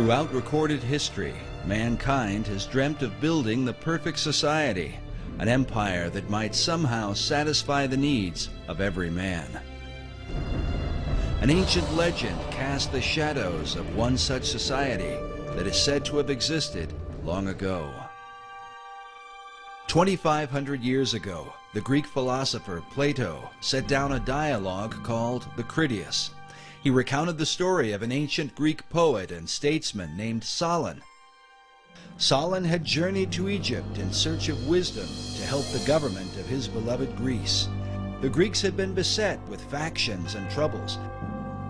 Throughout recorded history, mankind has dreamt of building the perfect society, an empire that might somehow satisfy the needs of every man. An ancient legend casts the shadows of one such society that is said to have existed long ago. 2,500 years ago, the Greek philosopher Plato set down a dialogue called the Critias. He recounted the story of an ancient Greek poet and statesman named Solon. Solon had journeyed to Egypt in search of wisdom to help the government of his beloved Greece. The Greeks had been beset with factions and troubles,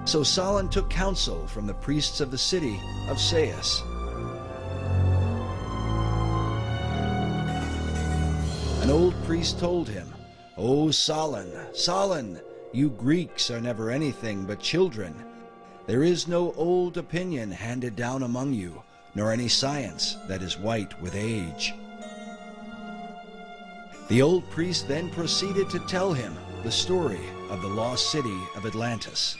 so Solon took counsel from the priests of the city of Sais. An old priest told him, "O Solon, Solon, you Greeks are never anything but children. There is no old opinion handed down among you, nor any science that is white with age." The old priest then proceeded to tell him the story of the lost city of Atlantis.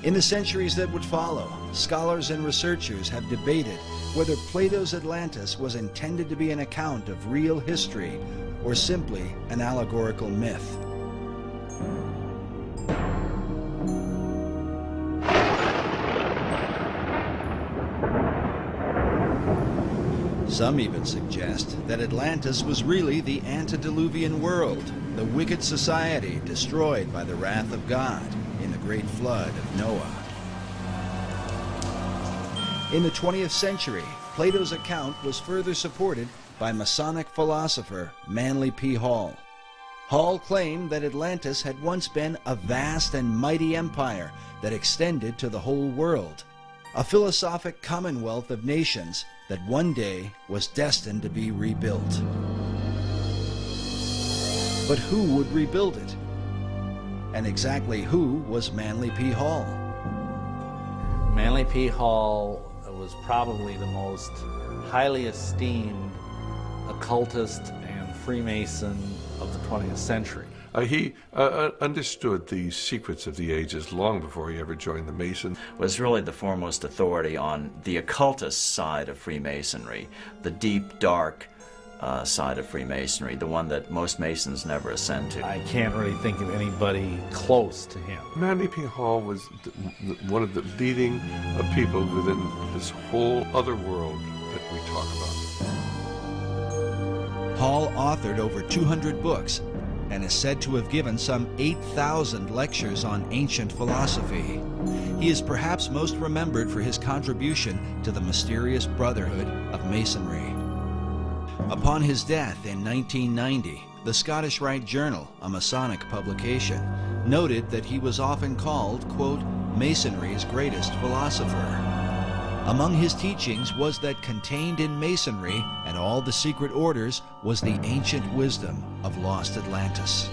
In the centuries that would follow, scholars and researchers have debated whether Plato's Atlantis was intended to be an account of real history or simply an allegorical myth. Some even suggest that Atlantis was really the antediluvian world, the wicked society destroyed by the wrath of God in the great flood of Noah. In the 20th century, Plato's account was further supported by Masonic philosopher Manly P. Hall. Hall claimed that Atlantis had once been a vast and mighty empire that extended to the whole world, a philosophic commonwealth of nations that one day was destined to be rebuilt. But who would rebuild it? And exactly who was Manly P. Hall? Manly P. Hall was probably the most highly esteemed occultist and Freemason of the 20th century. He understood the secrets of the ages long before he ever joined the Masons. Was really the foremost authority on the occultist side of Freemasonry, the deep, dark side of Freemasonry, the one that most Masons never ascend to. I can't really think of anybody close to him. Manly P. Hall was one of the leading people within this whole other world that we talk about. Hall authored over 200 books and is said to have given some 8,000 lectures on ancient philosophy. He is perhaps most remembered for his contribution to the mysterious Brotherhood of Masonry. Upon his death in 1990, the Scottish Rite Journal, a Masonic publication, noted that he was often called, quote, Masonry's greatest philosopher. Among his teachings was that contained in Masonry and all the secret orders was the ancient wisdom of lost Atlantis.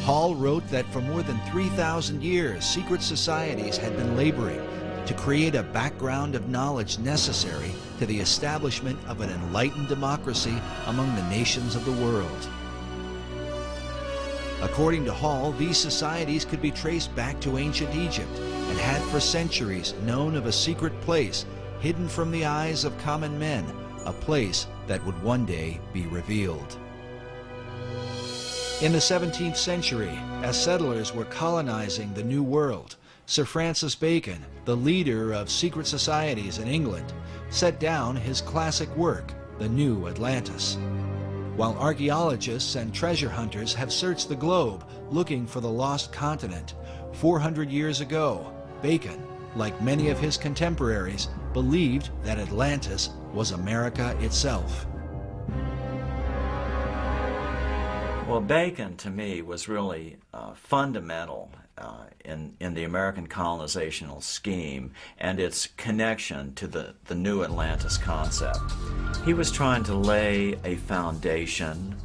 Hall wrote that for more than 3,000 years, secret societies had been laboring to create a background of knowledge necessary to the establishment of an enlightened democracy among the nations of the world. According to Hall, these societies could be traced back to ancient Egypt and had for centuries known of a secret place hidden from the eyes of common men, a place that would one day be revealed. In the 17th century, as settlers were colonizing the New World, Sir Francis Bacon, the leader of secret societies in England, set down his classic work, The New Atlantis. While archaeologists and treasure hunters have searched the globe looking for the lost continent, 400 years ago, Bacon, like many of his contemporaries, believed that Atlantis was America itself. Well, Bacon, to me, was really fundamental in the American colonizational scheme and its connection to the new Atlantis concept. He was trying to lay a foundation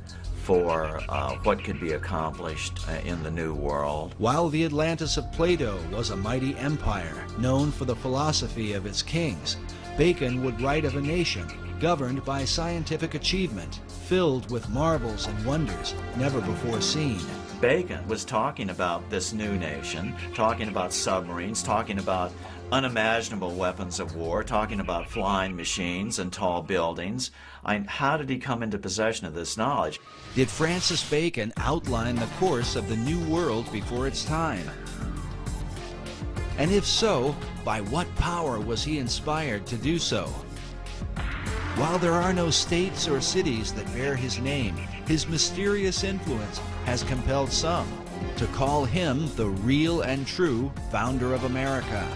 for what could be accomplished in the New World. While the Atlantis of Plato was a mighty empire known for the philosophy of its kings, Bacon would write of a nation governed by scientific achievement, filled with marvels and wonders never before seen. Bacon was talking about this new nation, talking about submarines, talking about unimaginable weapons of war, talking about flying machines and tall buildings. How did he come into possession of this knowledge? Did Francis Bacon outline the course of the New World before its time? And if so, by what power was he inspired to do so? While there are no states or cities that bear his name, his mysterious influence has compelled some to call him the real and true founder of America.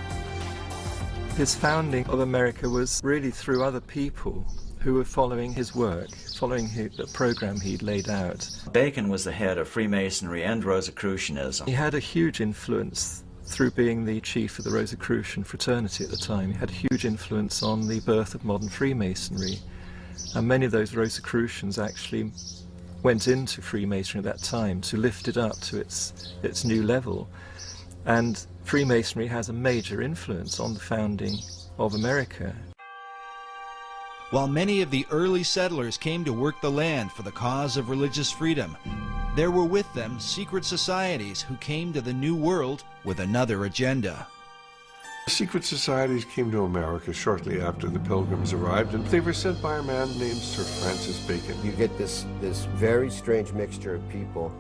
His founding of America was really through other people who were following his work, following the program he'd laid out. Bacon was the head of Freemasonry and Rosicrucianism. He had a huge influence through being the chief of the Rosicrucian fraternity at the time. He had a huge influence on the birth of modern Freemasonry. And many of those Rosicrucians actually went into Freemasonry at that time to lift it up to its new level. And Freemasonry has a major influence on the founding of America. While many of the early settlers came to work the land for the cause of religious freedom, there were with them secret societies who came to the New World with another agenda. Secret societies came to America shortly after the Pilgrims arrived, and they were sent by a man named Sir Francis Bacon. You get this very strange mixture of people,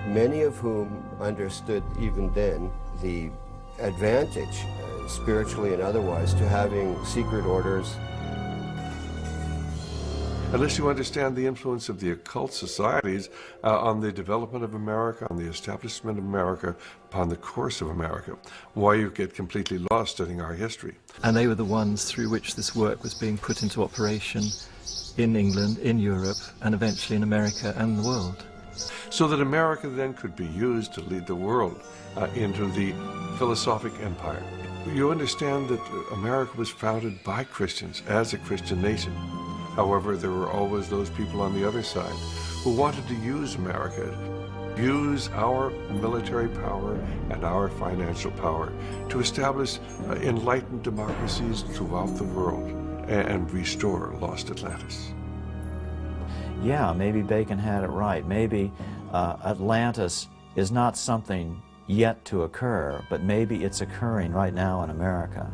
many of whom understood even then the advantage, spiritually and otherwise, to having secret orders. Unless you understand the influence of the occult societies on the development of America, on the establishment of America, upon the course of America, why you get completely lost studying our history. And they were the ones through which this work was being put into operation in England, in Europe, and eventually in America and the world. So that America then could be used to lead the world into the philosophic empire. You understand that America was founded by Christians as a Christian nation. However, there were always those people on the other side who wanted to use America, use our military power and our financial power to establish enlightened democracies throughout the world and restore lost Atlantis. Yeah, maybe Bacon had it right. Maybe Atlantis is not something yet to occur, but maybe it's occurring right now in America.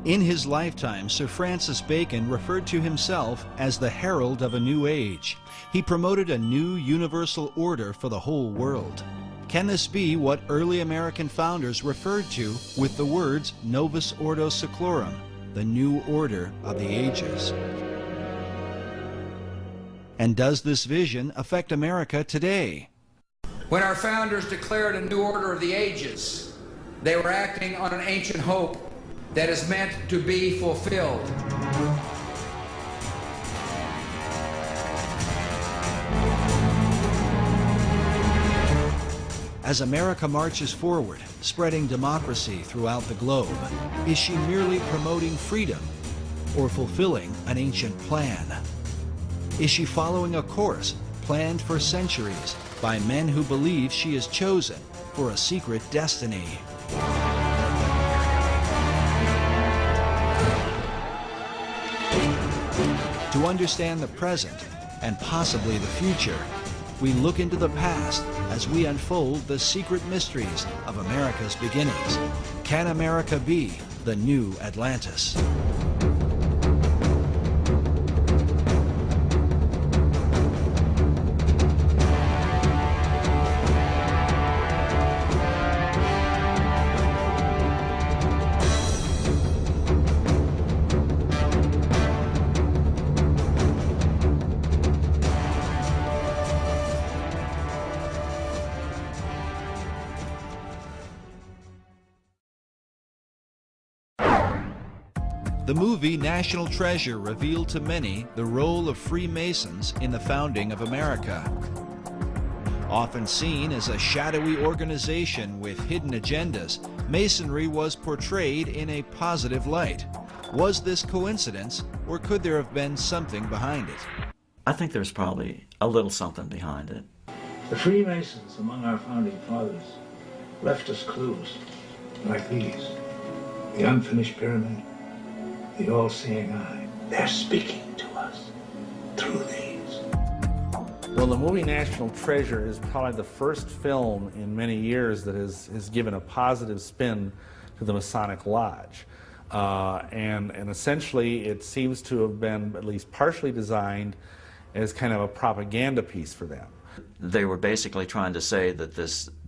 In his lifetime, Sir Francis Bacon referred to himself as the herald of a new age. He promoted a new universal order for the whole world. Can this be what early American founders referred to with the words Novus Ordo Seclorum, the new order of the ages? And does this vision affect America today? When our founders declared a new order of the ages, they were acting on an ancient hope that is meant to be fulfilled. As America marches forward, spreading democracy throughout the globe, is she merely promoting freedom or fulfilling an ancient plan? Is she following a course planned for centuries by men who believe she is chosen for a secret destiny? To understand the present and possibly the future, we look into the past as we unfold the secret mysteries of America's beginnings. Can America be the new Atlantis? The movie National Treasure revealed to many the role of Freemasons in the founding of America. Often seen as a shadowy organization with hidden agendas, Masonry was portrayed in a positive light. Was this coincidence, or could there have been something behind it? I think there's probably a little something behind it. The Freemasons among our founding fathers left us clues like these. The unfinished pyramid, the all-seeing eye. They're speaking to us through these. Well, the movie National Treasure is probably the first film in many years that has given a positive spin to the Masonic Lodge. And essentially it seems to have been at least partially designed as kind of a propaganda piece for them. They were basically trying to say that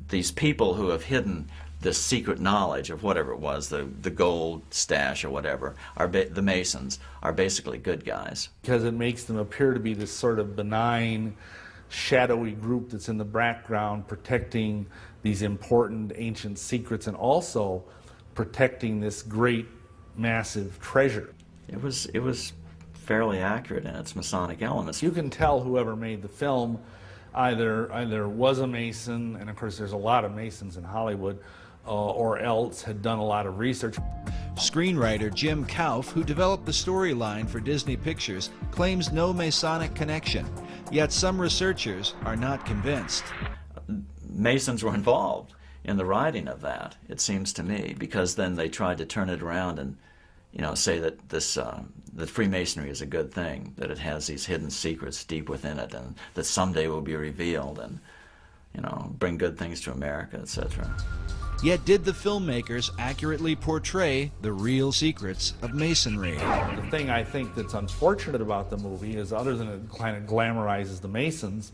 these people who have hidden this secret knowledge of whatever it was, the gold stash or whatever, the Masons, are basically good guys. Because it makes them appear to be this sort of benign, shadowy group that's in the background protecting these important ancient secrets and also protecting this great, massive treasure. It was fairly accurate in its Masonic elements. You can tell whoever made the film either was a Mason, and of course there's a lot of Masons in Hollywood, or else had done a lot of research. Screenwriter Jim Kauf, who developed the storyline for Disney Pictures, claims no Masonic connection, yet some researchers are not convinced. Masons were involved in the writing of that, it seems to me, because then they tried to turn it around and, you know, say that that Freemasonry is a good thing, that it has these hidden secrets deep within it, and that someday will be revealed, and, you know, bring good things to America, etc. Yet did the filmmakers accurately portray the real secrets of Masonry? The thing I think that's unfortunate about the movie is, other than it kind of glamorizes the Masons,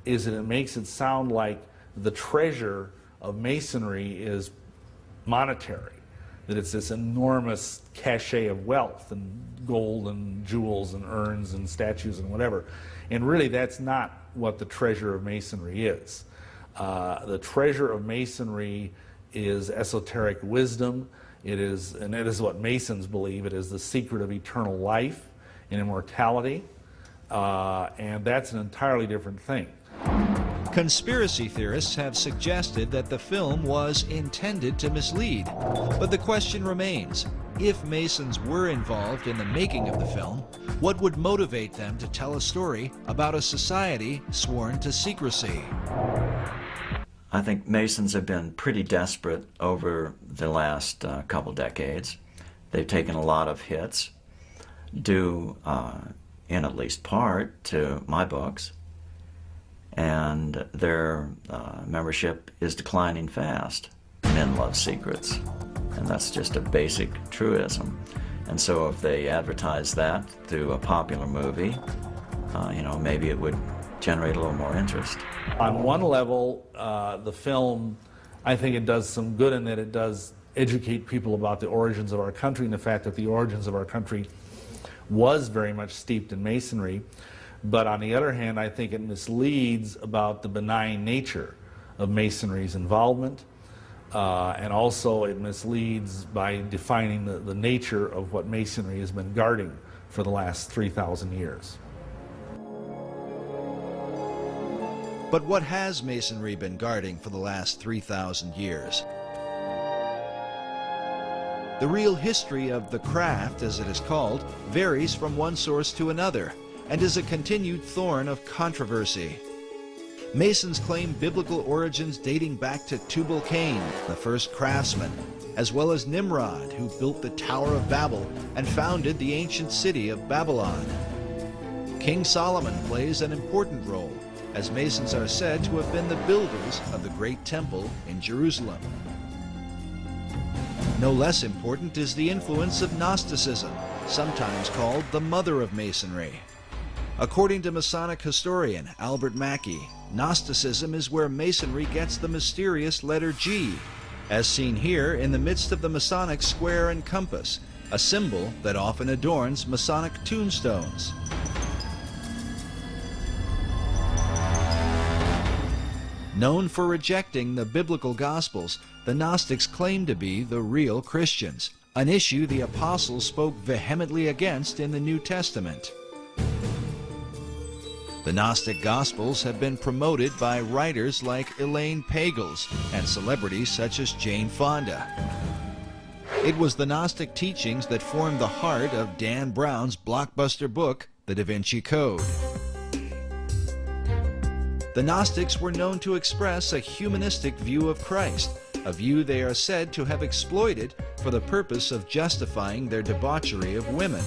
is that it makes it sound like the treasure of Masonry is monetary, that it's this enormous cachet of wealth and gold and jewels and urns and statues and whatever. And really that's not what the treasure of Masonry is. The treasure of Masonry is esoteric wisdom. It is what Masons believe. It is the secret of eternal life and immortality. And that's an entirely different thing. Conspiracy theorists have suggested that the film was intended to mislead. But the question remains, if Masons were involved in the making of the film, what would motivate them to tell a story about a society sworn to secrecy? I think Masons have been pretty desperate over the last couple decades. They've taken a lot of hits, due in at least part to my books, and their membership is declining fast. Men love secrets, and that's just a basic truism. And so if they advertise that through a popular movie, you know, maybe it would generate a little more interest. On one level, the film, I think it does some good in that it does educate people about the origins of our country and the fact that the origins of our country was very much steeped in Masonry. But on the other hand, I think it misleads about the benign nature of Masonry's involvement, and also it misleads by defining the nature of what Masonry has been guarding for the last 3,000 years. But what has Masonry been guarding for the last 3,000 years? The real history of the craft, as it is called, varies from one source to another, and is a continued thorn of controversy. Masons claim biblical origins dating back to Tubal-Cain, the first craftsman, as well as Nimrod, who built the Tower of Babel and founded the ancient city of Babylon. King Solomon plays an important role, as Masons are said to have been the builders of the Great Temple in Jerusalem. No less important is the influence of Gnosticism, sometimes called the mother of Masonry. According to Masonic historian Albert Mackey, Gnosticism is where Masonry gets the mysterious letter G, as seen here in the midst of the Masonic square and compass, a symbol that often adorns Masonic tombstones. Known for rejecting the biblical Gospels, the Gnostics claimed to be the real Christians, an issue the apostles spoke vehemently against in the New Testament. The Gnostic Gospels have been promoted by writers like Elaine Pagels and celebrities such as Jane Fonda. It was the Gnostic teachings that formed the heart of Dan Brown's blockbuster book, The Da Vinci Code. The Gnostics were known to express a humanistic view of Christ, a view they are said to have exploited for the purpose of justifying their debauchery of women.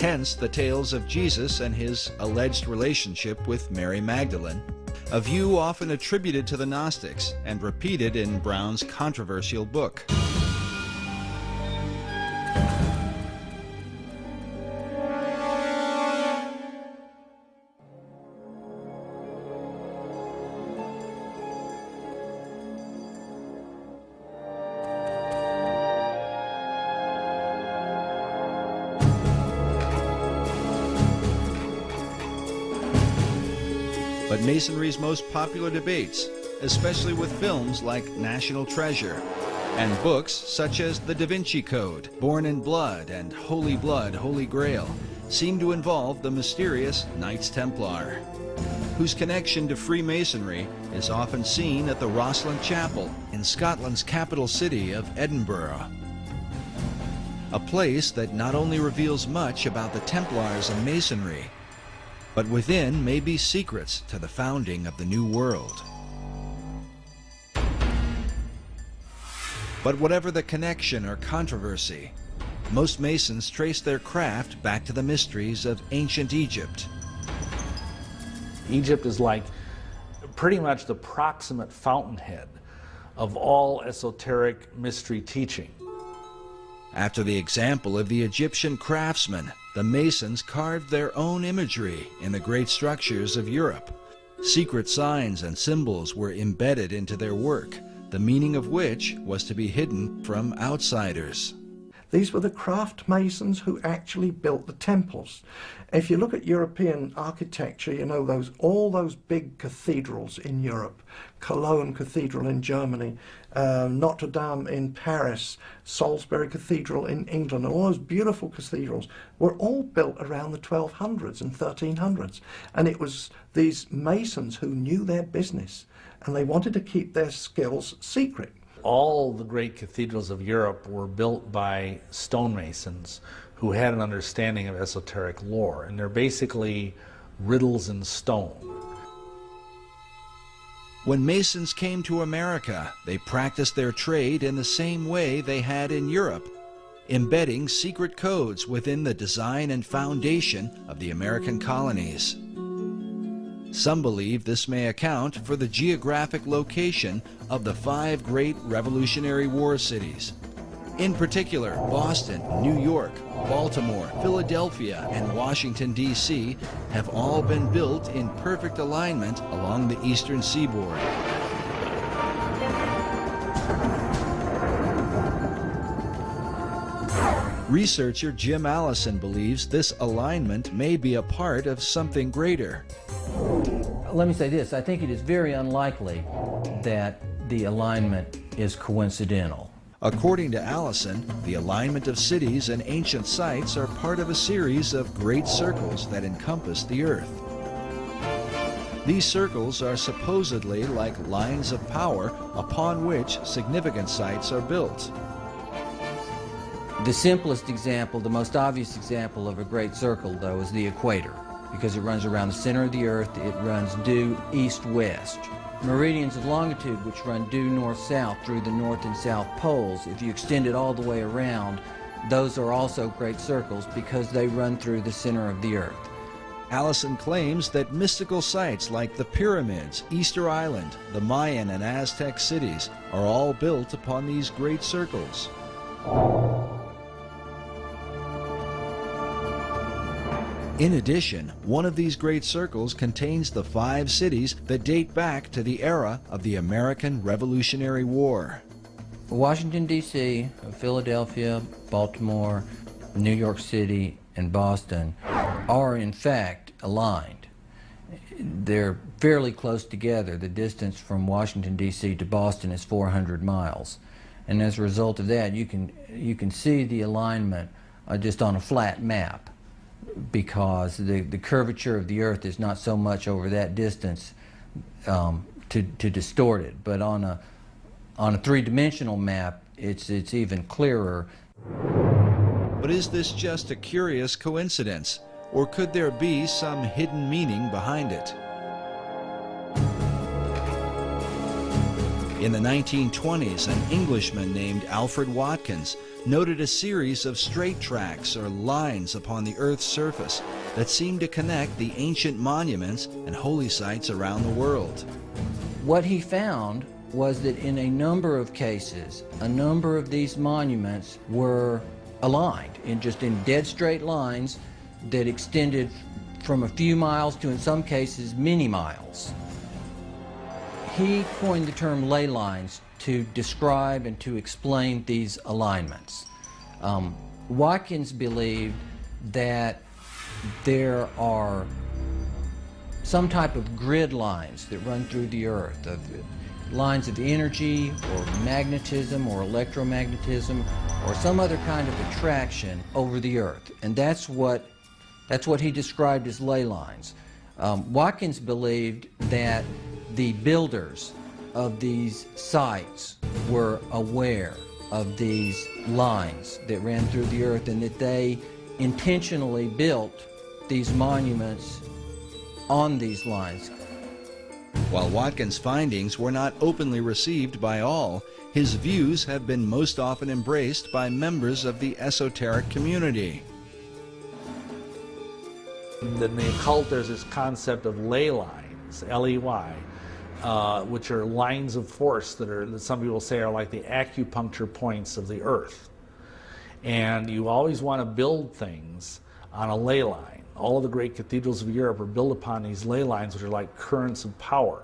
Hence the tales of Jesus and his alleged relationship with Mary Magdalene, a view often attributed to the Gnostics and repeated in Brown's controversial book. but Masonry's most popular debates, especially with films like National Treasure and books such as The Da Vinci Code, Born in Blood, and Holy Blood, Holy Grail, seem to involve the mysterious Knights Templar, whose connection to Freemasonry is often seen at the Rosslyn Chapel in Scotland's capital city of Edinburgh. A place that not only reveals much about the Templars and Masonry, but within may be secrets to the founding of the New World. But whatever the connection or controversy, most Masons trace their craft back to the mysteries of ancient Egypt. Egypt is like pretty much the proximate fountainhead of all esoteric mystery teaching. After the example of the Egyptian craftsmen, the Masons carved their own imagery in the great structures of Europe. Secret signs and symbols were embedded into their work, the meaning of which was to be hidden from outsiders. These were the craft masons who actually built the temples. If you look at European architecture, you know, all those big cathedrals in Europe, Cologne Cathedral in Germany, Notre Dame in Paris, Salisbury Cathedral in England, and all those beautiful cathedrals were all built around the 1200s and 1300s. And it was these masons who knew their business, and they wanted to keep their skills secret. All the great cathedrals of Europe were built by stonemasons who had an understanding of esoteric lore, and they're basically riddles in stone. When Masons came to America, they practiced their trade in the same way they had in Europe, embedding secret codes within the design and foundation of the American colonies. Some believe this may account for the geographic location of the 5 great Revolutionary War cities. In particular, Boston, New York, Baltimore, Philadelphia, and Washington, D.C. have all been built in perfect alignment along the eastern seaboard. Researcher Jim Allison believes this alignment may be a part of something greater. Let me say this, I think it is very unlikely that the alignment is coincidental. According to Allison, the alignment of cities and ancient sites are part of a series of great circles that encompass the Earth. These circles are supposedly like lines of power upon which significant sites are built. The simplest example, the most obvious example of a great circle, though, is the equator, because it runs around the center of the Earth. It runs due east-west. Meridians of longitude, which run due north-south through the north and south poles, if you extend it all the way around, those are also great circles because they run through the center of the Earth. Allison claims that mystical sites like the pyramids, Easter Island, the Mayan and Aztec cities are all built upon these great circles. In addition, one of these great circles contains the 5 cities that date back to the era of the American Revolutionary War. Washington, D.C., Philadelphia, Baltimore, New York City, and Boston are in fact aligned. They're fairly close together. The distance from Washington, D.C. to Boston is 400 miles. And as a result of that, you can see the alignment just on a flat map, because the curvature of the Earth is not so much over that distance to distort it. But on a three-dimensional map, it's even clearer. But is this just a curious coincidence, or could there be some hidden meaning behind it? In the 1920s, an Englishman named Alfred Watkins noted a series of straight tracks or lines upon the Earth's surface that seemed to connect the ancient monuments and holy sites around the world. What he found was that in a number of cases, a number of these monuments were aligned in dead straight lines that extended from a few miles to, in some cases, many miles. He coined the term ley lines to describe and to explain these alignments. Watkins believed that there are some type of grid lines that run through the earth, of lines of energy or magnetism or electromagnetism or some other kind of attraction over the earth. And that's what he described as ley lines. Watkins believed that the builders of these sites were aware of these lines that ran through the earth, and that they intentionally built these monuments on these lines. While Watkins' findings were not openly received by all, his views have been most often embraced by members of the esoteric community. In the occult, there's this concept of ley lines, L-E-Y, which are lines of force that some people say are like the acupuncture points of the earth. And you always want to build things on a ley line. All of the great cathedrals of Europe are built upon these ley lines, which are like currents of power.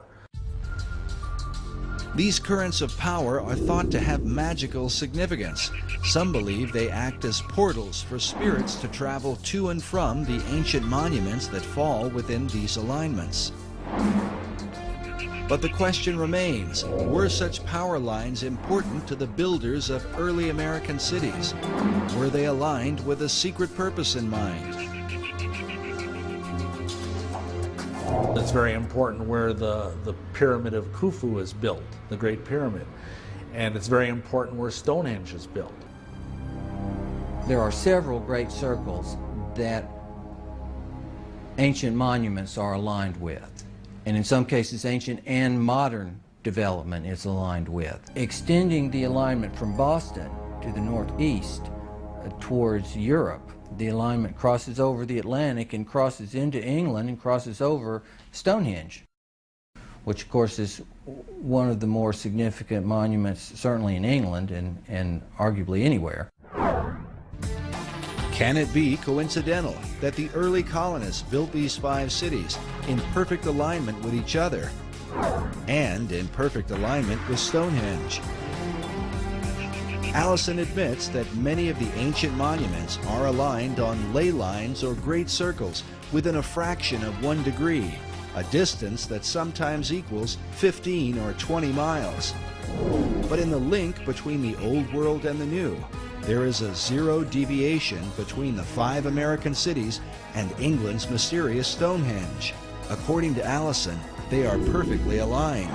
These currents of power are thought to have magical significance. Some believe they act as portals for spirits to travel to and from the ancient monuments that fall within these alignments. But the question remains, were such power lines important to the builders of early American cities? Were they aligned with a secret purpose in mind? It's very important where the pyramid of Khufu is built, the Great Pyramid. And it's very important where Stonehenge is built. There are several great circles that ancient monuments are aligned with. And in some cases, ancient and modern development is aligned with. Extending the alignment from Boston to the northeast towards Europe, the alignment crosses over the Atlantic and crosses into England and crosses over Stonehenge, which of course is one of the more significant monuments certainly in England and arguably anywhere. Can it be coincidental that the early colonists built these 5 cities in perfect alignment with each other and in perfect alignment with Stonehenge? Allison admits that many of the ancient monuments are aligned on ley lines or great circles within a fraction of 1 degree, a distance that sometimes equals 15 or 20 miles. But in the link between the Old World and the New, there is a 0 deviation between the 5 American cities and England's mysterious Stonehenge. According to Allison, they are perfectly aligned.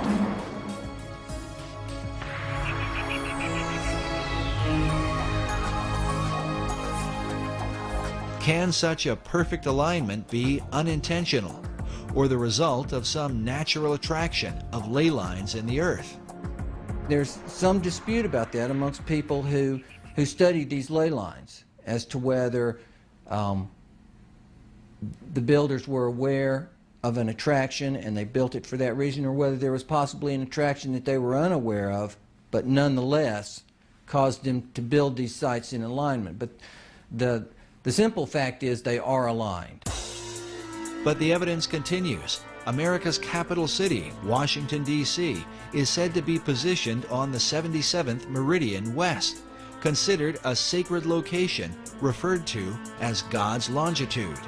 Can such a perfect alignment be unintentional, or the result of some natural attraction of ley lines in the earth? There's some dispute about that amongst people who study these ley lines as to whether the builders were aware of an attraction and they built it for that reason, or whether there was possibly an attraction that they were unaware of, but nonetheless caused them to build these sites in alignment. But the simple fact is they are aligned. But the evidence continues. America's capital city, Washington, D.C., is said to be positioned on the 77th meridian west, considered a sacred location referred to as God's longitude.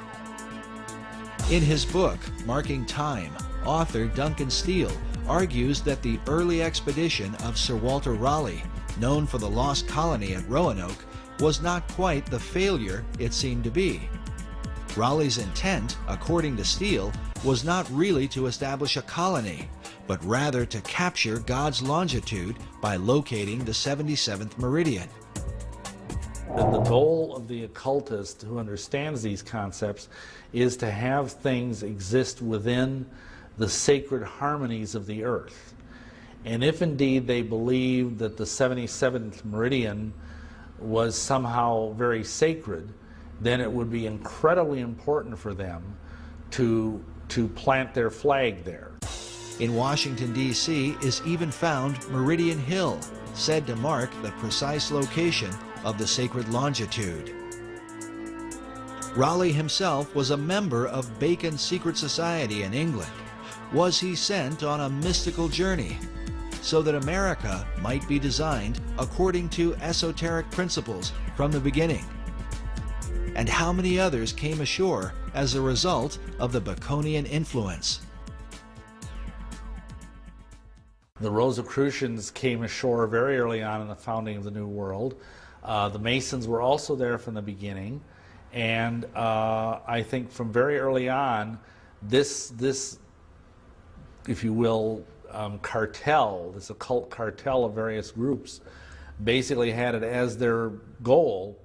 In his book, Marking Time, author Duncan Steele argues that the early expedition of Sir Walter Raleigh, known for the lost colony at Roanoke, was not quite the failure it seemed to be. Raleigh's intent, according to Steele, was not really to establish a colony, but rather to capture God's longitude by locating the 77th meridian. The goal of the occultist who understands these concepts is to have things exist within the sacred harmonies of the earth. And if indeed they believe that the 77th meridian was somehow very sacred, then it would be incredibly important for them to plant their flag there. In Washington, D.C. is even found Meridian Hill, said to mark the precise location of the sacred longitude. Raleigh himself was a member of Bacon's secret society in England. Was he sent on a mystical journey so that America might be designed according to esoteric principles from the beginning? and how many others came ashore as a result of the Baconian influence. The Rosicrucians came ashore very early on in the founding of the New World. The Masons were also there from the beginning, and I think from very early on, this if you will, cartel, this occult cartel of various groups, basically had it as their goal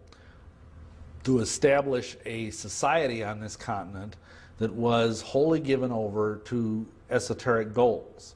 to establish a society on this continent that was wholly given over to esoteric goals.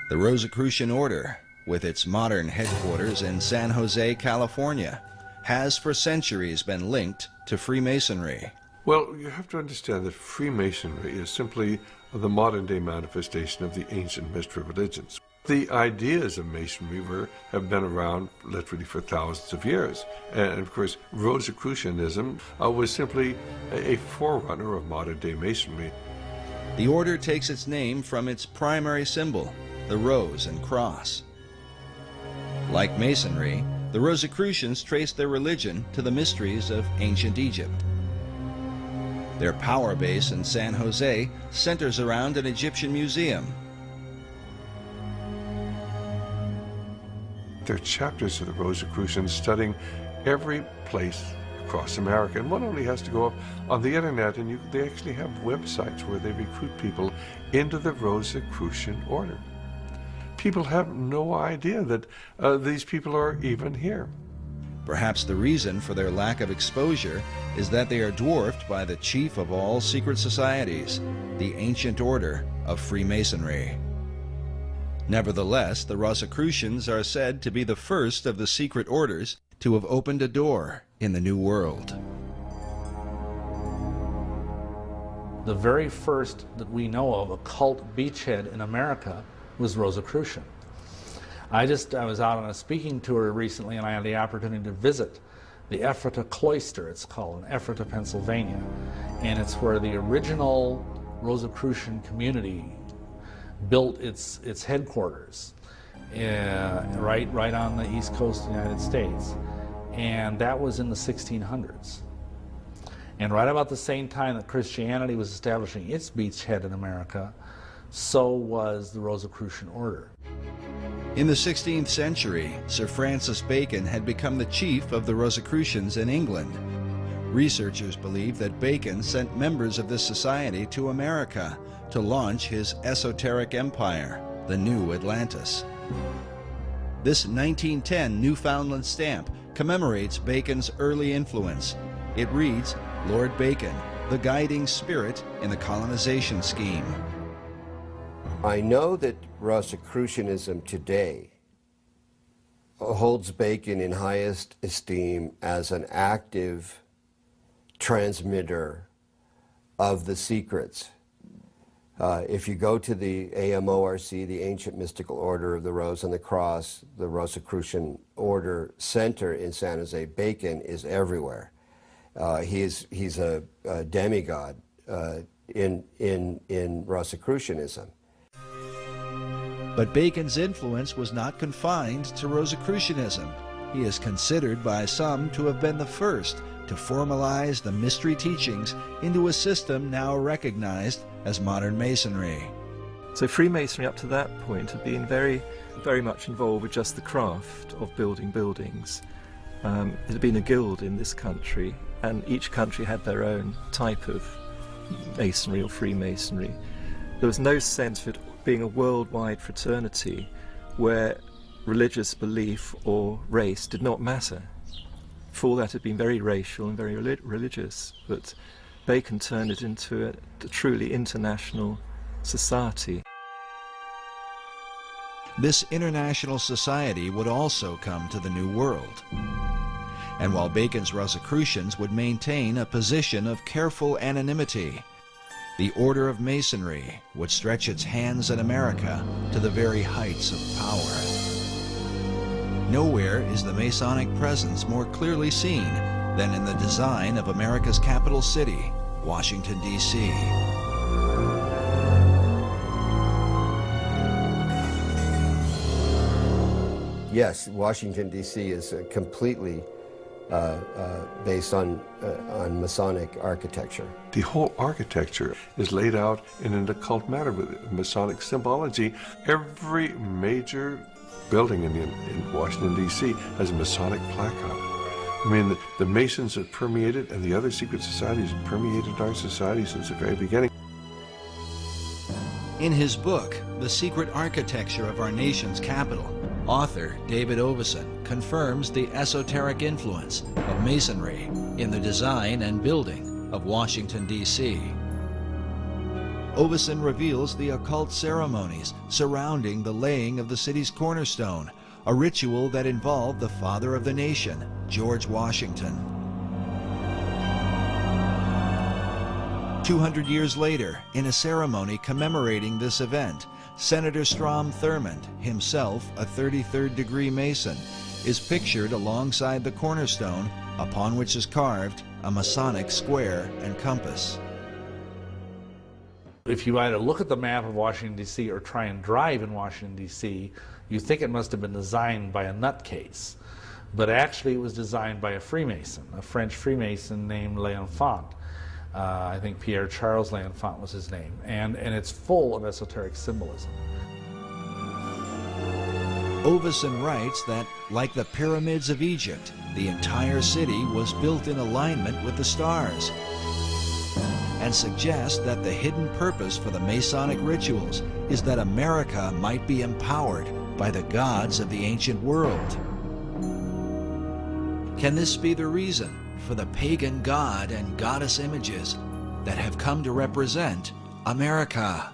The Rosicrucian Order, with its modern headquarters in San Jose, California, has for centuries been linked to Freemasonry. Well, you have to understand that Freemasonry is simply the modern-day manifestation of the ancient mystery religions. The ideas of Masonry have been around literally for thousands of years. And of course, Rosicrucianism was simply a forerunner of modern-day Masonry. The order takes its name from its primary symbol, the rose and cross. Like Masonry, the Rosicrucians trace their religion to the mysteries of ancient Egypt. Their power base in San Jose centers around an Egyptian museum. There are chapters of the Rosicrucians studying every place across America, and one only has to go up on the internet, and they actually have websites where they recruit people into the Rosicrucian order. People have no idea that these people are even here. Perhaps the reason for their lack of exposure is that they are dwarfed by the chief of all secret societies, the ancient order of Freemasonry. Nevertheless, the Rosicrucians are said to be the first of the secret orders to have opened a door in the New World. The very first that we know of occult beachhead in America was Rosicrucian. I was out on a speaking tour recently, and I had the opportunity to visit the Ephrata Cloister, it's called, in Ephrata, Pennsylvania. And it's where the original Rosicrucian community built its headquarters, right on the east coast of the United States. And that was in the 1600s. And right about the same time that Christianity was establishing its beachhead in America, so was the Rosicrucian order. In the 16th century, Sir Francis Bacon had become the chief of the Rosicrucians in England. Researchers believe that Bacon sent members of this society to America to launch his esoteric empire, the New Atlantis. This 1910 Newfoundland stamp commemorates Bacon's early influence. It reads, "Lord Bacon, the guiding spirit in the colonization scheme." I know that Rosicrucianism today holds Bacon in highest esteem as an active transmitter of the secrets. If you go to the AMORC, the Ancient Mystical Order of the Rose and the Cross, the Rosicrucian Order Center in San Jose, Bacon is everywhere. He's a demigod in Rosicrucianism. But Bacon's influence was not confined to Rosicrucianism. He is considered by some to have been the first to formalize the mystery teachings into a system now recognized as modern Masonry. So Freemasonry up to that point had been very, very much involved with just the craft of building buildings. It had been a guild in this country, and each country had their own type of Masonry or Freemasonry. There was no sense of it being a worldwide fraternity where religious belief or race did not matter. Before that, it had been very racial and very religious, but Bacon turned it into a truly international society. This international society would also come to the New World. And while Bacon's Rosicrucians would maintain a position of careful anonymity, the Order of Masonry would stretch its hands in America to the very heights of power. Nowhere is the Masonic presence more clearly seen than in the design of America's capital city, Washington, D.C. yes, Washington, D.C. is completely based on Masonic architecture. The whole architecture is laid out in an occult manner with Masonic symbology. Every major building in Washington, D.C. has a Masonic plaque on it. I mean, the Masons have permeated, and the other secret societies have permeated our society since the very beginning. In his book, The Secret Architecture of Our Nation's Capital, author David Oveson confirms the esoteric influence of Masonry in the design and building of Washington, D.C. Oveson reveals the occult ceremonies surrounding the laying of the city's cornerstone, a ritual that involved the father of the nation, George Washington. 200 years later, in a ceremony commemorating this event, Senator Strom Thurmond, himself a 33rd degree Mason, is pictured alongside the cornerstone upon which is carved a Masonic square and compass. If you either look at the map of Washington, D.C. or try and drive in Washington, D.C., you think it must have been designed by a nutcase. But actually it was designed by a Freemason, a French Freemason named L'Enfant. I think Pierre Charles L'Enfant was his name. And it's full of esoteric symbolism. Oveson writes that, like the pyramids of Egypt, the entire city was built in alignment with the stars, and suggests that the hidden purpose for the Masonic rituals is that America might be empowered by the gods of the ancient world. Can this be the reason for the pagan god and goddess images that have come to represent America?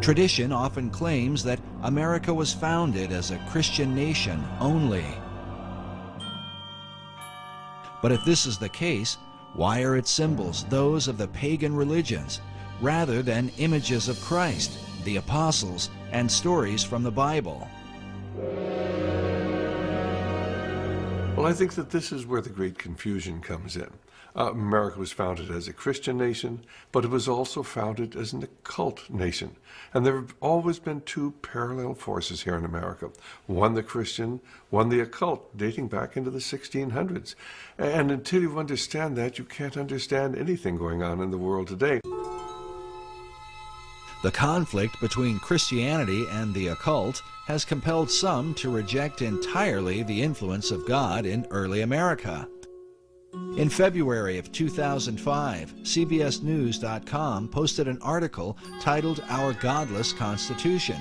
Tradition often claims that America was founded as a Christian nation only. But if this is the case, why are its symbols those of the pagan religions rather than images of Christ, the apostles, and stories from the Bible? Well, I think that this is where the great confusion comes in. America was founded as a Christian nation, but it was also founded as an occult nation. And there have always been two parallel forces here in America. One the Christian, one the occult, dating back into the 1600s. And until you understand that, you can't understand anything going on in the world today. The conflict between Christianity and the occult has compelled some to reject entirely the influence of God in early America. In February of 2005, CBSNews.com posted an article titled Our Godless Constitution.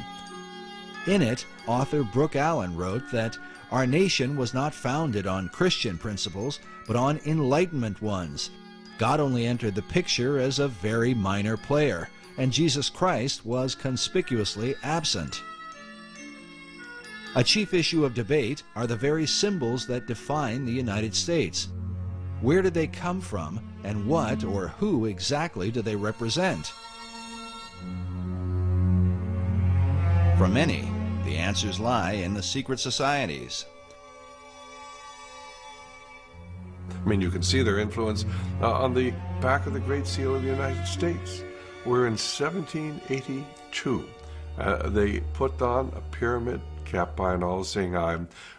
In it, author Brooke Allen wrote that our nation was not founded on Christian principles, but on Enlightenment ones. God only entered the picture as a very minor player, and Jesus Christ was conspicuously absent. A chief issue of debate are the very symbols that define the United States. Where did they come from, and what or who exactly do they represent? For many, the answers lie in the secret societies. I mean, you can see their influence on the back of the Great Seal of the United States, where in 1782 they put on a pyramid capped by an all-seeing eye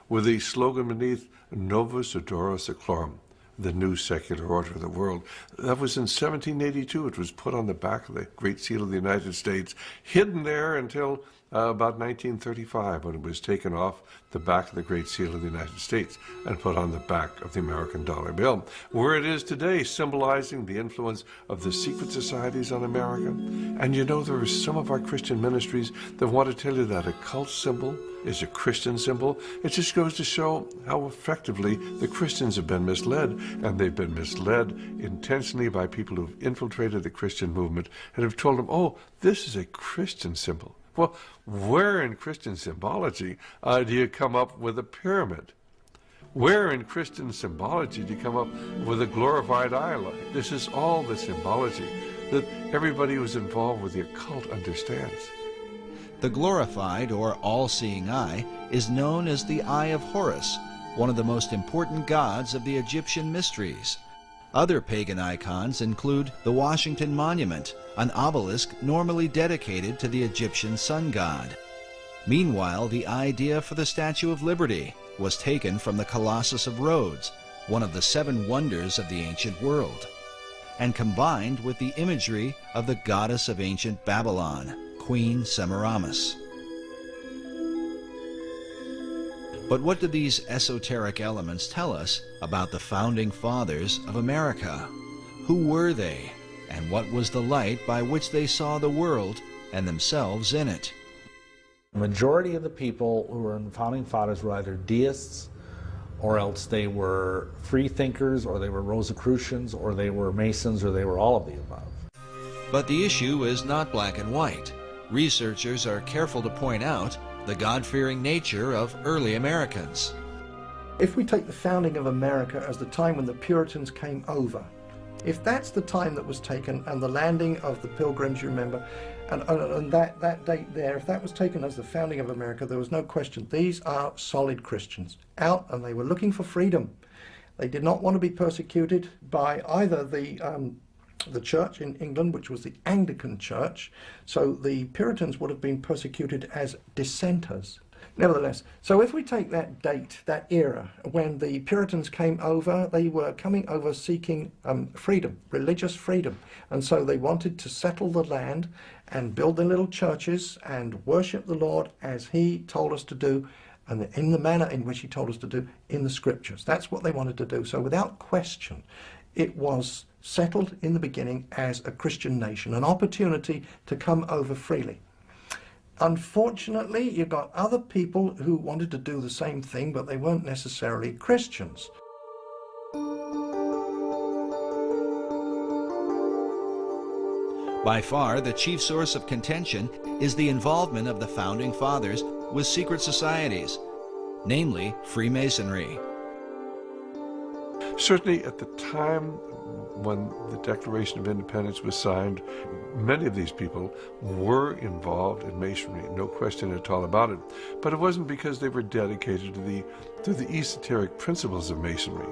with the slogan beneath, Novus Ordo Seclorum, the new secular order of the world. That was in 1782. It was put on the back of the Great Seal of the United States, hidden there until about 1935, when it was taken off the back of the Great Seal of the United States and put on the back of the American dollar bill, where it is today, symbolizing the influence of the secret societies on America. And you know, there are some of our Christian ministries that want to tell you that a cult symbol is a Christian symbol. It just goes to show how effectively the Christians have been misled, and they've been misled intentionally by people who've infiltrated the Christian movement and have told them, oh, this is a Christian symbol. Well, where in Christian symbology do you come up with a pyramid? Where in Christian symbology do you come up with a glorified eye? This is all the symbology that everybody who's involved with the occult understands. The glorified or all-seeing eye is known as the Eye of Horus, one of the most important gods of the Egyptian mysteries. Other pagan icons include the Washington Monument, an obelisk normally dedicated to the Egyptian sun god. Meanwhile, the idea for the Statue of Liberty was taken from the Colossus of Rhodes, one of the 7 wonders of the ancient world, and combined with the imagery of the goddess of ancient Babylon, Queen Semiramis. But what do these esoteric elements tell us about the founding fathers of America? Who were they, and what was the light by which they saw the world and themselves in it? The majority of the people who were in the founding fathers were either deists, or else they were free thinkers, or they were Rosicrucians, or they were Masons, or they were all of the above. But the issue is not black and white. Researchers are careful to point out the God-fearing nature of early Americans. If we take the founding of America as the time when the Puritans came over, if that's the time that was taken, and the landing of the Pilgrims, you remember, and that date there, if that was taken as the founding of America, there was no question. These are solid Christians, out, and they were looking for freedom. They did not want to be persecuted by either the church in England, which was the Anglican Church, so the Puritans would have been persecuted as dissenters. Nevertheless, so if we take that date, that era, when the Puritans came over, they were coming over seeking freedom, religious freedom. And so they wanted to settle the land and build their little churches and worship the Lord as he told us to do, and in the manner in which he told us to do in the scriptures. That's what they wanted to do. So without question, it was settled in the beginning as a Christian nation, an opportunity to come over freely. Unfortunately, you got other people who wanted to do the same thing, but they weren't necessarily Christians. By far, the chief source of contention is the involvement of the Founding Fathers with secret societies, namely Freemasonry. Certainly at the time when the Declaration of Independence was signed, many of these people were involved in Masonry, no question at all about it. But it wasn't because they were dedicated to the esoteric principles of Masonry.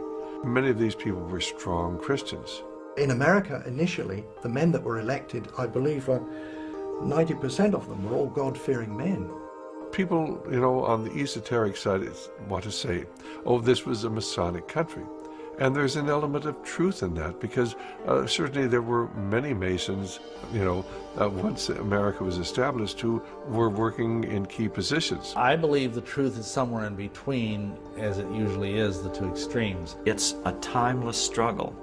Many of these people were strong Christians. In America, initially, the men that were elected, I believe 90% of them were all God-fearing men. People, on the esoteric side want to say, oh, this was a Masonic country. And there's an element of truth in that, because certainly there were many Masons, once America was established, who were working in key positions. I believe the truth is somewhere in between, as it usually is, the two extremes. It's a timeless struggle.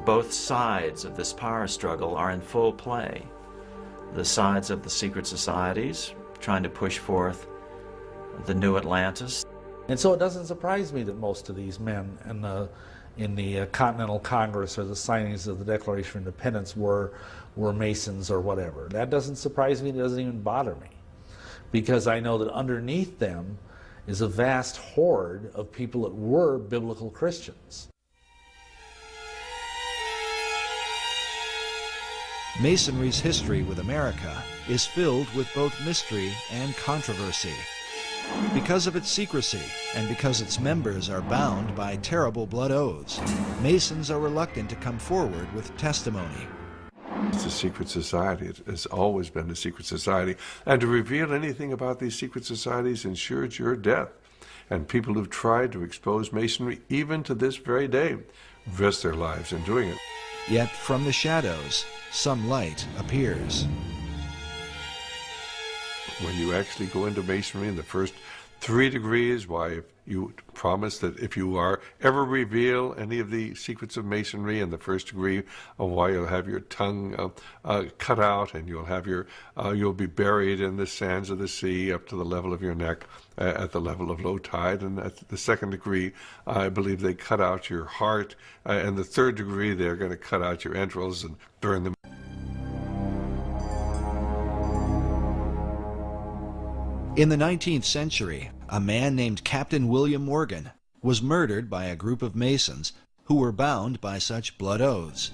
Both sides of this power struggle are in full play. The sides of the secret societies, trying to push forth the new Atlantis. And so it doesn't surprise me that most of these men in the Continental Congress or the signings of the Declaration of Independence were Masons or whatever. That doesn't surprise me, it doesn't even bother me, because I know that underneath them is a vast horde of people that were biblical Christians. Masonry's history with America is filled with both mystery and controversy. Because of its secrecy, and because its members are bound by terrible blood oaths, Masons are reluctant to come forward with testimony. It's a secret society. It has always been a secret society. And to reveal anything about these secret societies ensures your death. And people who've tried to expose Masonry, even to this very day, risk their lives in doing it. Yet from the shadows, some light appears. When you actually go into Masonry in the first 3 degrees, why, you promise that if you ever reveal any of the secrets of Masonry in the first degree, why you'll have your tongue cut out, and you'll be buried in the sands of the sea up to the level of your neck at the level of low tide. And at the 2nd degree, I believe they cut out your heart, and the 3rd degree, they're going to cut out your entrails and burn them. In the 19th century, a man named Captain William Morgan was murdered by a group of Masons who were bound by such blood oaths.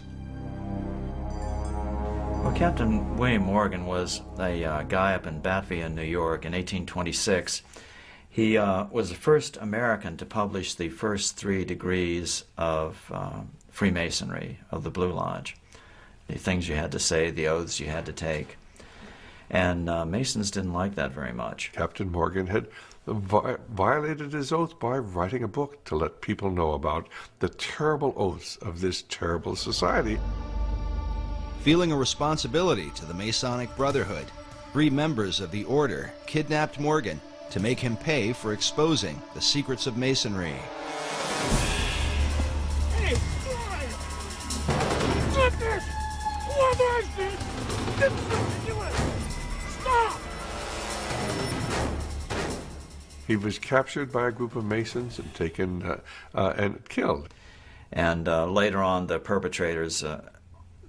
Well, Captain William Morgan was a guy up in Batavia, New York in 1826. He was the first American to publish the first 3 degrees of Freemasonry, of the Blue Lodge. The things you had to say, the oaths you had to take. And Masons didn't like that very much. Captain Morgan had violated his oath by writing a book to let people know about the terrible oaths of this terrible society. Feeling a responsibility to the Masonic Brotherhood, 3 members of the order kidnapped Morgan to make him pay for exposing the secrets of Masonry. Hey, stop this! What is this? Get something to it! Stop! He was captured by a group of Masons and taken and killed. And later on, the perpetrators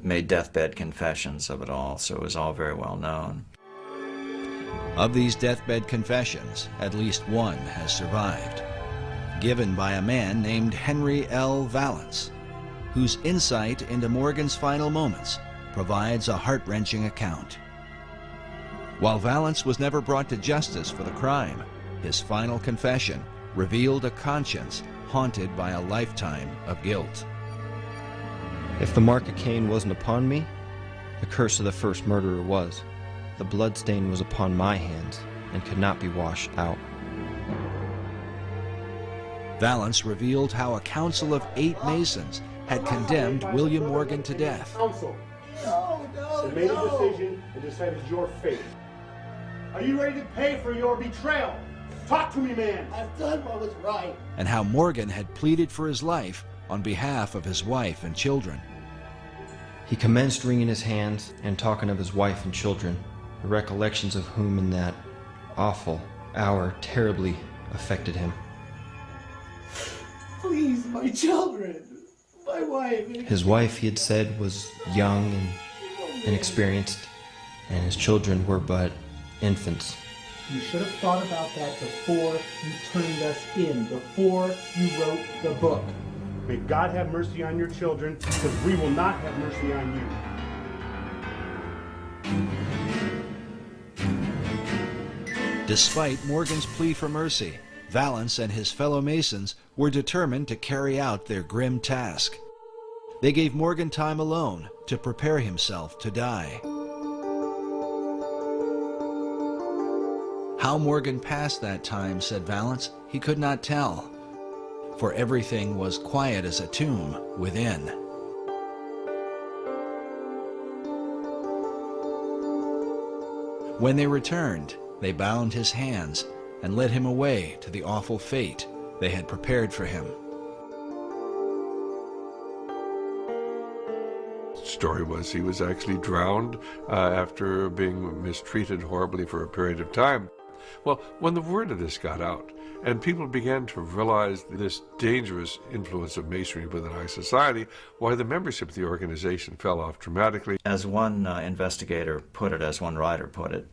made deathbed confessions of it all, so it was all very well known. Of these deathbed confessions, at least one has survived, given by a man named Henry L. Valance, whose insight into Morgan's final moments provides a heart-wrenching account. While Valance was never brought to justice for the crime, his final confession revealed a conscience haunted by a lifetime of guilt. If the mark of Cain wasn't upon me, the curse of the first murderer was. The bloodstain was upon my hands and could not be washed out. Valance revealed how a council of 8 Masons had condemned William Morgan to death. Council has made a decision and decided your fate. Are you ready to pay for your betrayal? Talk to me, man. I've done what was right. And how Morgan had pleaded for his life on behalf of his wife and children. He commenced wringing his hands and talking of his wife and children, the recollections of whom in that awful hour terribly affected him. Please, my children, my wife. His wife, he had said, was young and inexperienced, and his children were but infants. You should have thought about that before you turned us in, before you wrote the book. May God have mercy on your children, because we will not have mercy on you. Despite Morgan's plea for mercy, Valance and his fellow Masons were determined to carry out their grim task. They gave Morgan time alone to prepare himself to die. How Morgan passed that time, said Valance, he could not tell, for everything was quiet as a tomb within. When they returned, they bound his hands and led him away to the awful fate they had prepared for him. The story was he was actually drowned after being mistreated horribly for a period of time. Well, when the word of this got out, and people began to realize this dangerous influence of Masonry within our society, why the membership of the organization fell off dramatically. As one investigator put it, as one writer put it,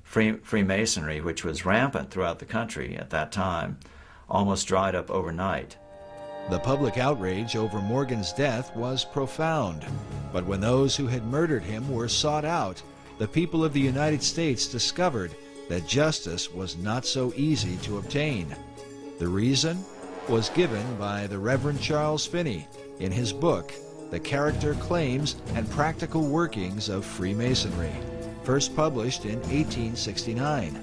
Freemasonry, which was rampant throughout the country at that time, almost dried up overnight. The public outrage over Morgan's death was profound, but when those who had murdered him were sought out, the people of the United States discovered that justice was not so easy to obtain. The reason was given by the Reverend Charles Finney in his book, The Character, Claims, and Practical Workings of Freemasonry, first published in 1869.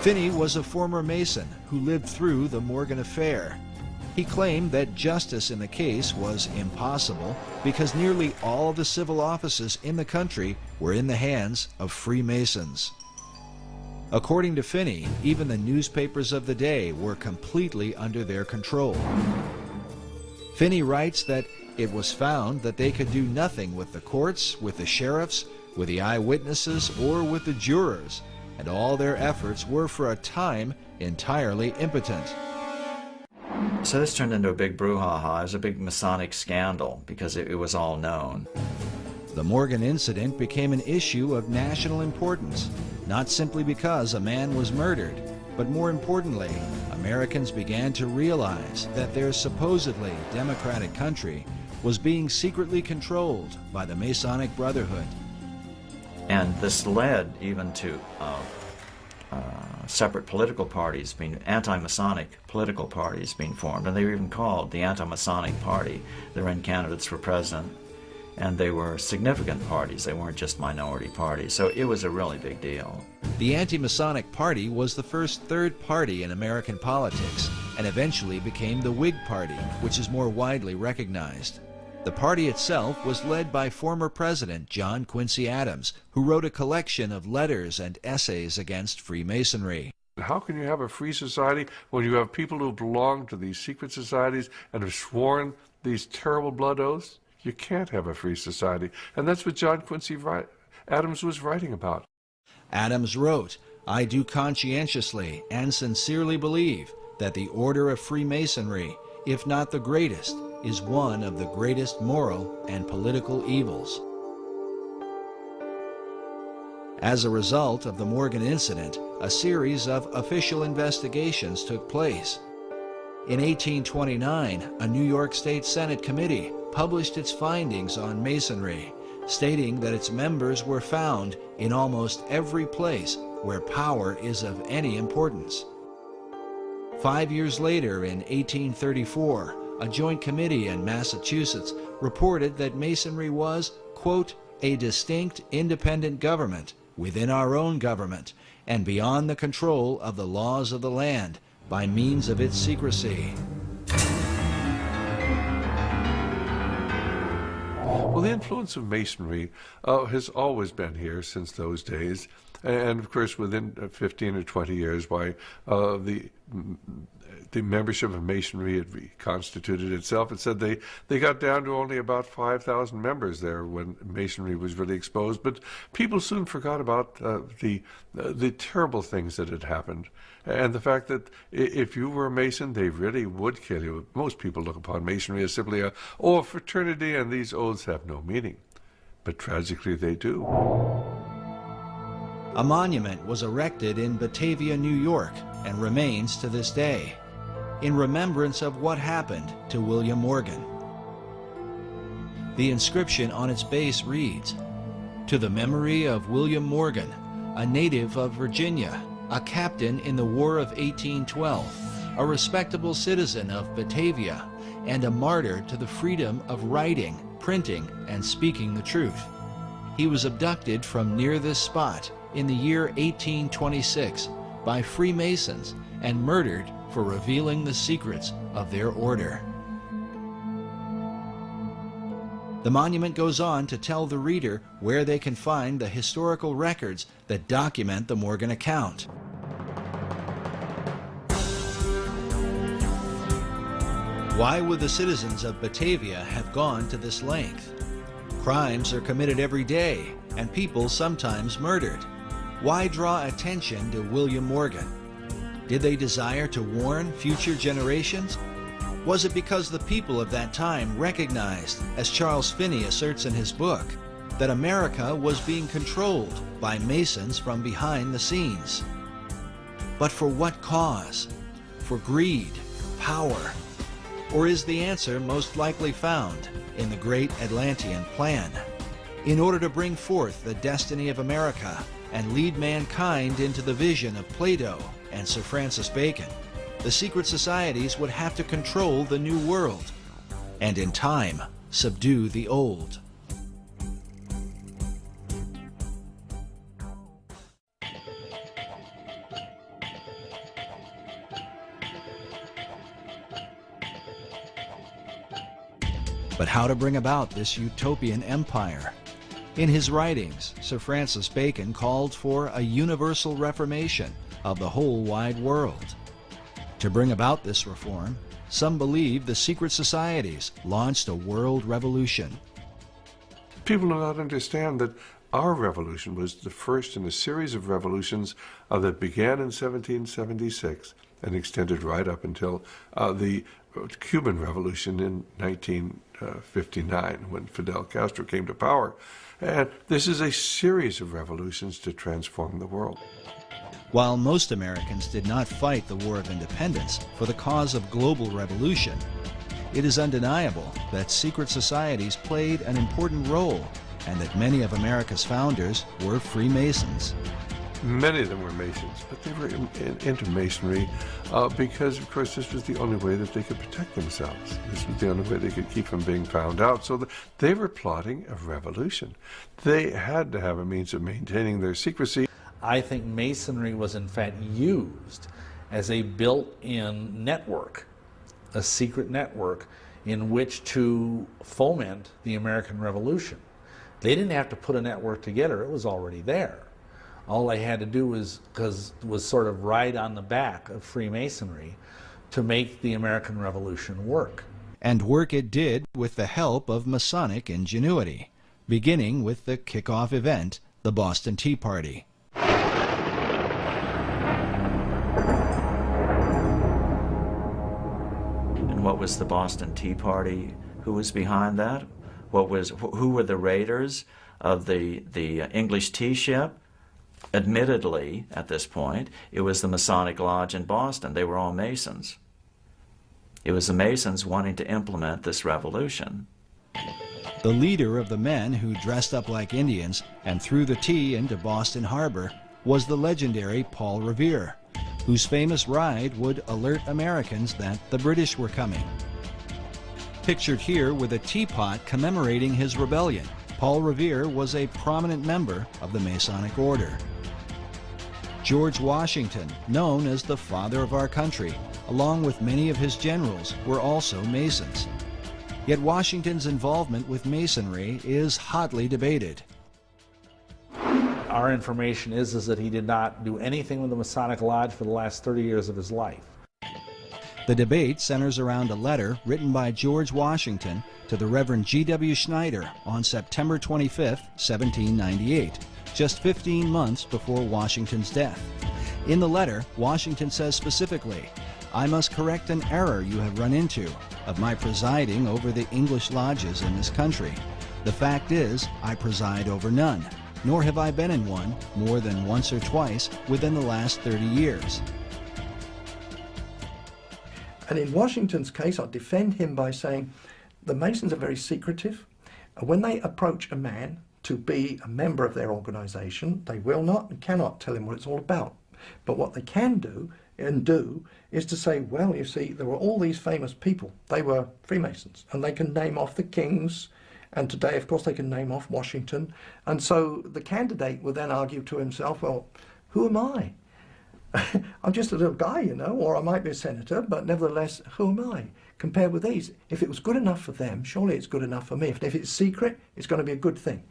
Finney was a former Mason who lived through the Morgan affair. He claimed that justice in the case was impossible because nearly all the civil offices in the country were in the hands of Freemasons. According to Finney, even the newspapers of the day were completely under their control. Finney writes that it was found that they could do nothing with the courts, with the sheriffs, with the eyewitnesses, or with the jurors, and all their efforts were for a time entirely impotent. So this turned into a big brouhaha. It was a big Masonic scandal because it was all known. The Morgan incident became an issue of national importance, not simply because a man was murdered, but more importantly, Americans began to realize that their supposedly democratic country was being secretly controlled by the Masonic Brotherhood. And this led even to separate political parties, anti-Masonic political parties being formed, and they were even called the Anti-Masonic Party. They ran candidates for president And they were significant parties. They weren't just minority parties. So it was a really big deal. The Anti-Masonic Party was the first third party in American politics and eventually became the Whig Party, which is more widely recognized. The party itself was led by former President John Quincy Adams, who wrote a collection of letters and essays against Freemasonry. How can you have a free society when you have people who belong to these secret societies and have sworn these terrible blood oaths? You can't have a free society. And that's what John Quincy Adams was writing about. Adams wrote, "I do conscientiously and sincerely believe that the order of Freemasonry, if not the greatest, is one of the greatest moral and political evils." As a result of the Morgan incident, a series of official investigations took place. In 1829, a New York State Senate committee published its findings on Masonry, stating that its members were found in almost every place where power is of any importance. 5 years later, in 1834, a joint committee in Massachusetts reported that Masonry was, quote, "a distinct independent government within our own government and beyond the control of the laws of the land by means of its secrecy." Well, the influence of Masonry has always been here since those days. And, of course, within 15 or 20 years, why the membership of Masonry had reconstituted itself. It said they got down to only about 5,000 members there when Masonry was really exposed. But people soon forgot about the terrible things that had happened. And the fact that if you were a Mason, they really would kill you. Most people look upon Masonry as simply a fraternity, and these oaths have no meaning. But tragically, they do. A monument was erected in Batavia, New York, and remains to this day, in remembrance of what happened to William Morgan. The inscription on its base reads, "To the memory of William Morgan, a native of Virginia, a captain in the War of 1812, a respectable citizen of Batavia, and a martyr to the freedom of writing, printing, and speaking the truth. He was abducted from near this spot in the year 1826 by Freemasons and murdered for revealing the secrets of their order." The monument goes on to tell the reader where they can find the historical records that document the Morgan account. Why would the citizens of Batavia have gone to this length? Crimes are committed every day, and people sometimes murdered. Why draw attention to William Morgan? Did they desire to warn future generations? Was it because the people of that time recognized, as Charles Finney asserts in his book, that America was being controlled by Masons from behind the scenes? But for what cause? For greed, power? Or is the answer most likely found in the great Atlantean plan? In order to bring forth the destiny of America and lead mankind into the vision of Plato and Sir Francis Bacon, the secret societies would have to control the new world, and in time, subdue the old. But how to bring about this utopian empire? In his writings, Sir Francis Bacon called for a universal reformation of the whole wide world. To bring about this reform, some believe the secret societies launched a world revolution. People do not understand that our revolution was the first in a series of revolutions that began in 1776 and extended right up until the Cuban Revolution in 1959 when Fidel Castro came to power. And this is a series of revolutions to transform the world. While most Americans did not fight the War of Independence for the cause of global revolution, it is undeniable that secret societies played an important role and that many of America's founders were Freemasons. Many of them were Masons, but they were into Masonry because, of course, this was the only way that they could protect themselves. This was the only way they could keep from being found out. So they were plotting a revolution. They had to have a means of maintaining their secrecy. I think Masonry was, in fact, used as a built-in network, a secret network in which to foment the American Revolution. They didn't have to put a network together. It was already there. All they had to do was sort of ride on the back of Freemasonry to make the American Revolution work. And work it did with the help of Masonic ingenuity, beginning with the kickoff event, the Boston Tea Party. And what was the Boston Tea Party? Who was behind that? Who were the raiders of the English tea ship? Admittedly, at this point, it was the Masonic Lodge in Boston. They were all Masons. It was the Masons wanting to implement this revolution. The leader of the men who dressed up like Indians and threw the tea into Boston Harbor was the legendary Paul Revere, whose famous ride would alert Americans that the British were coming. Pictured here with a teapot commemorating his rebellion, Paul Revere was a prominent member of the Masonic Order. George Washington, known as the father of our country, along with many of his generals, were also Masons. Yet Washington's involvement with Masonry is hotly debated. Our information is that he did not do anything with the Masonic Lodge for the last 30 years of his life. The debate centers around a letter written by George Washington to the Reverend G.W. Schneider on September 25, 1798, just 15 months before Washington's death. In the letter, Washington says specifically, "I must correct an error you have run into of my presiding over the English lodges in this country. The fact is, I preside over none, nor have I been in one more than once or twice within the last 30 years. And in Washington's case, I defend him by saying the Masons are very secretive. When they approach a man to be a member of their organization, they will not and cannot tell him what it's all about. But what they can do is to say, well, you see, there were all these famous people. They were Freemasons, and they can name off the kings, and today, of course, they can name off Washington. And so the candidate will then argue to himself, well, who am I? I'm just a little guy, you know, or I might be a senator, but nevertheless, who am I? Compared with these, if it was good enough for them, surely it's good enough for me. If it's secret, it's going to be a good thing.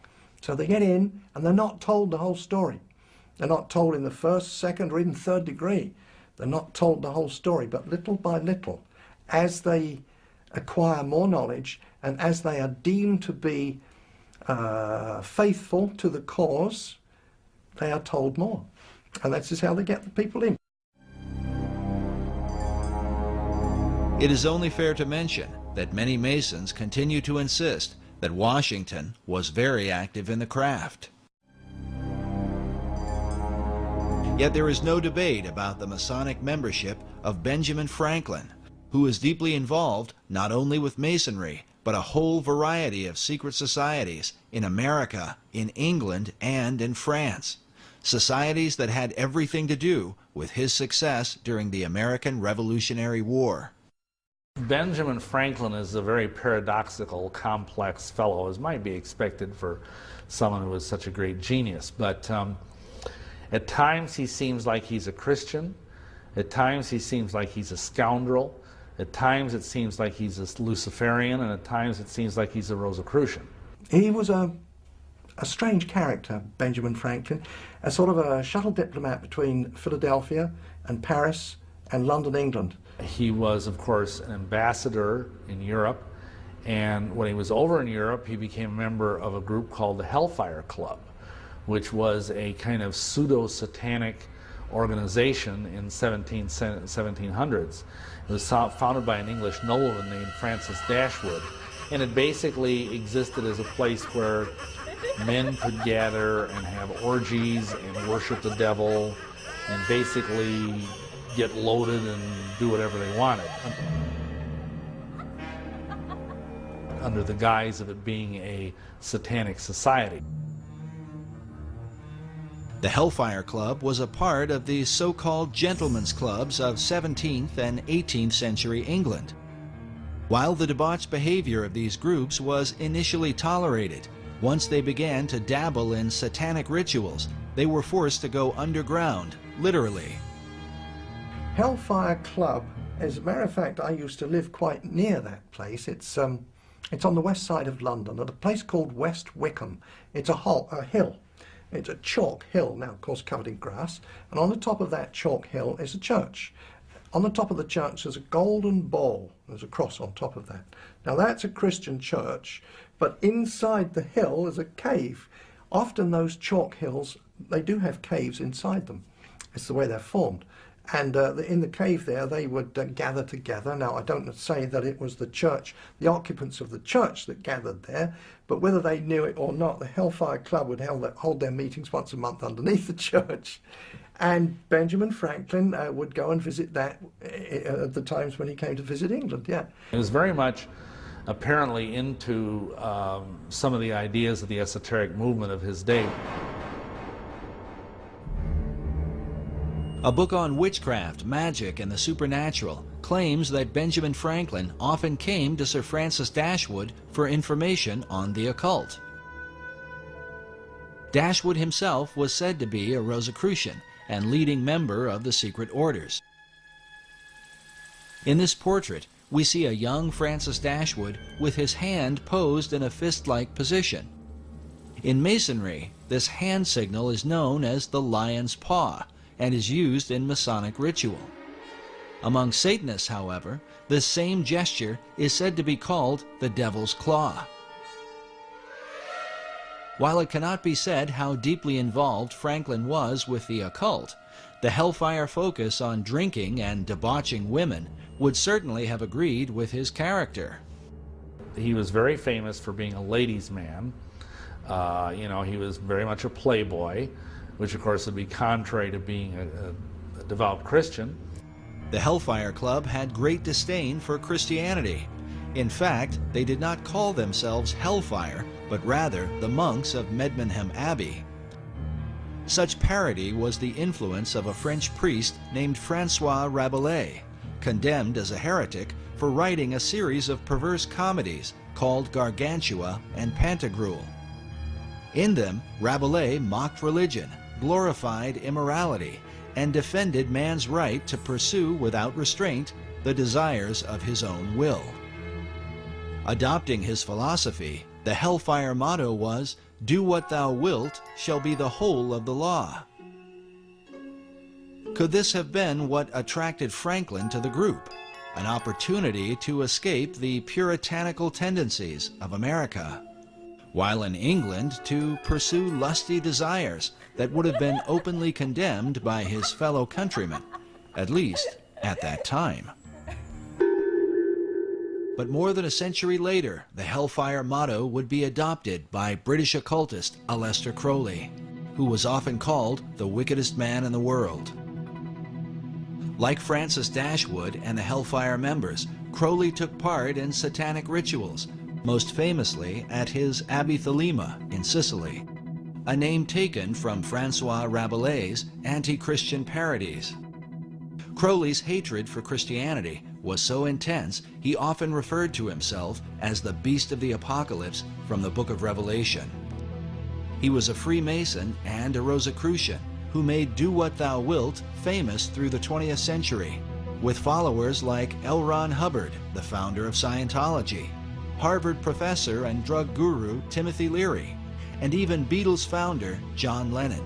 So they get in, and they're not told the whole story. They're not told in the first, second, or even third degree. They're not told the whole story, but little by little, as they acquire more knowledge, and as they are deemed to be faithful to the cause, they are told more. And that's just how they get the people in. It is only fair to mention that many Masons continue to insist that Washington was very active in the craft. Yet there is no debate about the Masonic membership of Benjamin Franklin, who is deeply involved not only with Masonry, but a whole variety of secret societies in America, in England, and in France. Societies that had everything to do with his success during the American Revolutionary War. Benjamin Franklin is a very paradoxical, complex fellow, as might be expected for someone who was such a great genius. But at times he seems like he's a Christian. At times he seems like he's a scoundrel. At times it seems like he's a Luciferian, and at times it seems like he's a Rosicrucian. He was a strange character, Benjamin Franklin, a sort of a shuttle diplomat between Philadelphia and Paris and London, England. He was, of course, an ambassador in Europe, and when he was over in Europe, he became a member of a group called the Hellfire Club, which was a kind of pseudo-satanic organization in 1700s. It was founded by an English nobleman named Francis Dashwood, and it basically existed as a place where men could gather and have orgies and worship the devil and basically get loaded and do whatever they wanted, under the guise of it being a satanic society. The Hellfire Club was a part of the so-called gentlemen's clubs of 17th and 18th century England. While the debauched behavior of these groups was initially tolerated, once they began to dabble in satanic rituals, they were forced to go underground, literally. Hellfire Club, as a matter of fact, I used to live quite near that place. It's on the west side of London, at a place called West Wickham. It's a hill. It's a chalk hill, now of course covered in grass, and on the top of that chalk hill is a church. On the top of the church there's a golden ball. There's a cross on top of that. Now that's a Christian church, but inside the hill is a cave. Often those chalk hills, they do have caves inside them. It's the way they're formed. And in the cave there, they would gather together. Now, I don't say that it was the church, the occupants of the church that gathered there, but whether they knew it or not, the Hellfire Club would hold their meetings once a month underneath the church. And Benjamin Franklin would go and visit that at the times when he came to visit England, yeah. He was very much apparently into some of the ideas of the esoteric movement of his day. A book on witchcraft, magic, and the supernatural claims that Benjamin Franklin often came to Sir Francis Dashwood for information on the occult. Dashwood himself was said to be a Rosicrucian and leading member of the secret orders. In this portrait, we see a young Francis Dashwood with his hand posed in a fist-like position. In Masonry, this hand signal is known as the lion's paw, and is used in Masonic ritual. Among Satanists, however, this same gesture is said to be called the devil's claw. While it cannot be said how deeply involved Franklin was with the occult, the Hellfire focus on drinking and debauching women would certainly have agreed with his character. He was very famous for being a ladies' man. He was very much a playboy, which of course would be contrary to being a devout Christian. The Hellfire Club had great disdain for Christianity. In fact, they did not call themselves Hellfire, but rather the monks of Medmenham Abbey. Such parody was the influence of a French priest named Francois Rabelais, condemned as a heretic for writing a series of perverse comedies called Gargantua and Pantagruel. In them, Rabelais mocked religion, glorified immorality, and defended man's right to pursue without restraint the desires of his own will. Adopting his philosophy, the Hellfire motto was, "Do what thou wilt shall be the whole of the law." Could this have been what attracted Franklin to the group? An opportunity to escape the puritanical tendencies of America, while in England to pursue lusty desires that would have been openly condemned by his fellow countrymen, at least at that time. But more than a century later, the Hellfire motto would be adopted by British occultist Aleister Crowley, who was often called the wickedest man in the world. Like Francis Dashwood and the Hellfire members, Crowley took part in satanic rituals, most famously at his Abbey Thelema in Sicily, a name taken from Francois Rabelais' anti-Christian parodies. Crowley's hatred for Christianity was so intense he often referred to himself as the Beast of the Apocalypse from the Book of Revelation. He was a Freemason and a Rosicrucian who made Do What Thou Wilt famous through the 20th century, with followers like L. Ron Hubbard, the founder of Scientology, Harvard professor and drug guru Timothy Leary, and even Beatles founder John Lennon.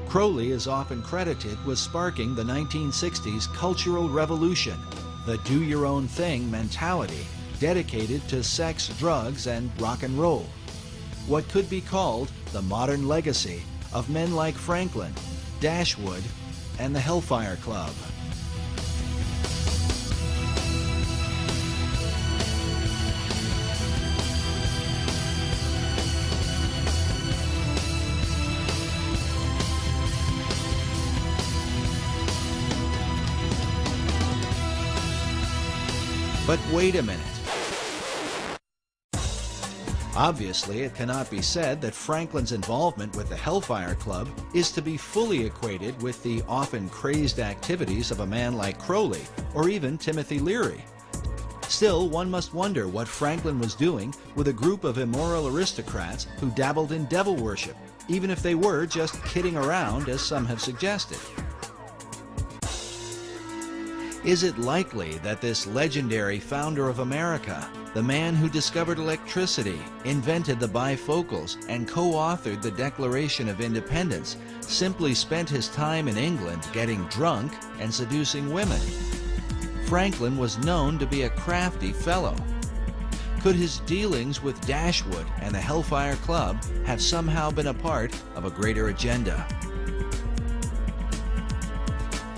Crowley is often credited with sparking the 1960s cultural revolution, the do-your-own-thing mentality dedicated to sex, drugs, and rock and roll. What could be called the modern legacy of men like Franklin, Dashwood, and the Hellfire Club. But wait a minute. Obviously, it cannot be said that Franklin's involvement with the Hellfire Club is to be fully equated with the often crazed activities of a man like Crowley or even Timothy Leary. Still, one must wonder what Franklin was doing with a group of immoral aristocrats who dabbled in devil worship, even if they were just kidding around, as some have suggested. Is it likely that this legendary founder of America, the man who discovered electricity, invented the bifocals, and co-authored the Declaration of Independence, simply spent his time in England getting drunk and seducing women? Franklin was known to be a crafty fellow. Could his dealings with Dashwood and the Hellfire Club have somehow been a part of a greater agenda?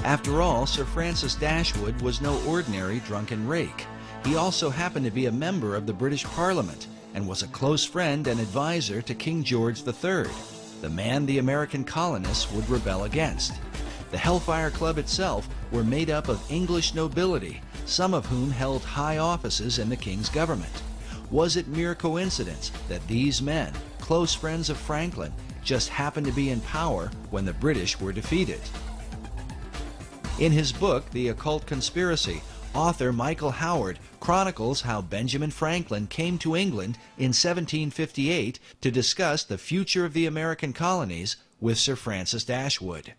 After all, Sir Francis Dashwood was no ordinary drunken rake. He also happened to be a member of the British Parliament and was a close friend and advisor to King George III, the man the American colonists would rebel against. The Hellfire Club itself were made up of English nobility, some of whom held high offices in the King's government. Was it mere coincidence that these men, close friends of Franklin, just happened to be in power when the British were defeated? In his book, The Occult Conspiracy, author Michael Howard chronicles how Benjamin Franklin came to England in 1758 to discuss the future of the American colonies with Sir Francis Dashwood.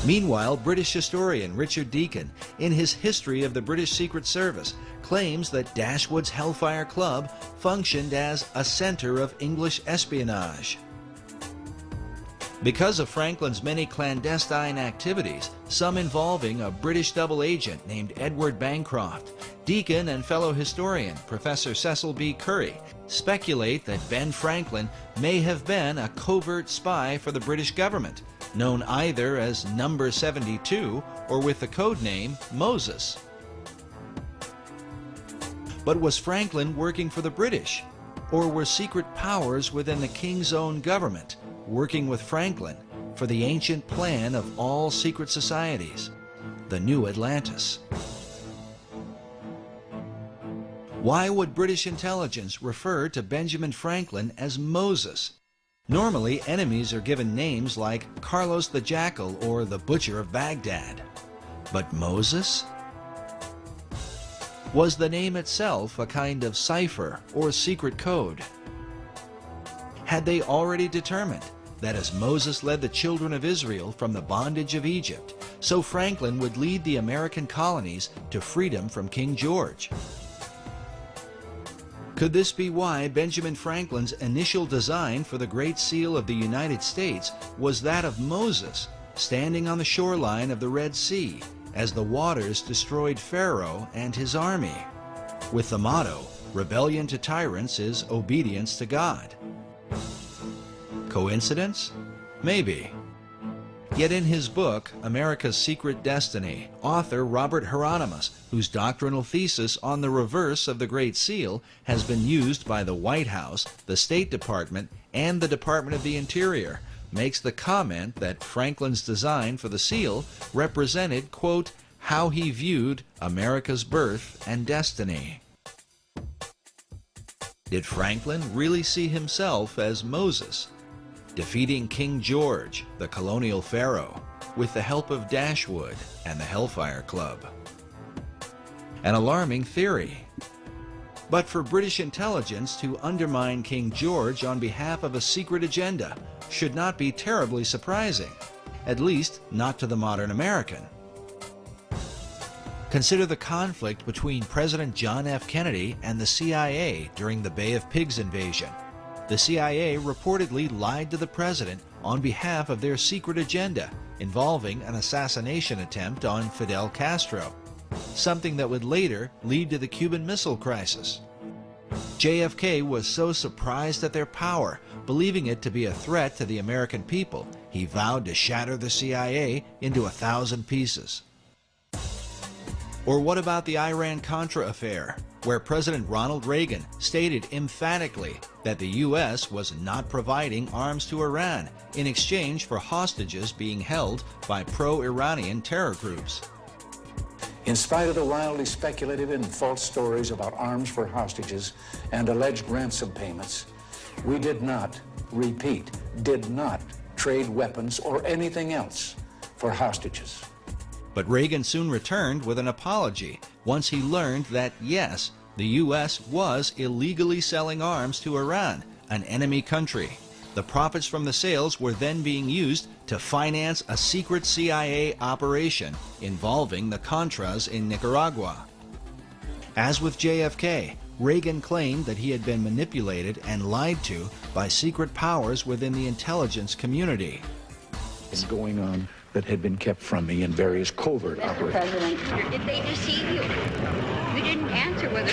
Meanwhile, British historian Richard Deacon, in his History of the British Secret Service, claims that Dashwood's Hellfire Club functioned as a center of English espionage. Because of Franklin's many clandestine activities, some involving a British double agent named Edward Bancroft, Deacon and fellow historian Professor Cecil B. Curry speculate that Ben Franklin may have been a covert spy for the British government, known either as Number 72 or with the code name Moses. But was Franklin working for the British? Or were secret powers within the King's own government working with Franklin for the ancient plan of all secret societies, the New Atlantis? Why would British intelligence refer to Benjamin Franklin as Moses? Normally, enemies are given names like Carlos the Jackal or the Butcher of Baghdad. But Moses? Was the name itself a kind of cipher or secret code? Had they already determined that as Moses led the children of Israel from the bondage of Egypt, so Franklin would lead the American colonies to freedom from King George? Could this be why Benjamin Franklin's initial design for the Great Seal of the United States was that of Moses, standing on the shoreline of the Red Sea as the waters destroyed Pharaoh and his army, with the motto, "Rebellion to tyrants is obedience to God"? Coincidence? Maybe. Yet in his book, America's Secret Destiny, author Robert Hieronymus, whose doctrinal thesis on the reverse of the Great Seal has been used by the White House, the State Department, and the Department of the Interior, makes the comment that Franklin's design for the seal represented, quote, how he viewed America's birth and destiny. Did Franklin really see himself as Moses, defeating King George, the colonial pharaoh, with the help of Dashwood and the Hellfire Club? An alarming theory. But for British intelligence to undermine King George on behalf of a secret agenda should not be terribly surprising, at least not to the modern American. Consider the conflict between President John F. Kennedy and the CIA during the Bay of Pigs invasion. The CIA reportedly lied to the president on behalf of their secret agenda involving an assassination attempt on Fidel Castro, something that would later lead to the Cuban Missile Crisis. JFK was so surprised at their power, believing it to be a threat to the American people, he vowed to shatter the CIA into 1,000 pieces. Or what about the Iran-Contra affair, where President Ronald Reagan stated emphatically that the U.S. was not providing arms to Iran in exchange for hostages being held by pro-Iranian terror groups? In spite of the wildly speculative and false stories about arms for hostages and alleged ransom payments, we did not, repeat, did not trade weapons or anything else for hostages. But Reagan soon returned with an apology once he learned that, yes, the U.S. was illegally selling arms to Iran, an enemy country. The profits from the sales were then being used to finance a secret CIA operation involving the Contras in Nicaragua. As with JFK, Reagan claimed that he had been manipulated and lied to by secret powers within the intelligence community. It's going on that had been kept from me in various covert Mr. operations. President, did they deceive you? You didn't answer whether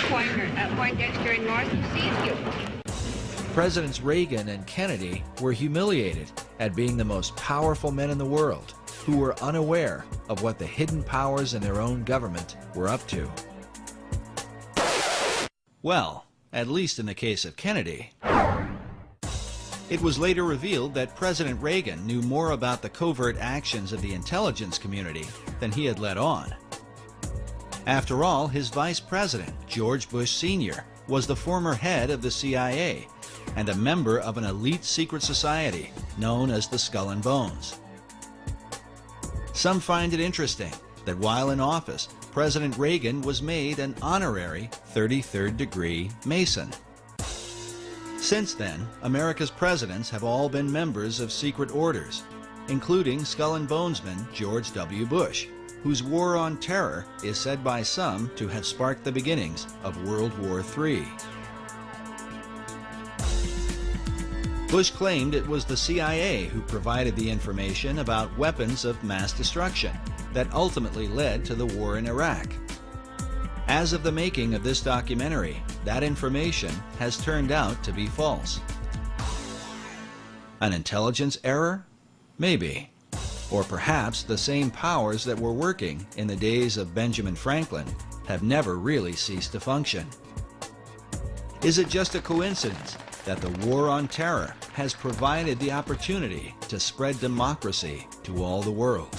Poindexter and North deceived you. Presidents Reagan and Kennedy were humiliated at being the most powerful men in the world who were unaware of what the hidden powers in their own government were up to. Well, at least in the case of Kennedy. It was later revealed that President Reagan knew more about the covert actions of the intelligence community than he had let on. After all, his vice president, George Bush Sr., was the former head of the CIA and a member of an elite secret society known as the Skull and Bones. Some find it interesting that while in office, President Reagan was made an honorary 33rd degree Mason. Since then, America's presidents have all been members of secret orders, including Skull and Bonesman George W. Bush, whose war on terror is said by some to have sparked the beginnings of World War III. Bush claimed it was the CIA who provided the information about weapons of mass destruction that ultimately led to the war in Iraq. As of the making of this documentary, that information has turned out to be false. An intelligence error? Maybe. Or perhaps the same powers that were working in the days of Benjamin Franklin have never really ceased to function. Is it just a coincidence that the war on terror has provided the opportunity to spread democracy to all the world?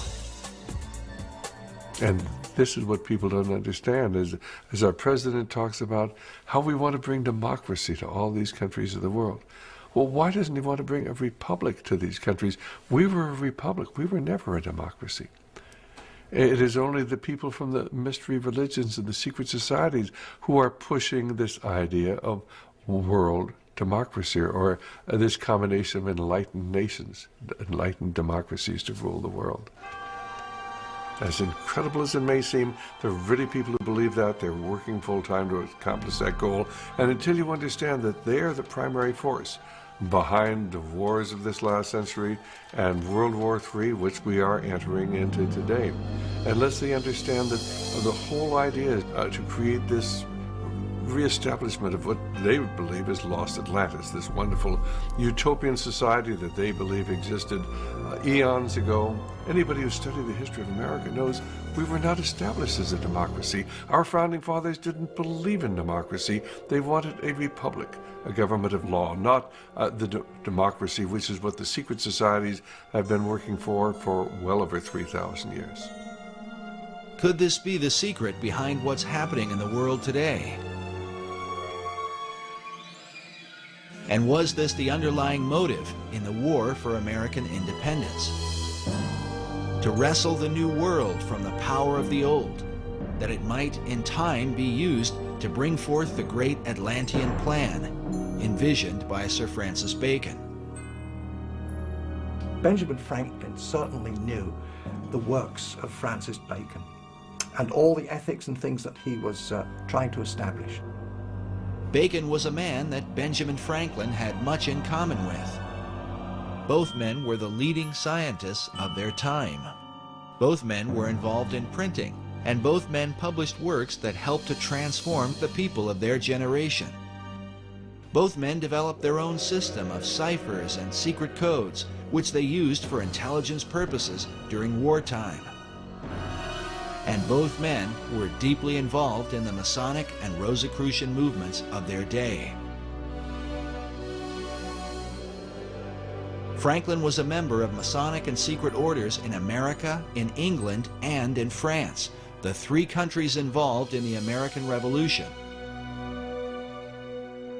And this is what people don't understand, as our president talks about how we want to bring democracy to all these countries of the world. Well, why doesn't he want to bring a republic to these countries? We were a republic. We were never a democracy. It is only the people from the mystery religions and the secret societies who are pushing this idea of world democracy, or this combination of enlightened nations, enlightened democracies to rule the world. As incredible as it may seem, there are really people who believe that. They're working full-time to accomplish that goal. And until you understand that they are the primary force behind the wars of this last century and World War III, which we are entering into today, unless they understand that the whole idea is to create this reestablishment of what they believe is lost Atlantis, this wonderful utopian society that they believe existed eons ago. Anybody who studied the history of America knows we were not established as a democracy. Our founding fathers didn't believe in democracy. They wanted a republic, a government of law, not the democracy, which is what the secret societies have been working for well over 3,000 years. Could this be the secret behind what's happening in the world today? And was this the underlying motive in the war for American independence? To wrestle the new world from the power of the old, that it might in time be used to bring forth the great Atlantean plan envisioned by Sir Francis Bacon. Benjamin Franklin certainly knew the works of Francis Bacon and all the ethics and things that he was trying to establish. Bacon was a man that Benjamin Franklin had much in common with. Both men were the leading scientists of their time. Both men were involved in printing, and both men published works that helped to transform the people of their generation. Both men developed their own system of ciphers and secret codes, which they used for intelligence purposes during wartime. And both men were deeply involved in the Masonic and Rosicrucian movements of their day. Franklin was a member of Masonic and secret orders in America, in England, and in France, the three countries involved in the American Revolution.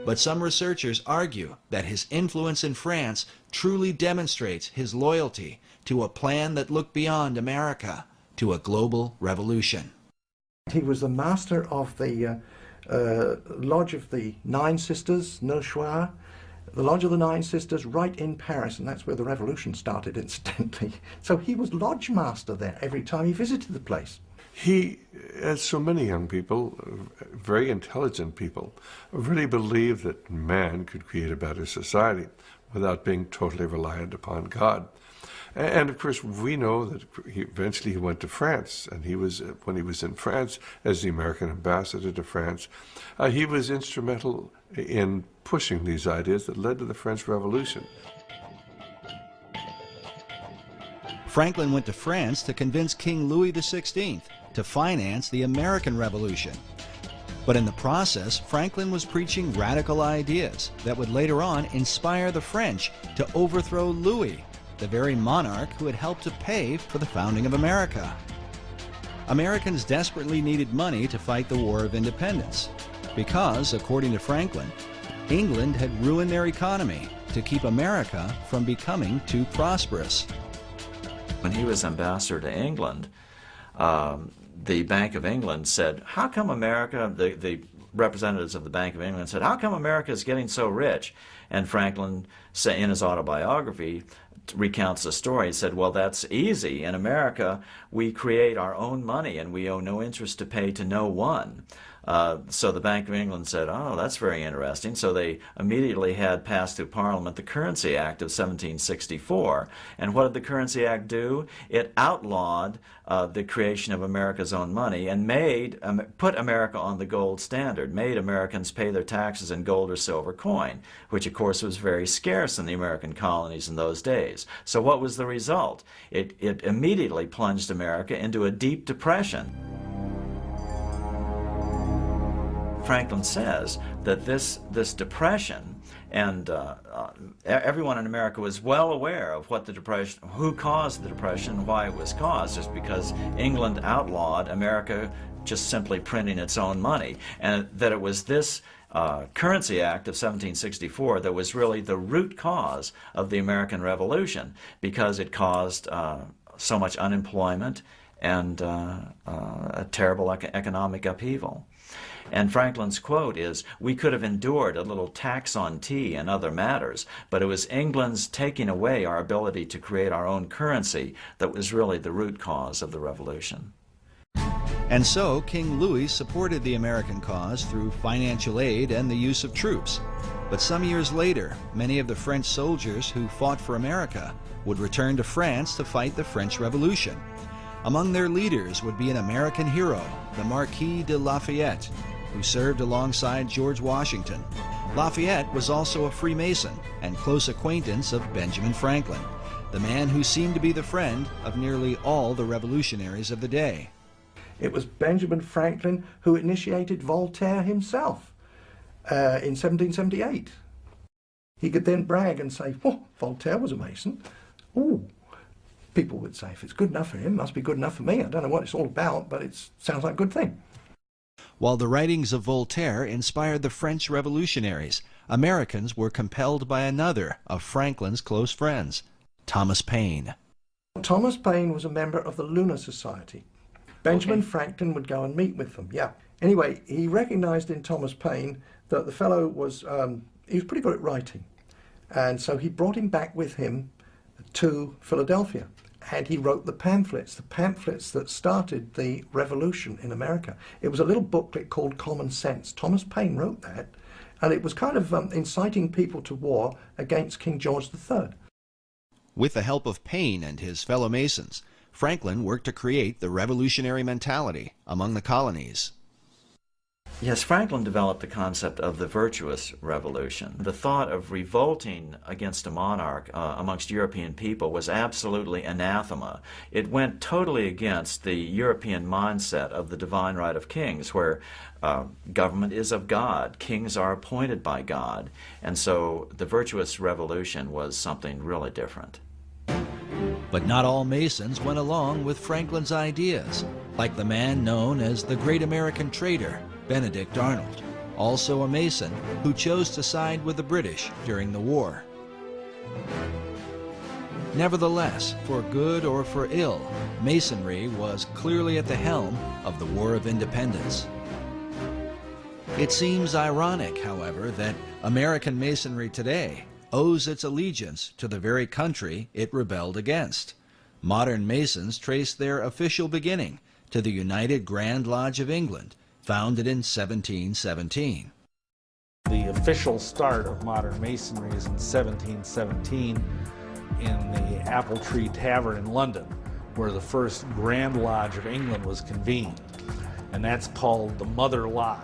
But some researchers argue that his influence in France truly demonstrates his loyalty to a plan that looked beyond America, to a global revolution. He was the master of the Lodge of the Nine Sisters, Neuchoir, the Lodge of the Nine Sisters right in Paris, and that's where the revolution started, incidentally. So he was lodge master there every time he visited the place. He, as so many young people, very intelligent people, really believed that man could create a better society without being totally reliant upon God. And of course, we know that eventually he went to France, and when he was in France as the American ambassador to France, he was instrumental in pushing these ideas that led to the French Revolution. Franklin went to France to convince King Louis XVI to finance the American Revolution. But in the process, Franklin was preaching radical ideas that would later on inspire the French to overthrow Louis, the very monarch who had helped to pave for the founding of America. Americans desperately needed money to fight the War of Independence because, according to Franklin, England had ruined their economy to keep America from becoming too prosperous. When he was ambassador to England, the Bank of England said, how come America, the representatives of the Bank of England said, how come America is getting so rich? And Franklin, in his autobiography, recounts the story. He said, well, that's easy. In America, we create our own money and we owe no interest to pay to no one. So the Bank of England said, oh, that's very interesting. So they immediately had passed through Parliament the Currency Act of 1764. And what did the Currency Act do? It outlawed the creation of America's own money and put America on the gold standard, made Americans pay their taxes in gold or silver coin, which of course was very scarce in the American colonies in those days. So what was the result? It immediately plunged America into a deep depression. Franklin says that this depression, and everyone in America was well aware of what the depression, who caused the depression, why it was caused, just because England outlawed America just simply printing its own money, and that it was this Currency Act of 1764 that was really the root cause of the American Revolution, because it caused so much unemployment and a terrible economic upheaval. And Franklin's quote is, we could have endured a little tax on tea and other matters, but it was England's taking away our ability to create our own currency that was really the root cause of the revolution. And so King Louis supported the American cause through financial aid and the use of troops. But some years later, many of the French soldiers who fought for America would return to France to fight the French Revolution. Among their leaders would be an American hero, the Marquis de Lafayette, who served alongside George Washington. Lafayette was also a Freemason and close acquaintance of Benjamin Franklin, the man who seemed to be the friend of nearly all the revolutionaries of the day. It was Benjamin Franklin who initiated Voltaire himself in 1778. He could then brag and say, "Oh, Voltaire was a Mason." Ooh. People would say, if it's good enough for him, it must be good enough for me. I don't know what it's all about, but it sounds like a good thing. While the writings of Voltaire inspired the French revolutionaries, Americans were compelled by another of Franklin's close friends, Thomas Paine. Thomas Paine was a member of the Lunar Society. Benjamin Franklin would go and meet with them, yeah. Anyway, he recognized in Thomas Paine that the fellow was, he was pretty good at writing. And so he brought him back with him to Philadelphia. And he wrote the pamphlets that started the revolution in America. It was a little booklet called Common Sense. Thomas Paine wrote that, and it was kind of inciting people to war against King George III. With the help of Paine and his fellow Masons, Franklin worked to create the revolutionary mentality among the colonies. Yes, Franklin developed the concept of the virtuous revolution. The thought of revolting against a monarch amongst European people was absolutely anathema. It went totally against the European mindset of the divine right of kings, where government is of God, kings are appointed by God, and so the virtuous revolution was something really different. But not all Masons went along with Franklin's ideas. like the man known as the Great American Trader, Benedict Arnold, also a Mason who chose to side with the British during the war. Nevertheless, for good or for ill, Masonry was clearly at the helm of the War of Independence. It seems ironic, however, that American Masonry today owes its allegiance to the very country it rebelled against. Modern Masons trace their official beginning to the United Grand Lodge of England, founded in 1717. The official start of modern Masonry is in 1717 in the Apple Tree Tavern in London, where the first Grand Lodge of England was convened. And that's called the Mother Lodge,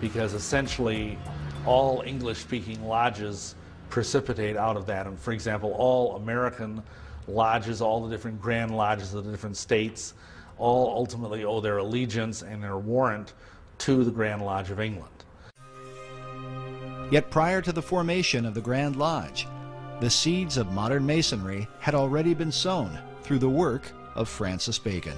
because essentially all English-speaking lodges precipitate out of that. And for example, all American lodges, all the different Grand Lodges of the different states, all ultimately owe their allegiance and their warrant to the Grand Lodge of England. Yet prior to the formation of the Grand Lodge, the seeds of modern Masonry had already been sown through the work of Francis Bacon.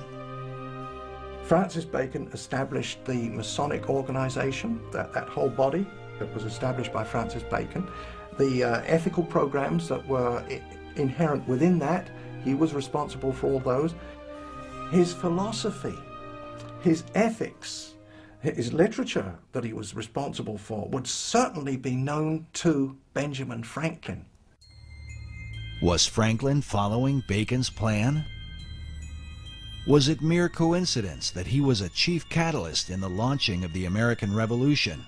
Francis Bacon established the Masonic organization, that whole body that was established by Francis Bacon. The ethical programs that were inherent within that, he was responsible for all those. His philosophy, his ethics, his literature that he was responsible for would certainly be known to Benjamin Franklin. Was Franklin following Bacon's plan? Was it mere coincidence that he was a chief catalyst in the launching of the American Revolution?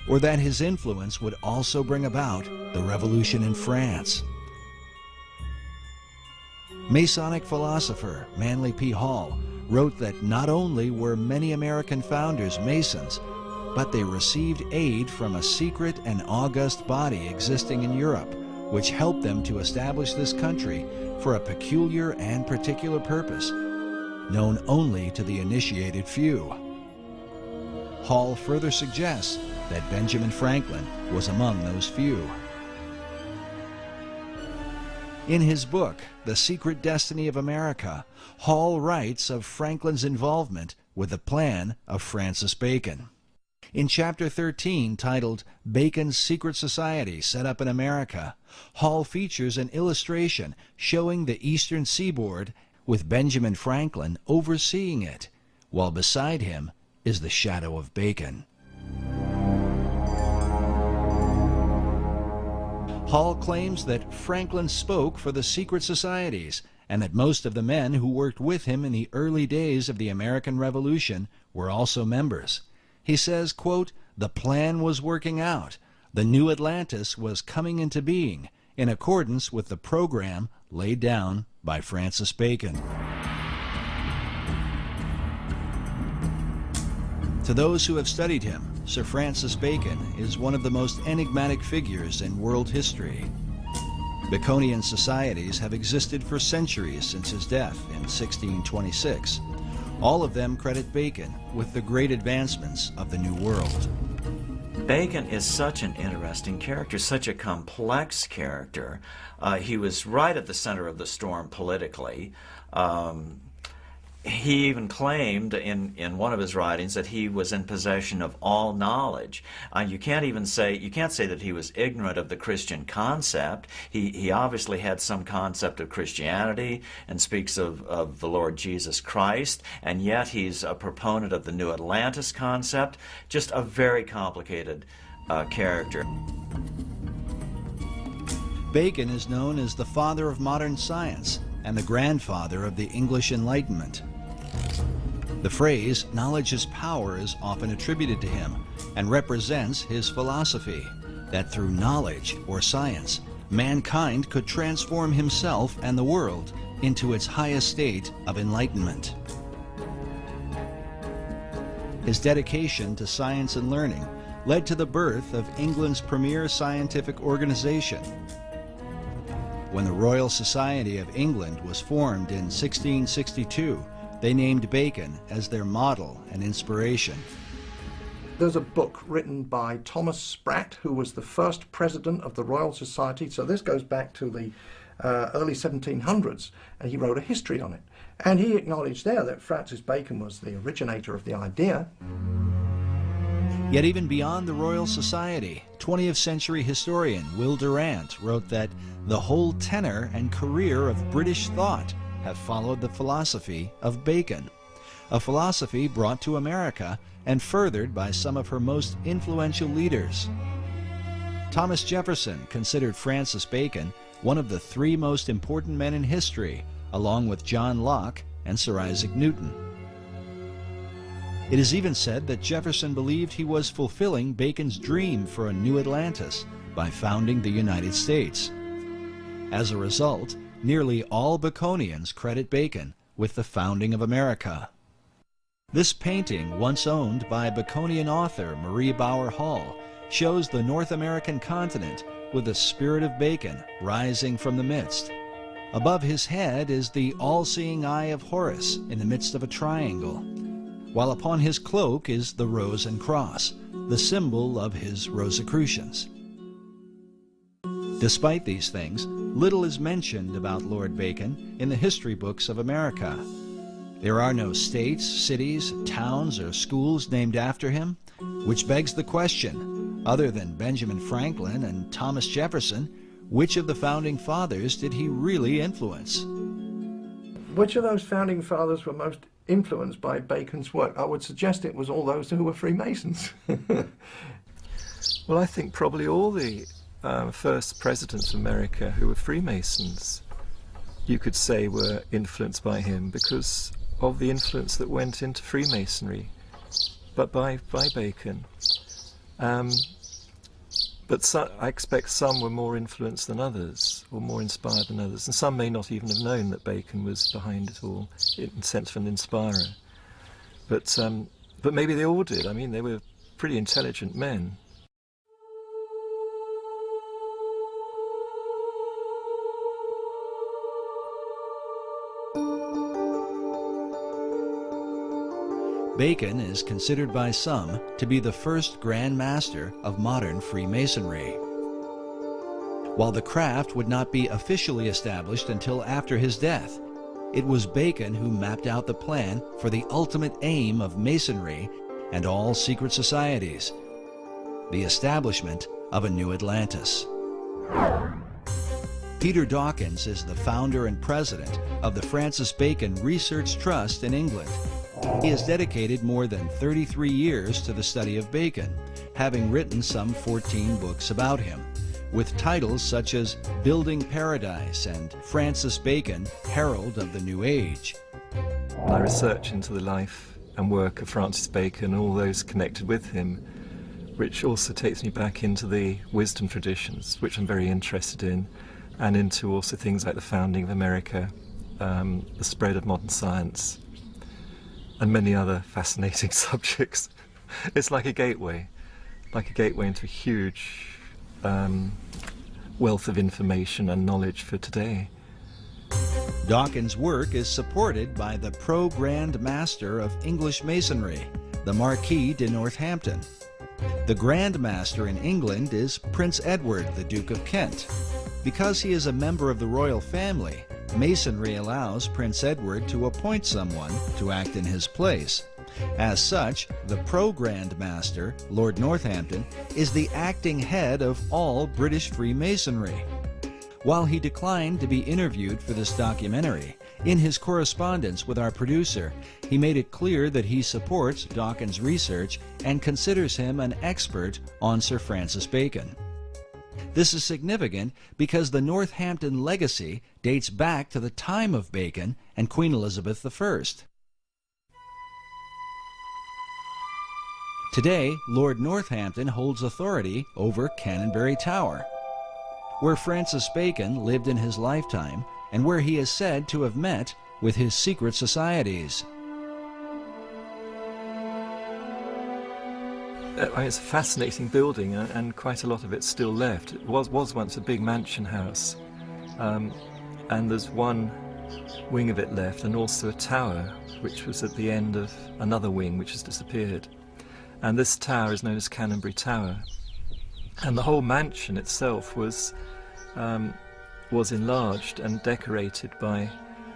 Or that his influence would also bring about the revolution in France? Masonic philosopher Manly P. Hall wrote that not only were many American founders Masons, but they received aid from a secret and august body existing in Europe, which helped them to establish this country for a peculiar and particular purpose, known only to the initiated few. Hall further suggests that Benjamin Franklin was among those few. In his book, The Secret Destiny of America, Hall writes of Franklin's involvement with the plan of Francis Bacon. In Chapter 13, titled Bacon's Secret Society Set Up in America, Hall features an illustration showing the eastern seaboard with Benjamin Franklin overseeing it, while beside him is the shadow of Bacon. Hall claims that Franklin spoke for the secret societies and that most of the men who worked with him in the early days of the American Revolution were also members. He says, quote, "The plan was working out. The new Atlantis was coming into being in accordance with the program laid down by Francis Bacon." To those who have studied him, Sir Francis Bacon is one of the most enigmatic figures in world history. Baconian societies have existed for centuries since his death in 1626. All of them credit Bacon with the great advancements of the New World. Bacon is such an interesting character, such a complex character. He was right at the center of the storm politically. He even claimed in one of his writings that he was in possession of all knowledge. You can't say that he was ignorant of the Christian concept. He obviously had some concept of Christianity and speaks of the Lord Jesus Christ, and yet he's a proponent of the New Atlantis concept. Just a very complicated character. Bacon is known as the father of modern science and the grandfather of the English Enlightenment. The phrase, "knowledge is power," is often attributed to him and represents his philosophy, that through knowledge or science, mankind could transform himself and the world into its highest state of enlightenment. His dedication to science and learning led to the birth of England's premier scientific organization. When the Royal Society of England was formed in 1662, they named Bacon as their model and inspiration. There's a book written by Thomas Sprat, who was the first president of the Royal Society. So this goes back to the early 1700s, and he wrote a history on it. And he acknowledged there that Francis Bacon was the originator of the idea. Yet even beyond the Royal Society, 20th century historian Will Durant wrote that the whole tenor and career of British thought have followed the philosophy of Bacon, a philosophy brought to America and furthered by some of her most influential leaders. Thomas Jefferson considered Francis Bacon one of the three most important men in history, along with John Locke and Sir Isaac Newton. It is even said that Jefferson believed he was fulfilling Bacon's dream for a new Atlantis by founding the United States. As a result, nearly all Baconians credit Bacon with the founding of America. This painting, once owned by Baconian author Marie Bauer Hall, shows the North American continent with the spirit of Bacon rising from the midst. Above his head is the all-seeing eye of Horus in the midst of a triangle, while upon his cloak is the rose and cross, the symbol of his Rosicrucians. Despite these things, little is mentioned about Lord Bacon in the history books of America. There are no states, cities, towns, or schools named after him, which begs the question, other than Benjamin Franklin and Thomas Jefferson, which of the founding fathers did he really influence? Which of those founding fathers were most influenced by Bacon's work? I would suggest it was all those who were Freemasons. Well, I think probably all the first presidents of America who were Freemasons, you could say, were influenced by him because of the influence that went into Freemasonry, but by Bacon. But I expect some were more influenced than others, or more inspired than others, and some may not even have known that Bacon was behind it all, in the sense of an inspirer. But maybe they all did. I mean, they were pretty intelligent men. Bacon is considered by some to be the first Grand Master of modern Freemasonry. While the craft would not be officially established until after his death, it was Bacon who mapped out the plan for the ultimate aim of Masonry and all secret societies, the establishment of a new Atlantis. Peter Dawkins is the founder and president of the Francis Bacon Research Trust in England. He has dedicated more than 33 years to the study of Bacon, having written some 14 books about him, with titles such as Building Paradise and Francis Bacon, Herald of the New Age. My research into the life and work of Francis Bacon, all those connected with him, which also takes me back into the wisdom traditions, which I'm very interested in, and into also things like the founding of America, the spread of modern science, and many other fascinating subjects. It's like a gateway into a huge wealth of information and knowledge for today. Dawkins' work is supported by the Pro-Grand Master of English Masonry, the Marquis de Northampton. The Grand Master in England is Prince Edward, the Duke of Kent. Because he is a member of the royal family, Masonry allows Prince Edward to appoint someone to act in his place. As such, the Pro-Grand Master, Lord Northampton, is the acting head of all British Freemasonry. While he declined to be interviewed for this documentary, in his correspondence with our producer, he made it clear that he supports Dawkins' research and considers him an expert on Sir Francis Bacon. This is significant because the Northampton legacy dates back to the time of Bacon and Queen Elizabeth I. Today, Lord Northampton holds authority over Canonbury Tower, where Francis Bacon lived in his lifetime and where he is said to have met with his secret societies. It's a fascinating building, and quite a lot of it's still left. It was once a big mansion house, and there's one wing of it left, and also a tower, which was at the end of another wing, which has disappeared. And this tower is known as Canonbury Tower. And the whole mansion itself was was enlarged and decorated by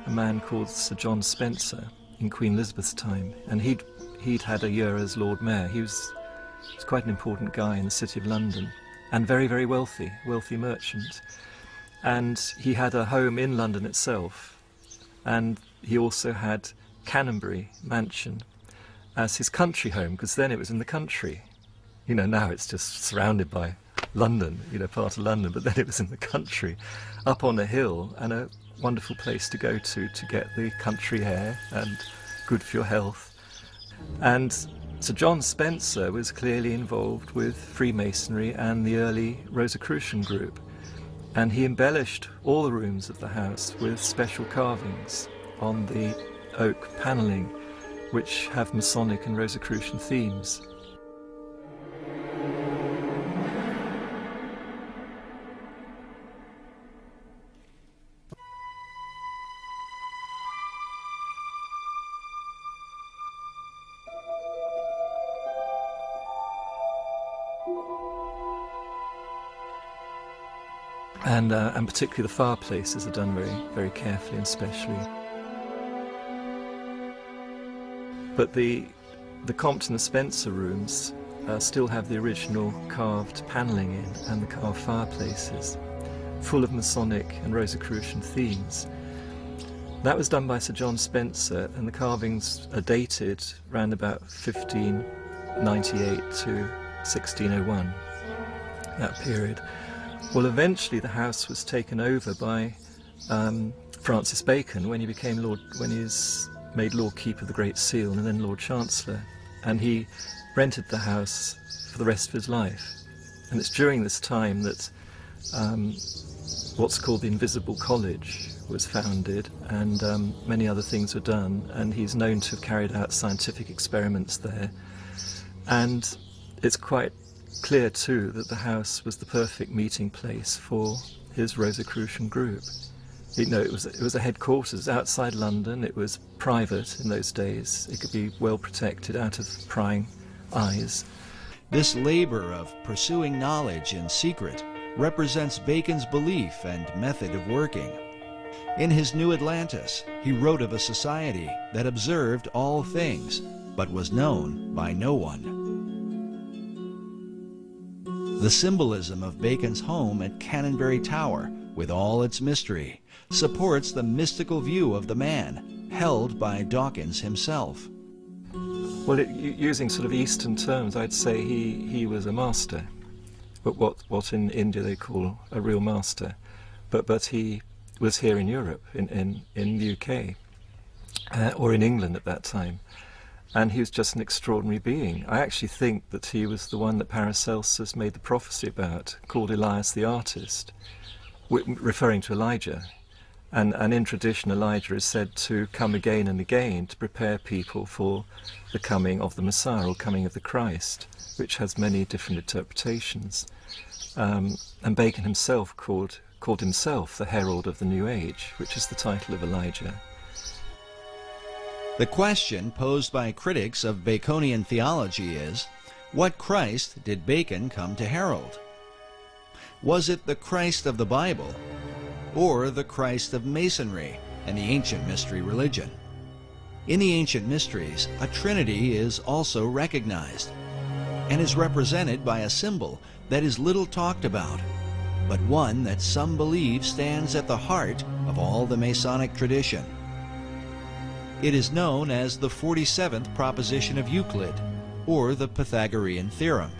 a man called Sir John Spencer in Queen Elizabeth's time, and he'd had a year as Lord Mayor. He was quite an important guy in the City of London, and very, very wealthy merchant. And he had a home in London itself, and he also had Canonbury Mansion as his country home, because then it was in the country. You know, now it's just surrounded by London, you know, part of London, but then it was in the country, up on a hill, and a wonderful place to go to get the country air and good for your health. And Sir John Spencer was clearly involved with Freemasonry and the early Rosicrucian group, and he embellished all the rooms of the house with special carvings on the oak panelling, which have Masonic and Rosicrucian themes. And particularly the fireplaces are done very, very carefully and specially. But the Compton and Spencer rooms still have the original carved panelling in, and the carved fireplaces, full of Masonic and Rosicrucian themes. That was done by Sir John Spencer, and the carvings are dated around about 1598 to 1601, that period. Well, eventually the house was taken over by Francis Bacon when he became when he was made Lord Keeper of the Great Seal and then Lord Chancellor, and he rented the house for the rest of his life. And it's during this time that what's called the Invisible College was founded, and many other things were done, and he's known to have carried out scientific experiments there. And it's quite clear too that the house was the perfect meeting place for his Rosicrucian group. You know, it was a headquarters outside London. It was private in those days. It could be well protected out of prying eyes. This labor of pursuing knowledge in secret represents Bacon's belief and method of working. In his New Atlantis, he wrote of a society that observed all things, but was known by no one. The symbolism of Bacon's home at Canonbury Tower, with all its mystery, supports the mystical view of the man, held by Dawkins himself. Well, using sort of Eastern terms, I'd say he was a master, but what in India they call a real master. But he was here in Europe, in the UK, or in England at that time. And he was just an extraordinary being. I actually think that he was the one that Paracelsus made the prophecy about, called Elias the Artist, referring to Elijah. And in tradition, Elijah is said to come again and again to prepare people for the coming of the Messiah, or coming of the Christ, which has many different interpretations. And Bacon himself called himself the herald of the New Age, which is the title of Elijah. The question posed by critics of Baconian theology is, what Christ did Bacon come to herald? Was it the Christ of the Bible, or the Christ of Masonry and the ancient mystery religion? In the ancient mysteries, a trinity is also recognized, and is represented by a symbol that is little talked about, but one that some believe stands at the heart of all the Masonic tradition. It is known as the 47th proposition of Euclid, or the Pythagorean theorem.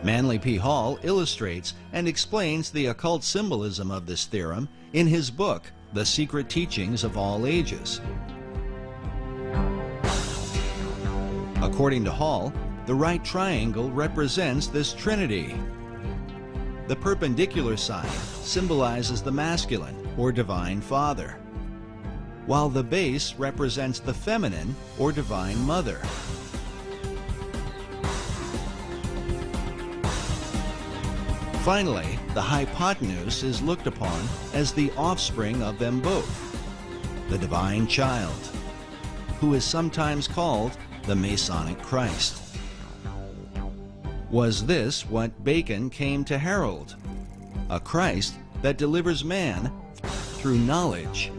Manly P. Hall illustrates and explains the occult symbolism of this theorem in his book, The Secret Teachings of All Ages. According to Hall, the right triangle represents this trinity. The perpendicular side symbolizes the masculine, or divine father, while the base represents the feminine, or divine mother. Finally, the hypotenuse is looked upon as the offspring of them both, the divine child, who is sometimes called the Masonic Christ. Was this what Bacon came to herald? A Christ that delivers man through knowledge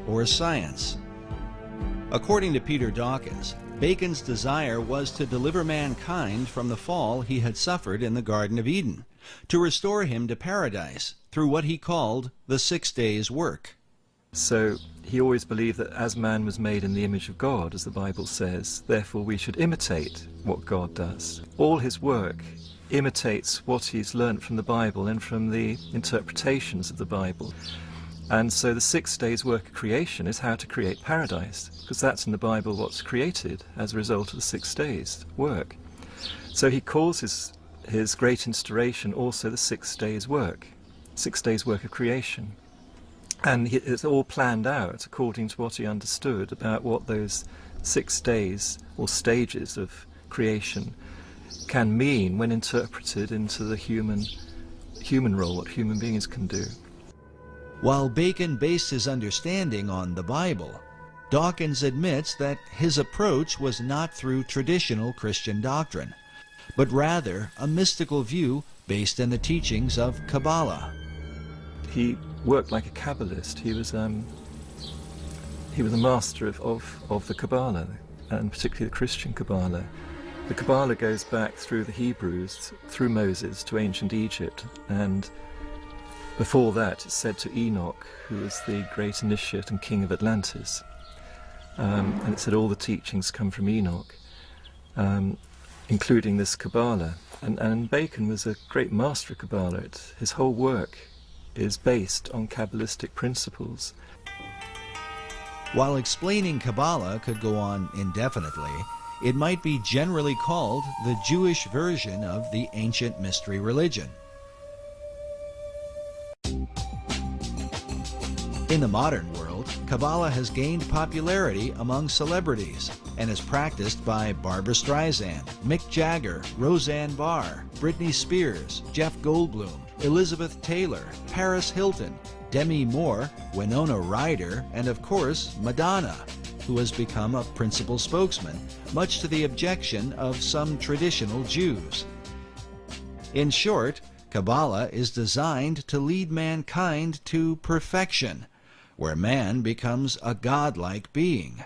or science. According to Peter Dawkins, Bacon's desire was to deliver mankind from the fall he had suffered in the Garden of Eden, to restore him to paradise through what he called the 6 days' work. So he always believed that as man was made in the image of God, as the Bible says, therefore we should imitate what God does. All his work imitates what he's learnt from the Bible and from the interpretations of the Bible. And so the 6 days' work of creation is how to create paradise, because that's in the Bible what's created as a result of the 6 days' work. So he calls his great instauration also the 6 days' work, 6 days' work of creation. And it's all planned out according to what he understood about what those 6 days or stages of creation can mean when interpreted into the human role, what human beings can do. While Bacon based his understanding on the Bible, Dawkins admits that his approach was not through traditional Christian doctrine, but rather a mystical view based in the teachings of Kabbalah. He worked like a Kabbalist. He was a master of the Kabbalah, and particularly the Christian Kabbalah. The Kabbalah goes back through the Hebrews, through Moses, to ancient Egypt, and before that it's said to Enoch, who was the great initiate and king of Atlantis. And it said all the teachings come from Enoch, including this Kabbalah. And Bacon was a great master of Kabbalah. His whole work is based on Kabbalistic principles. While explaining Kabbalah could go on indefinitely, it might be generally called the Jewish version of the ancient mystery religion. In the modern world, Kabbalah has gained popularity among celebrities and is practiced by Barbra Streisand, Mick Jagger, Roseanne Barr, Britney Spears, Jeff Goldblum, Elizabeth Taylor, Paris Hilton, Demi Moore, Winona Ryder, and of course Madonna, who has become a principal spokesman, much to the objection of some traditional Jews. In short, Kabbalah is designed to lead mankind to perfection, where man becomes a godlike being.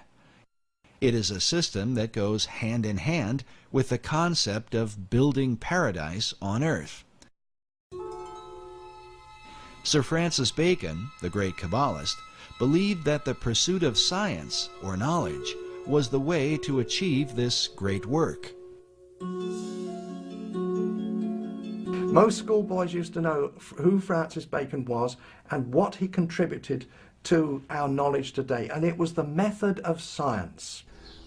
It is a system that goes hand in hand with the concept of building paradise on earth. Sir Francis Bacon, the great Kabbalist, believed that the pursuit of science, or knowledge, was the way to achieve this great work. Most schoolboys used to know who Francis Bacon was and what he contributed to our knowledge today, and it was the method of science.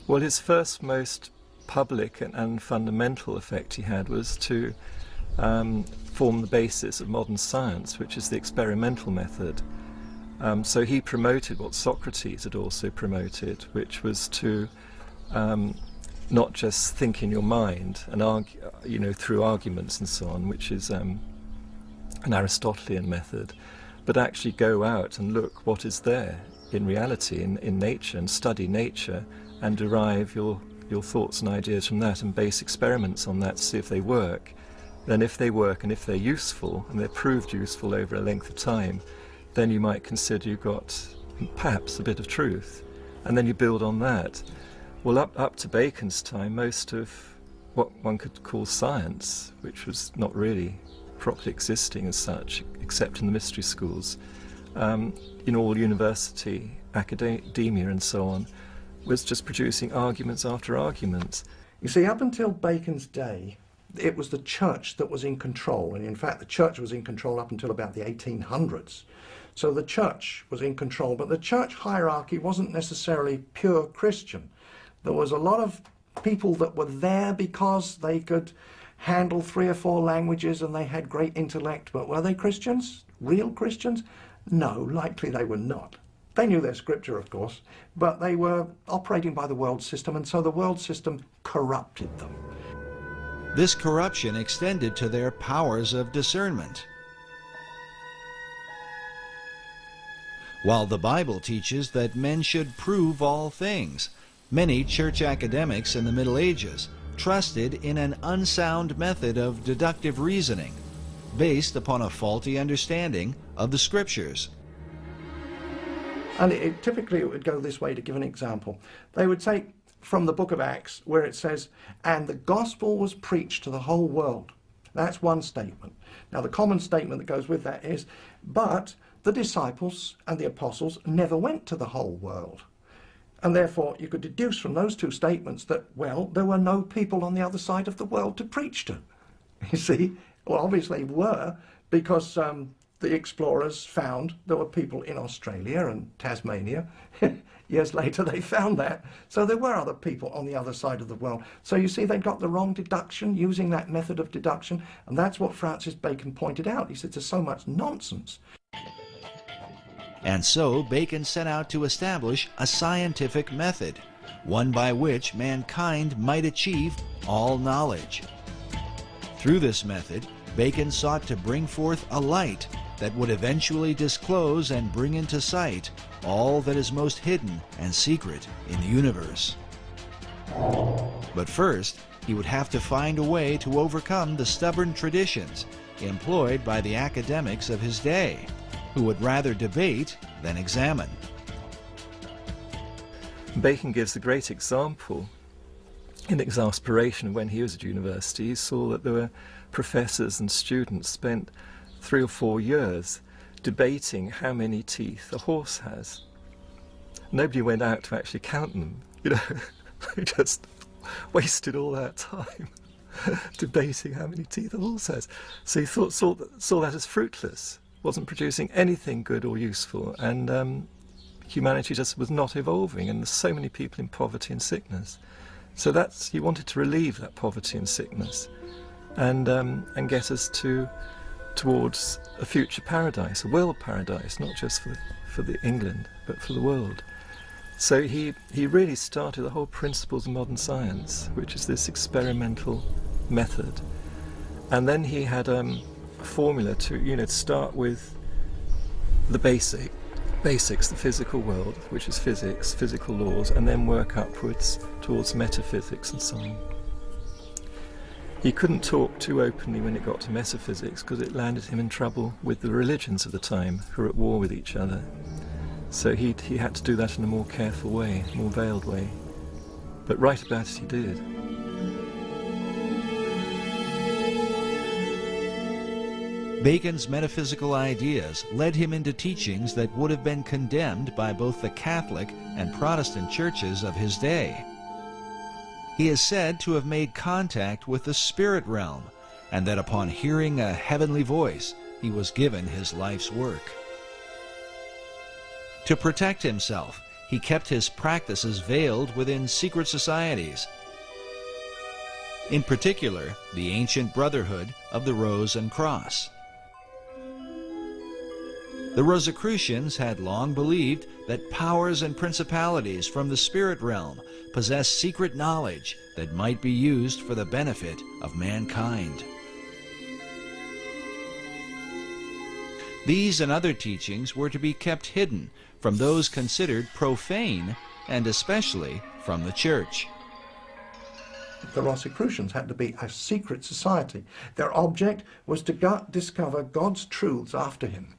Well, his first most public and fundamental effect he had was to form the basis of modern science, which is the experimental method. So he promoted what Socrates had also promoted, which was to not just think in your mind and argue, through arguments and so on, which is an Aristotelian method, but actually go out and look what is there in reality, in nature, and study nature and derive your thoughts and ideas from that and base experiments on that to see if they work. Then if they work and if they're useful, and they're proved useful over a length of time, then you might consider you've got perhaps a bit of truth, and then you build on that. Well, up to Bacon's time, most of what one could call science, which was not really properly existing as such, except in the mystery schools, in all university, academia and so on, was just producing arguments after arguments. You see, up until Bacon's day, it was the church that was in control, and in fact the church was in control up until about the 1800s. So the church was in control, but the church hierarchy wasn't necessarily pure Christian. There was a lot of people that were there because they could handle 3 or 4 languages and they had great intellect, but were they Christians? Real Christians? No, likely they were not. They knew their scripture, of course, but they were operating by the world system, and so the world system corrupted them. This corruption extended to their powers of discernment. While the Bible teaches that men should prove all things, many church academics in the Middle Ages trusted in an unsound method of deductive reasoning. based upon a faulty understanding of the Scriptures. And typically it would go this way, to give an example. They would take from the book of Acts where it says, and the gospel was preached to the whole world. That's one statement. Now the common statement that goes with that is, but the disciples and the apostles never went to the whole world. And therefore you could deduce from those two statements that, well, there were no people on the other side of the world to preach to. You see, well, obviously were, because the explorers found there were people in Australia and Tasmania. Years later they found that. So there were other people on the other side of the world. So you see, they got the wrong deduction using that method of deduction. And that's what Francis Bacon pointed out. He said there's so much nonsense. And so Bacon set out to establish a scientific method, one by which mankind might achieve all knowledge. Through this method, Bacon sought to bring forth a light that would eventually disclose and bring into sight all that is most hidden and secret in the universe. But first, he would have to find a way to overcome the stubborn traditions employed by the academics of his day, who would rather debate than examine. Bacon gives a great example in exasperation. When he was at university, he saw that there were professors and students spent 3 or 4 years debating how many teeth a horse has. Nobody went out to actually count them, you know. They just wasted all that time debating how many teeth a horse has. So he saw that as fruitless, wasn't producing anything good or useful, and humanity just was not evolving, and there's so many people in poverty and sickness. So he wanted to relieve that poverty and sickness, and get us towards a future paradise, a world paradise, not just for the England, but for the world. So he really started the whole principles of modern science, which is this experimental method. And then he had a formula to start with the basics, the physical world, which is physics, physical laws, and then work upwards towards metaphysics and so on. He couldn't talk too openly when it got to metaphysics, because it landed him in trouble with the religions of the time, who were at war with each other. So he had to do that in a more careful way, more veiled way. But right about it he did. Bacon's metaphysical ideas led him into teachings that would have been condemned by both the Catholic and Protestant churches of his day. He is said to have made contact with the spirit realm, and that upon hearing a heavenly voice, he was given his life's work. To protect himself, he kept his practices veiled within secret societies, in particular the ancient Brotherhood of the Rose and Cross. The Rosicrucians had long believed that powers and principalities from the spirit realm possessed secret knowledge that might be used for the benefit of mankind. These and other teachings were to be kept hidden from those considered profane, and especially from the Church. The Rosicrucians had to be a secret society. Their object was to discover God's truths after him.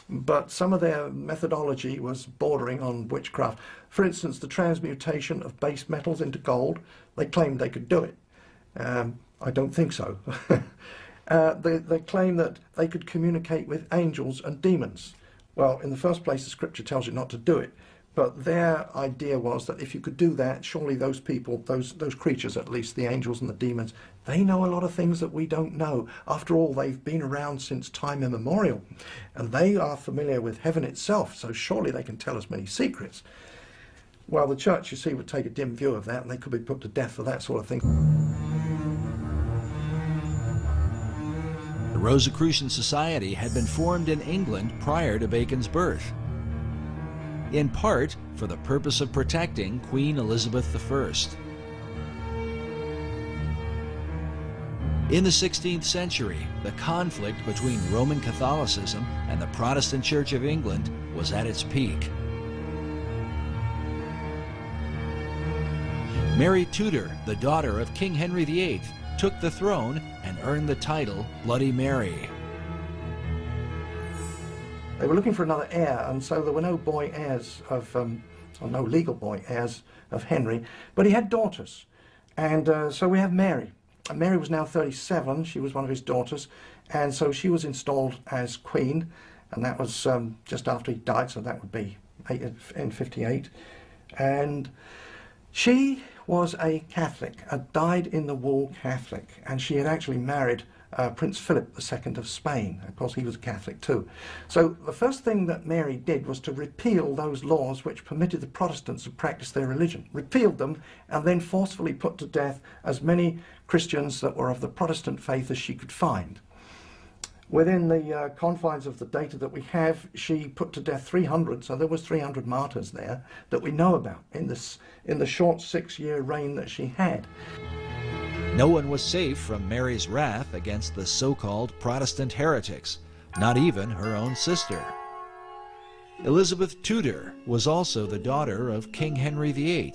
But some of their methodology was bordering on witchcraft. For instance, the transmutation of base metals into gold. They claimed they could do it. I don't think so. They claimed that they could communicate with angels and demons. Well, in the first place, the scripture tells you not to do it. But their idea was that if you could do that, surely those people, those creatures at least, the angels and the demons, they know a lot of things that we don't know. After all, they've been around since time immemorial, and they are familiar with heaven itself, so surely they can tell us many secrets. Well, the church, you see, would take a dim view of that, and they could be put to death for that sort of thing. The Rosicrucian Society had been formed in England prior to Bacon's birth, in part for the purpose of protecting Queen Elizabeth I. In the 16th century, the conflict between Roman Catholicism and the Protestant Church of England was at its peak. Mary Tudor, the daughter of King Henry VIII, took the throne and earned the title Bloody Mary. They were looking for another heir, and so there were no boy heirs of, or no legal boy heirs of Henry, but he had daughters. And so we have Mary. And Mary was now 37, she was one of his daughters, and so she was installed as queen, and that was just after he died, so that would be in 58. And she was a Catholic, a dyed-in-the-wool Catholic, and she had actually married Prince Philip II of Spain. Of course, he was a Catholic too. So the first thing that Mary did was to repeal those laws which permitted the Protestants to practice their religion. Repealed them and then forcefully put to death as many Christians that were of the Protestant faith as she could find. Within the confines of the data that we have, she put to death 300, so there was 300 martyrs there that we know about in the short 6-year reign that she had. No one was safe from Mary's wrath against the so-called Protestant heretics, not even her own sister. Elizabeth Tudor was also the daughter of King Henry VIII,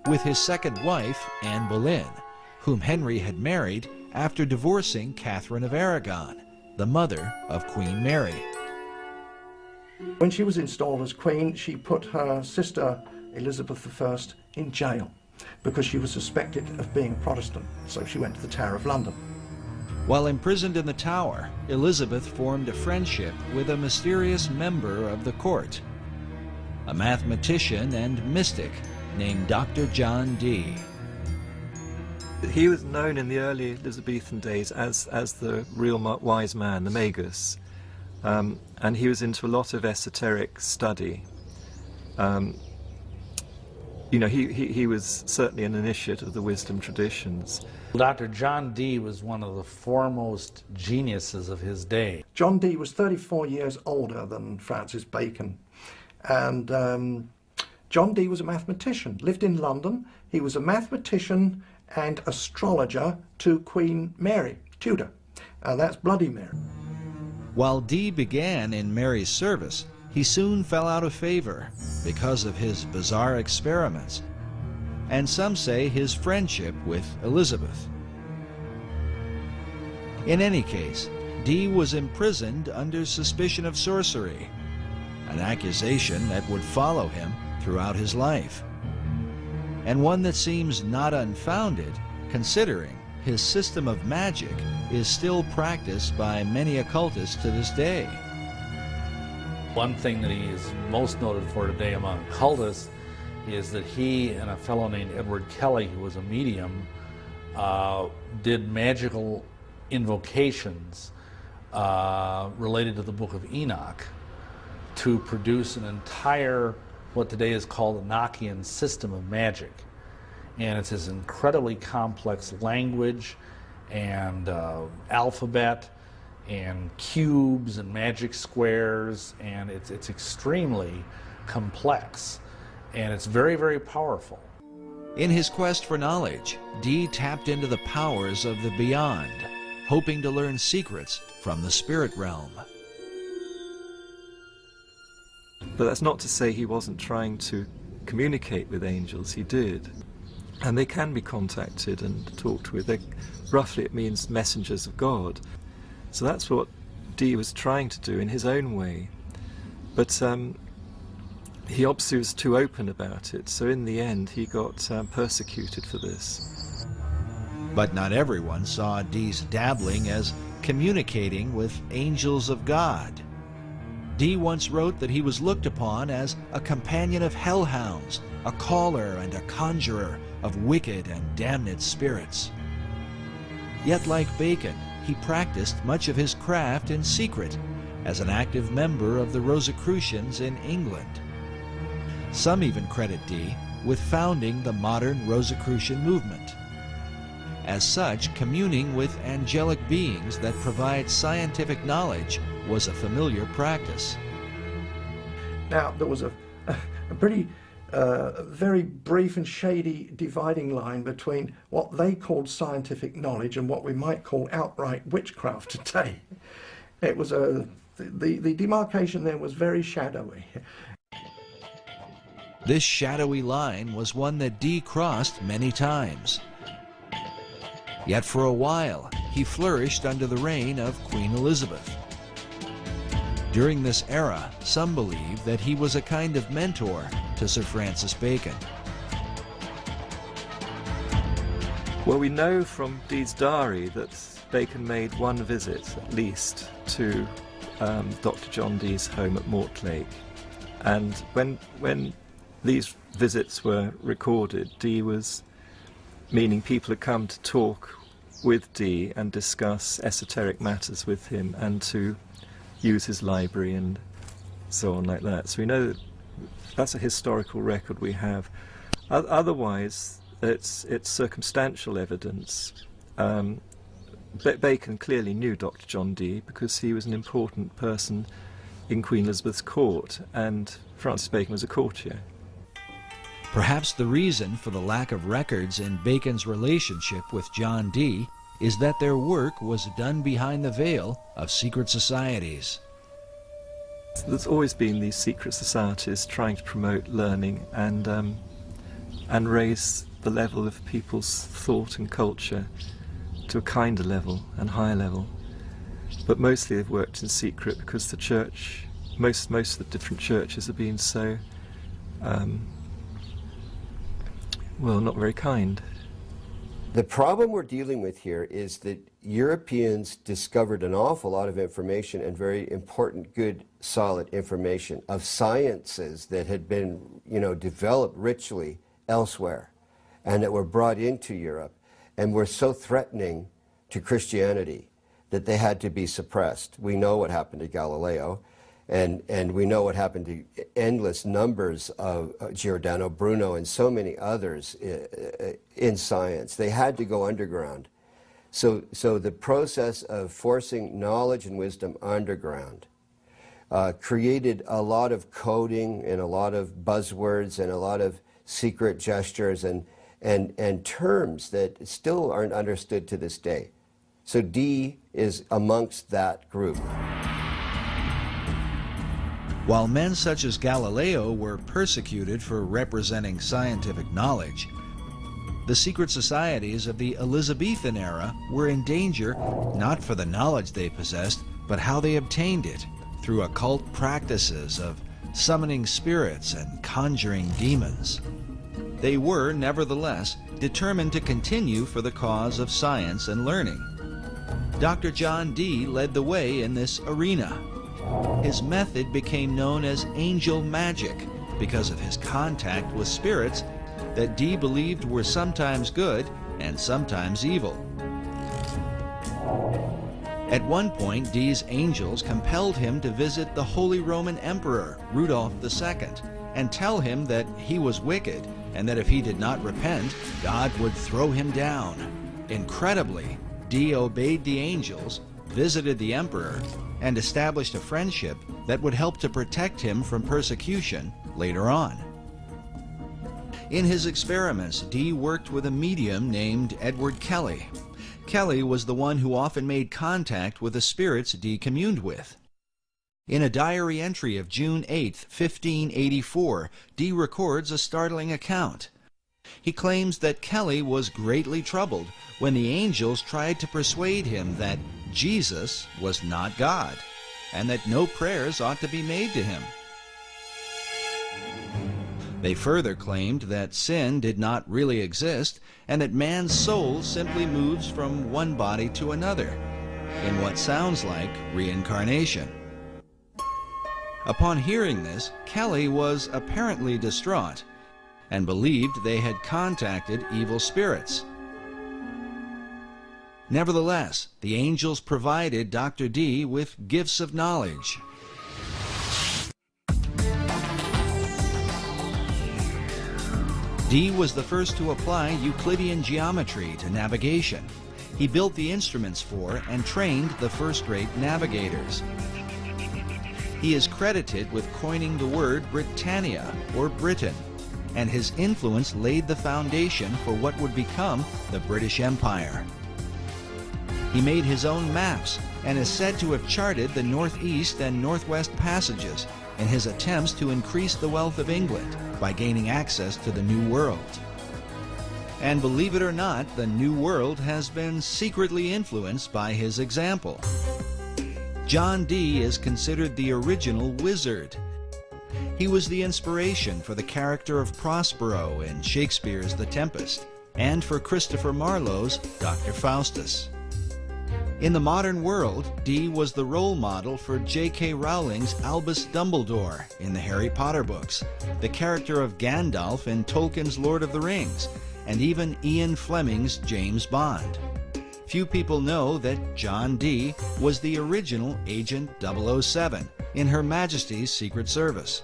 with his second wife, Anne Boleyn, whom Henry had married after divorcing Catherine of Aragon, the mother of Queen Mary. When she was installed as queen, she put her sister Elizabeth I in jail because she was suspected of being Protestant, so she went to the Tower of London. While imprisoned in the Tower, Elizabeth formed a friendship with a mysterious member of the court, a mathematician and mystic named Dr. John Dee. He was known in the early Elizabethan days as the real wise man, the magus, and he was into a lot of esoteric study. You know, he was certainly an initiate of the wisdom traditions. Dr. John Dee was one of the foremost geniuses of his day. John Dee was 34 years older than Francis Bacon, and John Dee was a mathematician, lived in London. He was a mathematician and astrologer to Queen Mary, Tudor, and that's Bloody Mary. While Dee began in Mary's service, he soon fell out of favor because of his bizarre experiments, and some say his friendship with Elizabeth. In any case, Dee was imprisoned under suspicion of sorcery, an accusation that would follow him throughout his life, and one that seems not unfounded considering his system of magic is still practiced by many occultists to this day. One thing that he is most noted for today among occultists is that he and a fellow named Edward Kelly, who was a medium, did magical invocations related to the Book of Enoch to produce an entire, what today is called, Enochian system of magic. And it's this incredibly complex language and alphabet and cubes and magic squares, and it's extremely complex, and it's very, very powerful. In his quest for knowledge, Dee tapped into the powers of the beyond, hoping to learn secrets from the spirit realm. But that's not to say he wasn't trying to communicate with angels. He did. And they can be contacted and talked with. Roughly it means messengers of God. So that's what Dee was trying to do in his own way. But he obviously was too open about it, so in the end he got persecuted for this. But not everyone saw Dee's dabbling as communicating with angels of God. Dee once wrote that he was looked upon as a companion of hellhounds, a caller and a conjurer of wicked and damned spirits. Yet like Bacon, he practiced much of his craft in secret as an active member of the Rosicrucians in England. Some even credit Dee with founding the modern Rosicrucian movement. As such, communing with angelic beings that provide scientific knowledge was a familiar practice. Now, there was a pretty very brief and shady dividing line between what they called scientific knowledge and what we might call outright witchcraft today. It was the demarcation there was very shadowy. This shadowy line was one that Dee crossed many times. Yet for a while, he flourished under the reign of Queen Elizabeth. During this era, some believe that he was a kind of mentor to Sir Francis Bacon. Well, we know from Dee's diary that Bacon made one visit, at least, to Dr. John Dee's home at Mortlake. And when these visits were recorded, Dee was meaning people had come to talk with Dee and discuss esoteric matters with him and to use his library and so on like that. So we know that that's a historical record we have. Otherwise, it's circumstantial evidence. Bacon clearly knew Dr. John Dee because he was an important person in Queen Elizabeth's court, and Francis Bacon was a courtier. Perhaps the reason for the lack of records in Bacon's relationship with John Dee is that their work was done behind the veil of secret societies. There's always been these secret societies trying to promote learning and raise the level of people's thought and culture to a kinder level and higher level. But mostly they've worked in secret because the church, most of the different churches have been so, well, not very kind. The problem we're dealing with here is that Europeans discovered an awful lot of information, and very important, good, solid information of sciences that had been, developed richly elsewhere and that were brought into Europe and were so threatening to Christianity that they had to be suppressed. We know what happened to Galileo, and we know what happened to endless numbers of Giordano Bruno and so many others in science. They had to go underground. So the process of forcing knowledge and wisdom underground created a lot of coding and a lot of buzzwords and a lot of secret gestures and terms that still aren't understood to this day. So Dee is amongst that group. While men such as Galileo were persecuted for representing scientific knowledge, the secret societies of the Elizabethan era were in danger not for the knowledge they possessed, but how they obtained it, through occult practices of summoning spirits and conjuring demons. They were, nevertheless, determined to continue for the cause of science and learning. Dr. John Dee led the way in this arena. His method became known as angel magic because of his contact with spirits that Dee believed were sometimes good and sometimes evil. At one point, Dee's angels compelled him to visit the Holy Roman Emperor, Rudolph II, and tell him that he was wicked and that if he did not repent, God would throw him down. Incredibly, Dee obeyed the angels, visited the emperor, and established a friendship that would help to protect him from persecution later on. In his experiments, Dee worked with a medium named Edward Kelly. Kelly was the one who often made contact with the spirits Dee communed with. In a diary entry of June 8, 1584, Dee records a startling account. He claims that Kelly was greatly troubled when the angels tried to persuade him that Jesus was not God, and that no prayers ought to be made to him. They further claimed that sin did not really exist, and that man's soul simply moves from one body to another, in what sounds like reincarnation. Upon hearing this, Kelly was apparently distraught, and believed they had contacted evil spirits. Nevertheless, the angels provided Dr. Dee with gifts of knowledge. Dee was the first to apply Euclidean geometry to navigation. He built the instruments for and trained the first-rate navigators. He is credited with coining the word Britannia, or Britain, and his influence laid the foundation for what would become the British Empire. He made his own maps and is said to have charted the northeast and northwest passages in his attempts to increase the wealth of England by gaining access to the New World. And believe it or not, the New World has been secretly influenced by his example. John Dee is considered the original wizard. He was the inspiration for the character of Prospero in Shakespeare's The Tempest, and for Christopher Marlowe's Dr. Faustus. In the modern world, Dee was the role model for J.K. Rowling's Albus Dumbledore in the Harry Potter books, the character of Gandalf in Tolkien's Lord of the Rings, and even Ian Fleming's James Bond. Few people know that John Dee was the original Agent 007 in Her Majesty's Secret Service.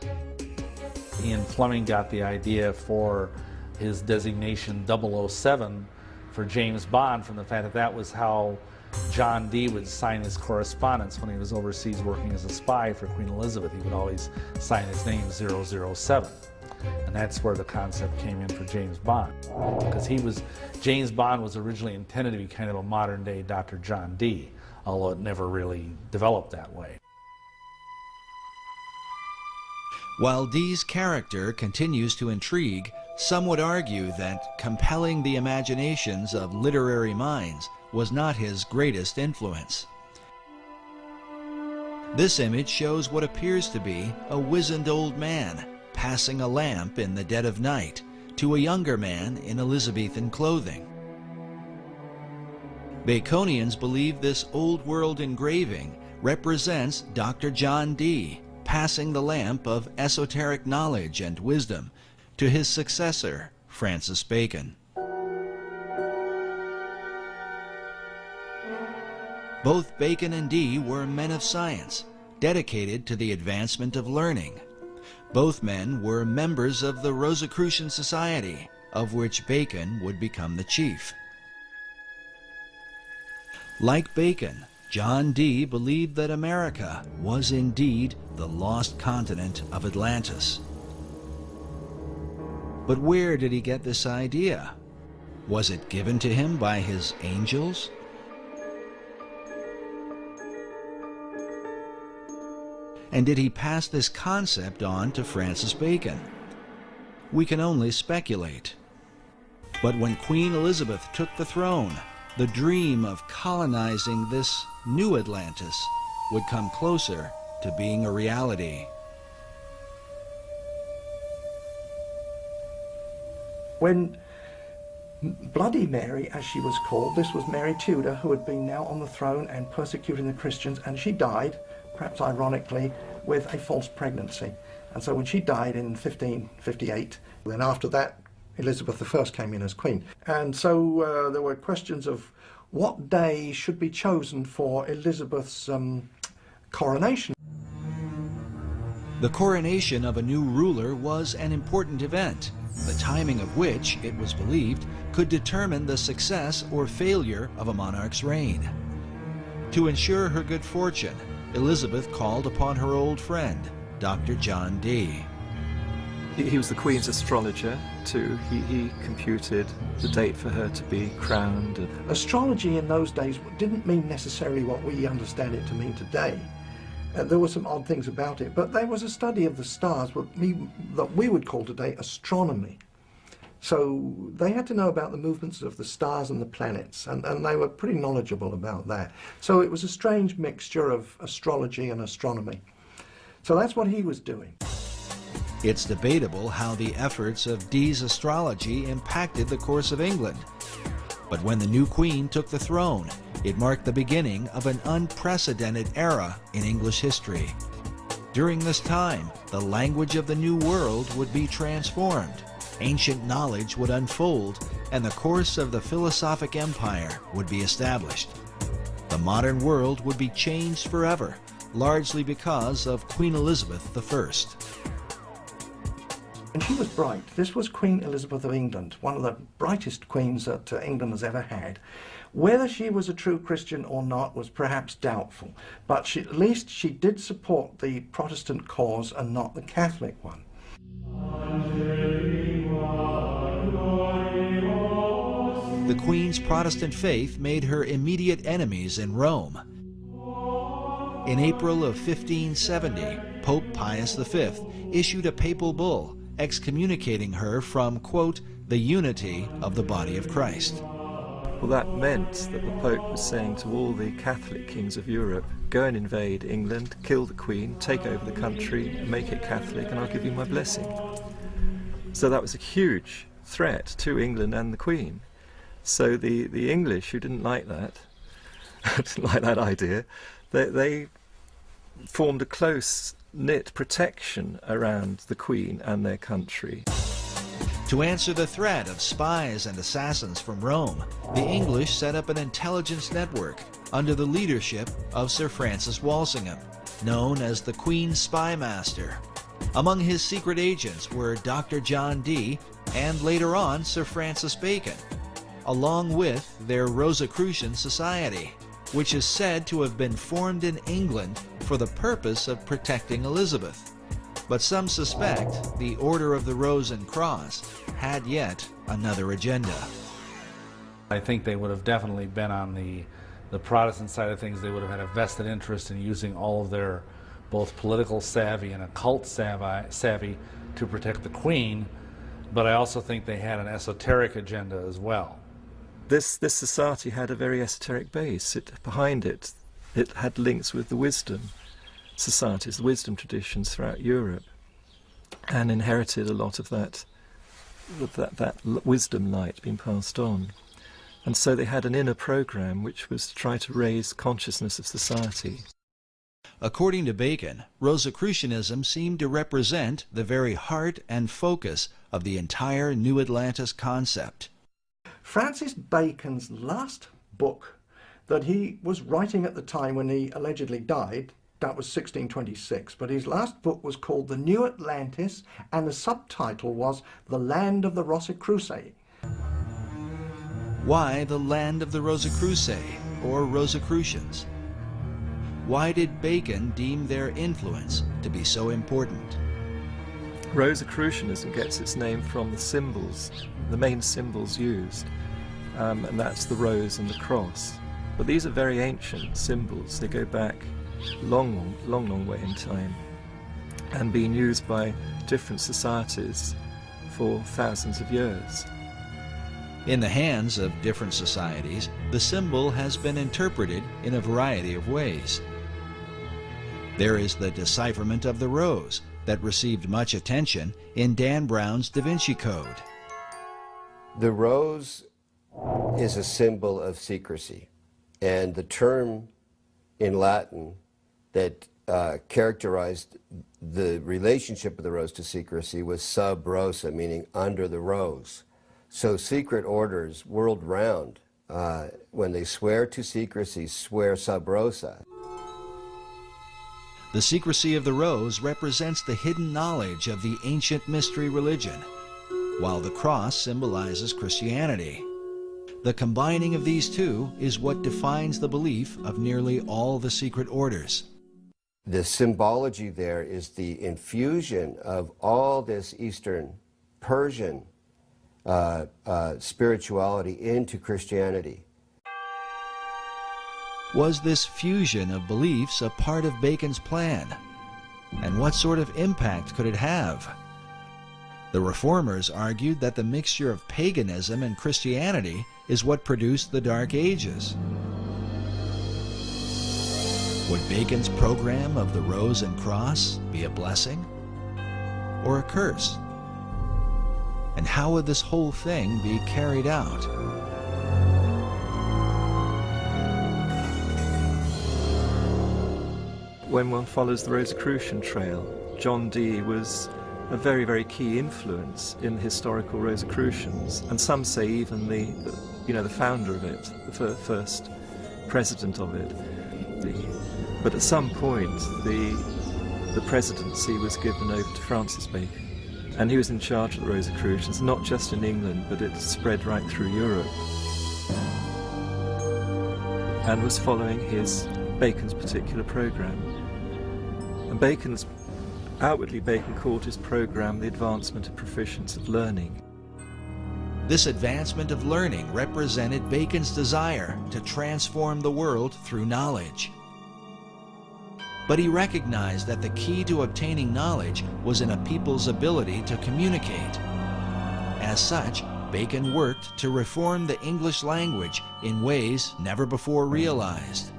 Ian Fleming got the idea for his designation 007 for James Bond from the fact that that was how John Dee would sign his correspondence when he was overseas working as a spy for Queen Elizabeth. He would always sign his name 007. And that's where the concept came in for James Bond. Because James Bond was originally intended to be kind of a modern day Dr. John Dee, although it never really developed that way. While Dee's character continues to intrigue, some would argue that compelling the imaginations of literary minds was not his greatest influence. This image shows what appears to be a wizened old man passing a lamp in the dead of night to a younger man in Elizabethan clothing. Baconians believe this old world engraving represents Dr. John Dee passing the lamp of esoteric knowledge and wisdom to his successor, Francis Bacon. Both Bacon and Dee were men of science, dedicated to the advancement of learning. Both men were members of the Rosicrucian Society, of which Bacon would become the chief. Like Bacon, John Dee believed that America was indeed the lost continent of Atlantis. But where did he get this idea? Was it given to him by his angels? And did he pass this concept on to Francis Bacon? We can only speculate. But when Queen Elizabeth took the throne, the dream of colonizing this new Atlantis would come closer to being a reality. When Bloody Mary, as she was called, this was Mary Tudor, who had been now on the throne and persecuting the Christians, and she died, perhaps ironically, with a false pregnancy. And so when she died in 1558, then after that, Elizabeth I came in as queen. And so there were questions of what day should be chosen for Elizabeth's coronation. The coronation of a new ruler was an important event, the timing of which, it was believed, could determine the success or failure of a monarch's reign. To ensure her good fortune, Elizabeth called upon her old friend, Dr. John Dee. He was the Queen's astrologer too. He computed the date for her to be crowned. Astrology in those days didn't mean necessarily what we understand it to mean today. There were some odd things about it, but there was a study of the stars, that we would call today astronomy. So they had to know about the movements of the stars and the planets, and they were pretty knowledgeable about that. So it was a strange mixture of astrology and astronomy. So that's what he was doing. It's debatable how the efforts of Dee's astrology impacted the course of England. But when the new queen took the throne, it marked the beginning of an unprecedented era in English history. During this time, the language of the New World would be transformed, ancient knowledge would unfold, and the course of the philosophic empire would be established. The modern world would be changed forever, largely because of Queen Elizabeth I. And she was bright. This was Queen Elizabeth of England, one of the brightest queens that England has ever had. Whether she was a true Christian or not was perhaps doubtful, but at least she did support the Protestant cause and not the Catholic one. The Queen's Protestant faith made her immediate enemies in Rome. In April of 1570, Pope Pius V issued a papal bull excommunicating her from, quote, the unity of the body of Christ. Well, that meant that the Pope was saying to all the Catholic kings of Europe, go and invade England, kill the Queen, take over the country, make it Catholic, and I'll give you my blessing. So that was a huge threat to England and the Queen. So the English, who didn't like that, didn't like that idea, they formed a close-knit protection around the Queen and their country. To answer the threat of spies and assassins from Rome, the English set up an intelligence network under the leadership of Sir Francis Walsingham, known as the Queen's Spy Master. Among his secret agents were Dr. John Dee and later on Sir Francis Bacon, along with their Rosicrucian Society, which is said to have been formed in England for the purpose of protecting Elizabeth. But some suspect the Order of the Rose and Cross had yet another agenda. I think they would have definitely been on the Protestant side of things. They would have had a vested interest in using all of their both political savvy and occult savvy to protect the Queen, but I also think they had an esoteric agenda as well. This society had a very esoteric base. Behind it had links with the wisdom societies, the wisdom traditions throughout Europe, and inherited a lot of that wisdom light being passed on. And so they had an inner program which was to try to raise consciousness of society. According to Bacon, Rosicrucianism seemed to represent the very heart and focus of the entire New Atlantis concept. Francis Bacon's last book that he was writing at the time when he allegedly died, that was 1626, but his last book was called The New Atlantis, and the subtitle was The Land of the Rosicrucians. Why the Land of the Rosicrucians, or Rosicrucians? Why did Bacon deem their influence to be so important? Rosicrucianism gets its name from the symbols, the main symbols used, and that's the rose and the cross. But these are very ancient symbols. They go back long way in time, and being used by different societies for thousands of years. In the hands of different societies, the symbol has been interpreted in a variety of ways. There is the decipherment of the rose that received much attention in Dan Brown's Da Vinci Code. The rose is a symbol of secrecy, and the term in Latin that characterized the relationship of the rose to secrecy was sub rosa, meaning under the rose. So secret orders world round, when they swear to secrecy, swear sub rosa. The secrecy of the rose represents the hidden knowledge of the ancient mystery religion, while the cross symbolizes Christianity. The combining of these two is what defines the belief of nearly all the secret orders. The symbology there is the infusion of all this Eastern Persian spirituality into Christianity. Was this fusion of beliefs a part of Bacon's plan? And what sort of impact could it have? The Reformers argued that the mixture of paganism and Christianity is what produced the Dark Ages. Would Bacon's program of the Rose and Cross be a blessing or a curse? And how would this whole thing be carried out? When one follows the Rosicrucian trail, John Dee was a very, very key influence in the historical Rosicrucians, and some say even the founder of it, the first president of it. But at some point, the presidency was given over to Francis Bacon, and he was in charge of the Rosicrucians, not just in England, but it spread right through Europe, and was following Bacon's particular program. And outwardly Bacon called his program the advancement of proficience of learning. This advancement of learning represented Bacon's desire to transform the world through knowledge. But he recognized that the key to obtaining knowledge was in a people's ability to communicate. As such, Bacon worked to reform the English language in ways never before realized.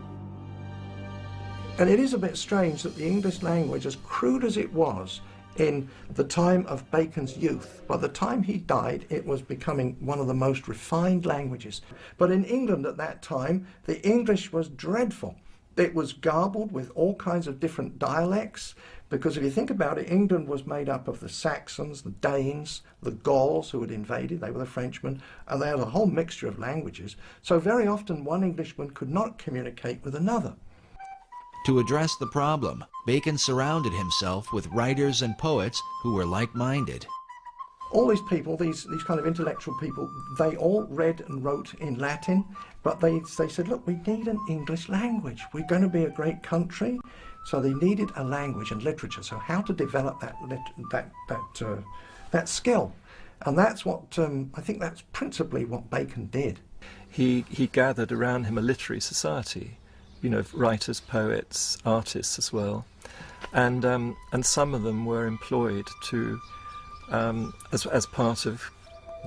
And it is a bit strange that the English language, as crude as it was in the time of Bacon's youth, by the time he died, it was becoming one of the most refined languages. But in England at that time, the English was dreadful. It was garbled with all kinds of different dialects, because if you think about it, England was made up of the Saxons, the Danes, the Gauls who had invaded, they were the Frenchmen, and they had a whole mixture of languages. So very often one Englishman could not communicate with another. To address the problem, Bacon surrounded himself with writers and poets who were like-minded. All these people, these kind of intellectual people, they all read and wrote in Latin, but they said, look, we need an English language. We're going to be a great country. So they needed a language and literature. So how to develop that skill. And that's what, I think that's principally what Bacon did. He gathered around him a literary society, you know, writers, poets, artists as well. And some of them were employed to, as part of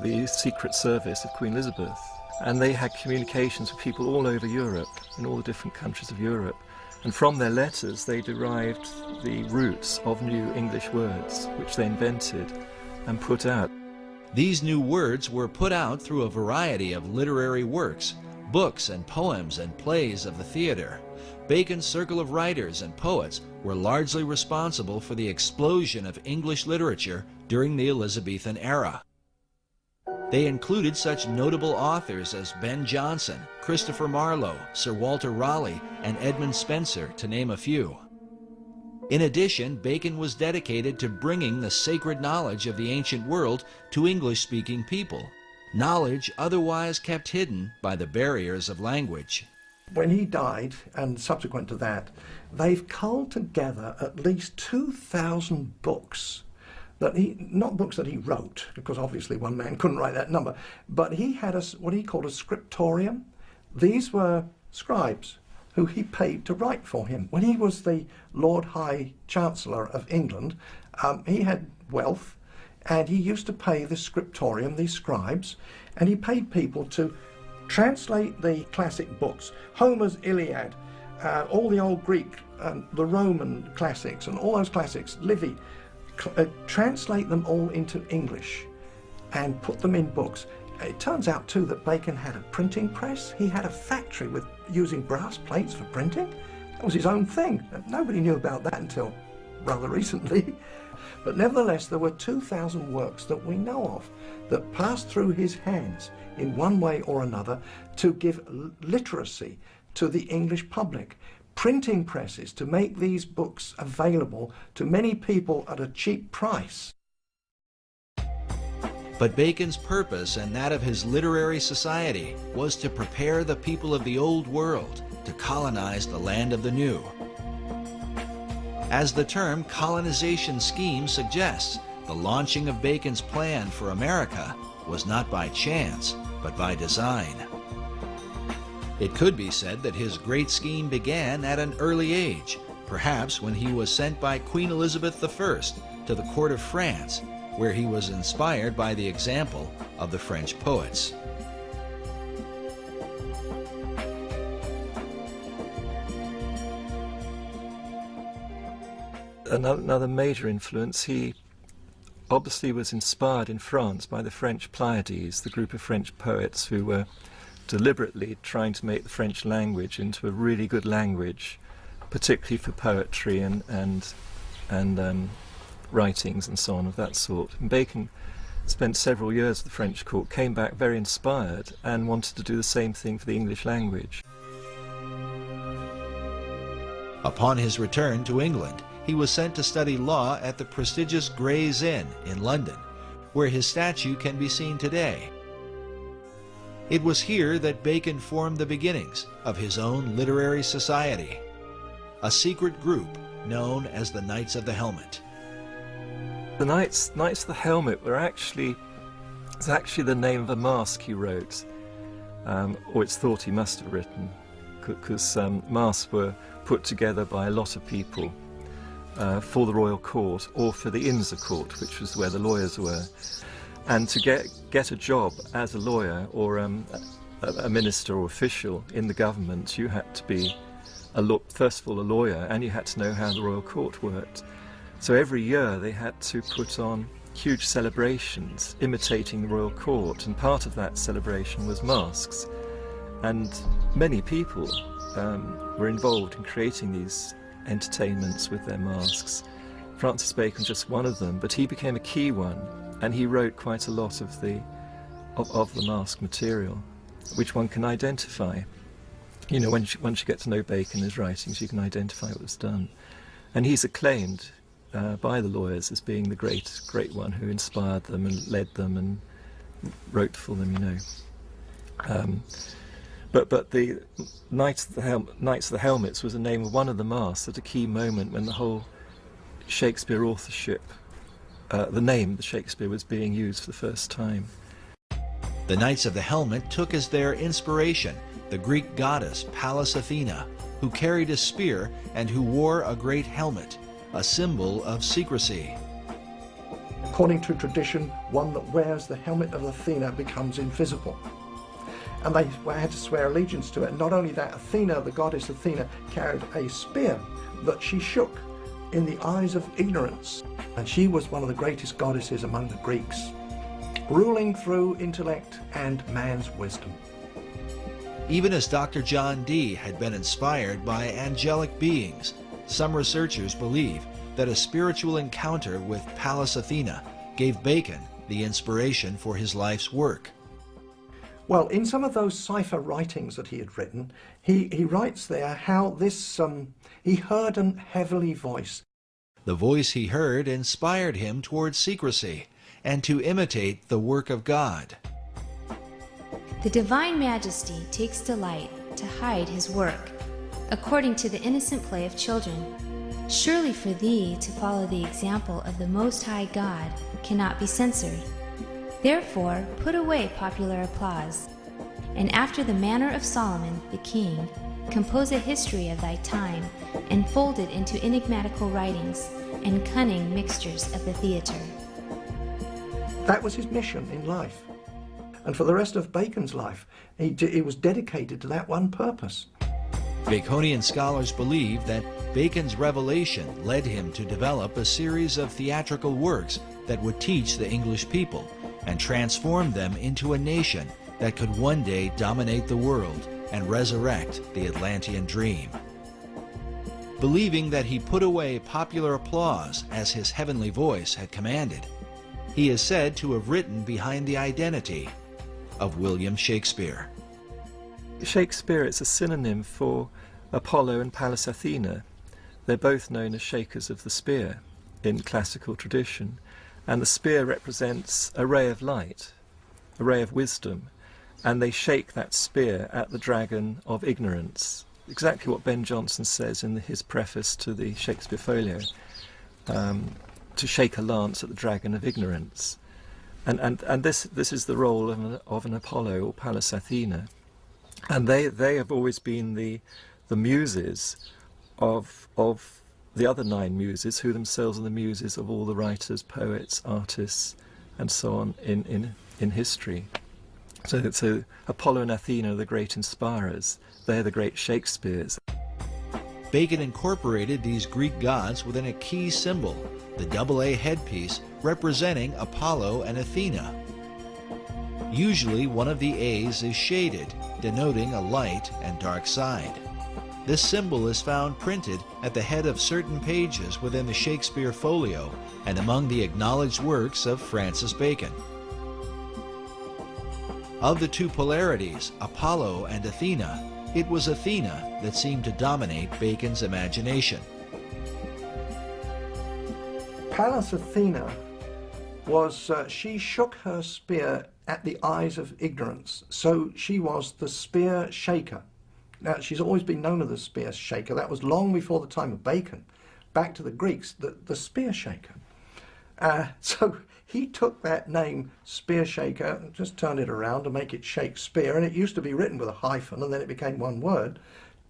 the Secret Service of Queen Elizabeth. And they had communications with people all over Europe, in all the different countries of Europe. And from their letters they derived the roots of new English words, which they invented and put out. These new words were put out through a variety of literary works, books and poems and plays of the theater. Bacon's circle of writers and poets were largely responsible for the explosion of English literature during the Elizabethan era. They included such notable authors as Ben Jonson, Christopher Marlowe, Sir Walter Raleigh, and Edmund Spenser, to name a few. In addition, Bacon was dedicated to bringing the sacred knowledge of the ancient world to English-speaking people, knowledge otherwise kept hidden by the barriers of language. When he died, and subsequent to that, they've culled together at least 2,000 books. Not books that he wrote, because obviously one man couldn't write that number, but he had what he called a scriptorium. These were scribes who he paid to write for him. When he was the Lord High Chancellor of England, he had wealth, and he used to pay the scriptorium, these scribes, and he paid people to translate the classic books, Homer's Iliad, all the old Greek, the Roman classics, and all those classics, Livy, translate them all into English and put them in books. It turns out too that Bacon had a printing press. He had a factory with using brass plates for printing. That was his own thing. Nobody knew about that until rather recently. But nevertheless, there were 2,000 works that we know of that passed through his hands in one way or another to give literacy to the English public. Printing presses to make these books available to many people at a cheap price. But Bacon's purpose and that of his literary society was to prepare the people of the old world to colonize the land of the new. As the term colonization scheme suggests, the launching of Bacon's plan for America was not by chance, but by design. It could be said that his great scheme began at an early age, perhaps when he was sent by Queen Elizabeth I to the court of France, where he was inspired by the example of the French poets. Another major influence, he obviously was inspired in France by the French Pleiades, the group of French poets who were deliberately trying to make the French language into a really good language, particularly for poetry and writings and so on of that sort. And Bacon spent several years at the French court, came back very inspired and wanted to do the same thing for the English language. Upon his return to England, he was sent to study law at the prestigious Gray's Inn in London, where his statue can be seen today. It was here that Bacon formed the beginnings of his own literary society, a secret group known as the Knights of the Helmet. The Knights of the Helmet were actually the name of a masque he wrote, or it's thought he must have written, because masques were put together by a lot of people for the royal court or for the Inns of Court, which was where the lawyers were. And to get a job as a lawyer or a minister or official in the government, you had to be, first of all, a lawyer, and you had to know how the royal court worked. So every year they had to put on huge celebrations imitating the royal court, and part of that celebration was masks. And many people were involved in creating these entertainments with their masks. Francis Bacon was just one of them, but he became a key one, and he wrote quite a lot of the mask material, which one can identify. You know, once you get to know Bacon and his writings, you can identify what was done. And he's acclaimed by the lawyers as being the great one who inspired them and led them and wrote for them, you know. But the Knights of the Helmets was the name of one of the masks at a key moment when the whole Shakespeare authorship, the name the Shakespeare was being used for the first time. The Knights of the Helmet took as their inspiration the Greek goddess Pallas Athena, who carried a spear and who wore a great helmet, a symbol of secrecy. According to tradition, one that wears the helmet of Athena becomes invisible. And they had to swear allegiance to it. Not only that, Athena, the goddess Athena, carried a spear that she shook in the eyes of ignorance. And she was one of the greatest goddesses among the Greeks, ruling through intellect and man's wisdom. Even as Dr. John Dee had been inspired by angelic beings, some researchers believe that a spiritual encounter with Pallas Athena gave Bacon the inspiration for his life's work. Well, in some of those cipher writings that he had written, he writes there how this, he heard an heavenly voice. The voice he heard inspired him towards secrecy and to imitate the work of God. The Divine Majesty takes delight to hide his work, according to the innocent play of children. Surely for thee to follow the example of the Most High God cannot be censored. Therefore put away popular applause, and after the manner of Solomon the king, compose a history of thy time, and fold it into enigmatical writings and cunning mixtures of the theatre. That was his mission in life. And for the rest of Bacon's life, he was dedicated to that one purpose. Baconian scholars believe that Bacon's revelation led him to develop a series of theatrical works that would teach the English people and transform them into a nation that could one day dominate the world and resurrect the Atlantean dream. Believing that he put away popular applause as his heavenly voice had commanded, he is said to have written behind the identity of William Shakespeare. Shakespeare is a synonym for Apollo and Pallas Athena. They're both known as shakers of the spear in classical tradition, and the spear represents a ray of light, a ray of wisdom, and they shake that spear at the dragon of ignorance. Exactly what Ben Jonson says in his preface to the Shakespeare Folio, to shake a lance at the dragon of ignorance. And this is the role of an Apollo or Pallas Athena. And they have always been the muses of the other 9 muses, who themselves are the muses of all the writers, poets, artists, and so on in history. So Apollo and Athena are the great inspirers. They're the great Shakespeares. Bacon incorporated these Greek gods within a key symbol, the AA headpiece representing Apollo and Athena. Usually one of the A's is shaded, denoting a light and dark side. This symbol is found printed at the head of certain pages within the Shakespeare Folio and among the acknowledged works of Francis Bacon. Of the two polarities, Apollo and Athena, it was Athena that seemed to dominate Bacon's imagination. Pallas Athena was, she shook her spear at the eyes of ignorance, so she was the spear shaker. Now, she's always been known as the spear shaker. That was long before the time of Bacon. Back to the Greeks, the spear shaker. So he took that name, spear shaker, and just turned it around to make it Shakespeare, and it used to be written with a hyphen, and then it became one word,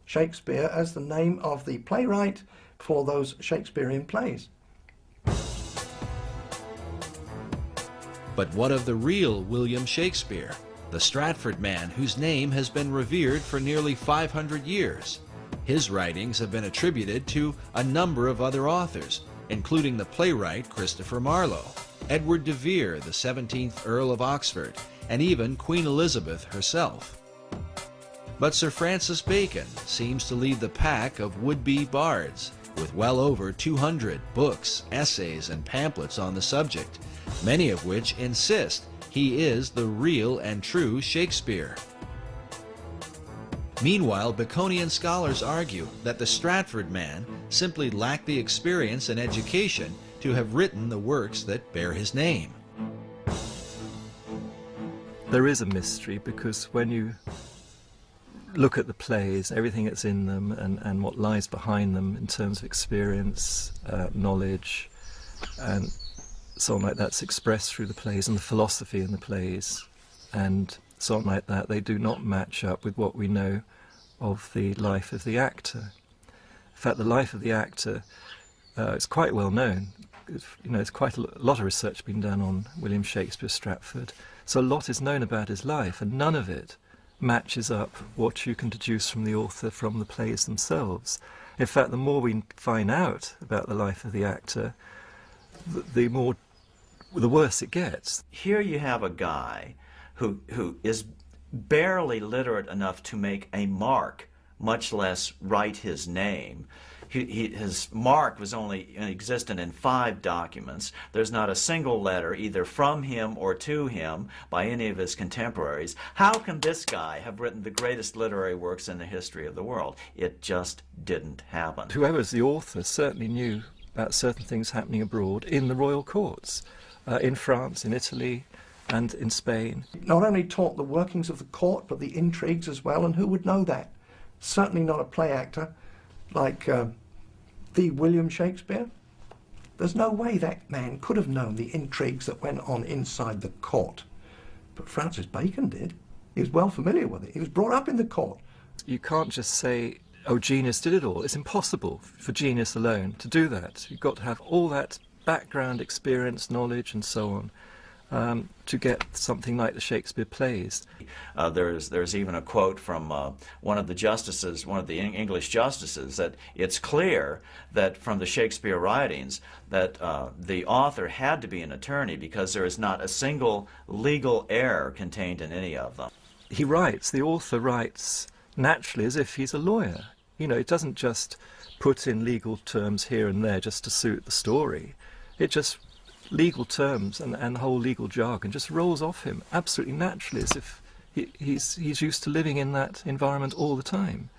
Shakespeare, as the name of the playwright for those Shakespearean plays. But what of the real William Shakespeare, the Stratford man whose name has been revered for nearly 500 years? His writings have been attributed to a number of other authors, including the playwright Christopher Marlowe, Edward de Vere, the 17th Earl of Oxford, and even Queen Elizabeth herself. But Sir Francis Bacon seems to lead the pack of would-be bards, with well over 200 books, essays, and pamphlets on the subject, many of which insist he is the real and true Shakespeare. Meanwhile, Baconian scholars argue that the Stratford man simply lacked the experience and education to have written the works that bear his name. There is a mystery, because when you look at the plays, everything that's in them and what lies behind them in terms of experience, knowledge, and so on like that's expressed through the plays, and the philosophy in the plays, and so on like that, they do not match up with what we know of the life of the actor. In fact, the life of the actor is quite well known. There's quite a lot of research been done on William Shakespeare Stratford, so a lot is known about his life, and none of it matches up what you can deduce from the author from the plays themselves. In fact, the more we find out about the life of the actor, the worse it gets. Here you have a guy who is barely literate enough to make a mark, much less write his name. His mark was only existent in 5 documents. There's not a single letter either from him or to him by any of his contemporaries. How can this guy have written the greatest literary works in the history of the world? It just didn't happen. Whoever's the author certainly knew about certain things happening abroad in the royal courts, in France, in Italy, and in Spain. Not only taught the workings of the court, but the intrigues as well, and who would know that? Certainly not a play actor like the William Shakespeare. There's no way that man could have known the intrigues that went on inside the court. But Francis Bacon did. He was well familiar with it. He was brought up in the court. You can't just say, oh, genius did it all. It's impossible for genius alone to do that. You've got to have all that background experience, knowledge, and so on, to get something like the Shakespeare plays. There's even a quote from one of the justices, one of the English justices, that it's clear that from the Shakespeare writings that the author had to be an attorney, because there is not a single legal error contained in any of them. He writes, the author writes naturally as if he's a lawyer. You know, it doesn't just put in legal terms here and there just to suit the story. It just legal terms and the whole legal jargon just rolls off him absolutely naturally, as if he's used to living in that environment all the time.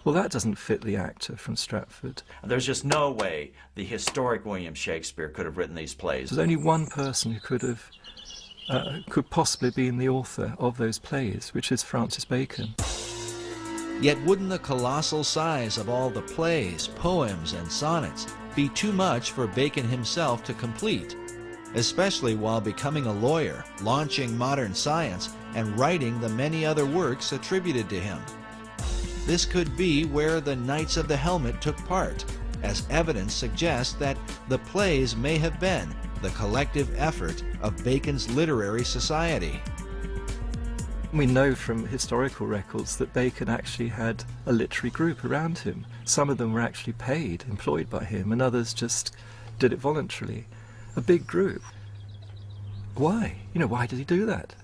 Well, that doesn't fit the actor from Stratford. There's just no way the historic William Shakespeare could have written these plays. There's only one person who could possibly be the author of those plays, which is Francis Bacon. Yet wouldn't the colossal size of all the plays, poems, and sonnets be too much for Bacon himself to complete, especially while becoming a lawyer, launching modern science, and writing the many other works attributed to him? This could be where the Knights of the Helmet took part, as evidence suggests that the plays may have been the collective effort of Bacon's literary society. We know from historical records that Bacon actually had a literary group around him. Some of them were actually paid, employed by him, and others just did it voluntarily. A big group. Why? You know, why did he do that?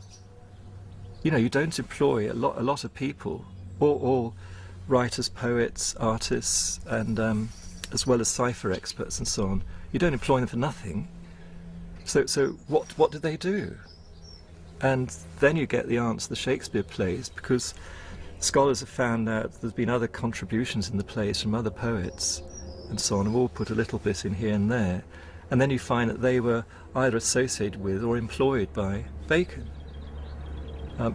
You know, you don't employ a lot of people, all writers, poets, artists, and as well as cipher experts and so on. You don't employ them for nothing. So what did they do? And then you get the answer, the Shakespeare plays, because scholars have found out there's been other contributions in the plays from other poets and so on, have all put a little bit in here and there, and then you find that they were either associated with or employed by Bacon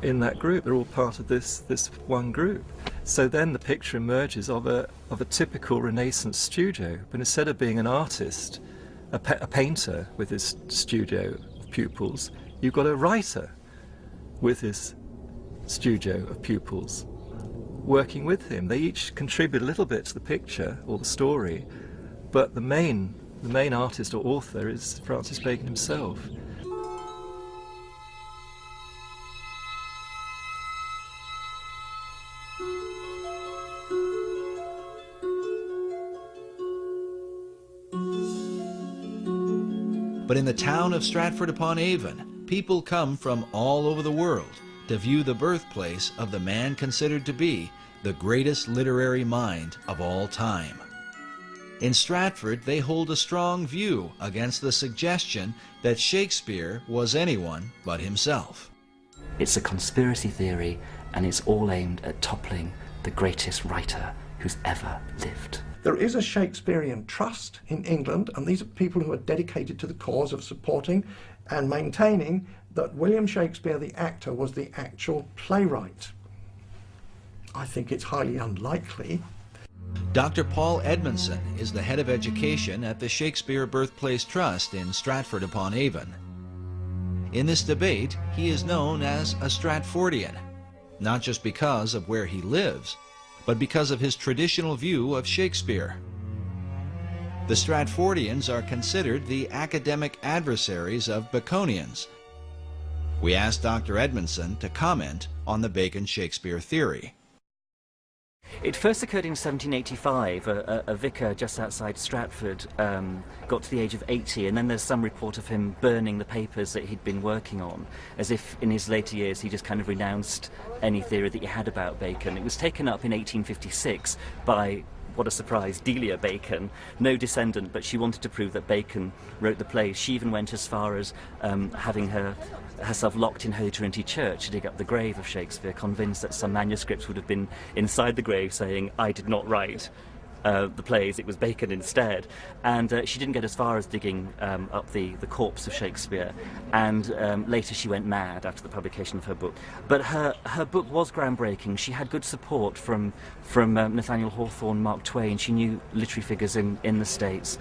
in that group. They're all part of this one group. So then the picture emerges of a typical Renaissance studio, but instead of being an artist, a painter with his studio of pupils, you've got a writer with his studio of pupils working with him. They each contribute a little bit to the picture or the story, but the main artist or author is Francis Bacon himself. But in the town of Stratford-upon-Avon, people come from all over the world to view the birthplace of the man considered to be the greatest literary mind of all time. In Stratford, they hold a strong view against the suggestion that Shakespeare was anyone but himself. It's a conspiracy theory, and it's all aimed at toppling the greatest writer who's ever lived. There is a Shakespearean trust in England, and these are people who are dedicated to the cause of supporting and maintaining that William Shakespeare, the actor, was the actual playwright. I think it's highly unlikely. Dr. Paul Edmondson is the head of education at the Shakespeare Birthplace Trust in Stratford-upon-Avon. In this debate, he is known as a Stratfordian, not just because of where he lives, but because of his traditional view of Shakespeare. The Stratfordians are considered the academic adversaries of Baconians. We asked Dr. Edmondson to comment on the Bacon-Shakespeare theory. It first occurred in 1785. A vicar just outside Stratford got to the age of 80, and then there's some report of him burning the papers that he'd been working on, as if in his later years he just kind of renounced any theory that he had about Bacon. It was taken up in 1856 by, what a surprise, Delia Bacon, no descendant, but she wanted to prove that Bacon wrote the plays. She even went as far as having herself locked in Holy Trinity Church to dig up the grave of Shakespeare, convinced that some manuscripts would have been inside the grave saying, "I did not write the plays, it was Bacon instead." And she didn't get as far as digging up the corpse of Shakespeare, and later she went mad after the publication of her book. But her book was groundbreaking. She had good support from Nathaniel Hawthorne, Mark Twain. She knew literary figures in the States.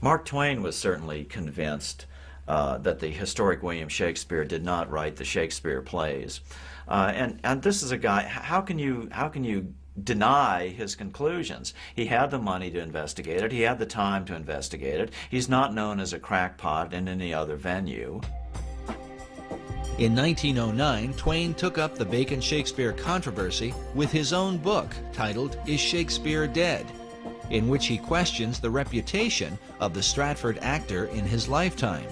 Mark Twain was certainly convinced that the historic William Shakespeare did not write the Shakespeare plays. And this is a guy, how can you deny his conclusions? He had the money to investigate it. He had the time to investigate it. He's not known as a crackpot in any other venue. In 1909, Twain took up the Bacon-Shakespeare controversy with his own book titled Is Shakespeare Dead?, in which he questions the reputation of the Stratford actor in his lifetime.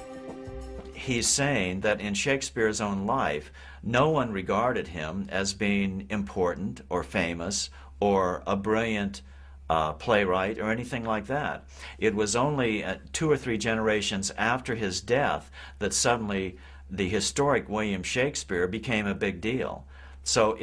He's saying that in Shakespeare's own life, no one regarded him as being important or famous or a brilliant playwright or anything like that. It was only 2 or 3 generations after his death that suddenly the historic William Shakespeare became a big deal. So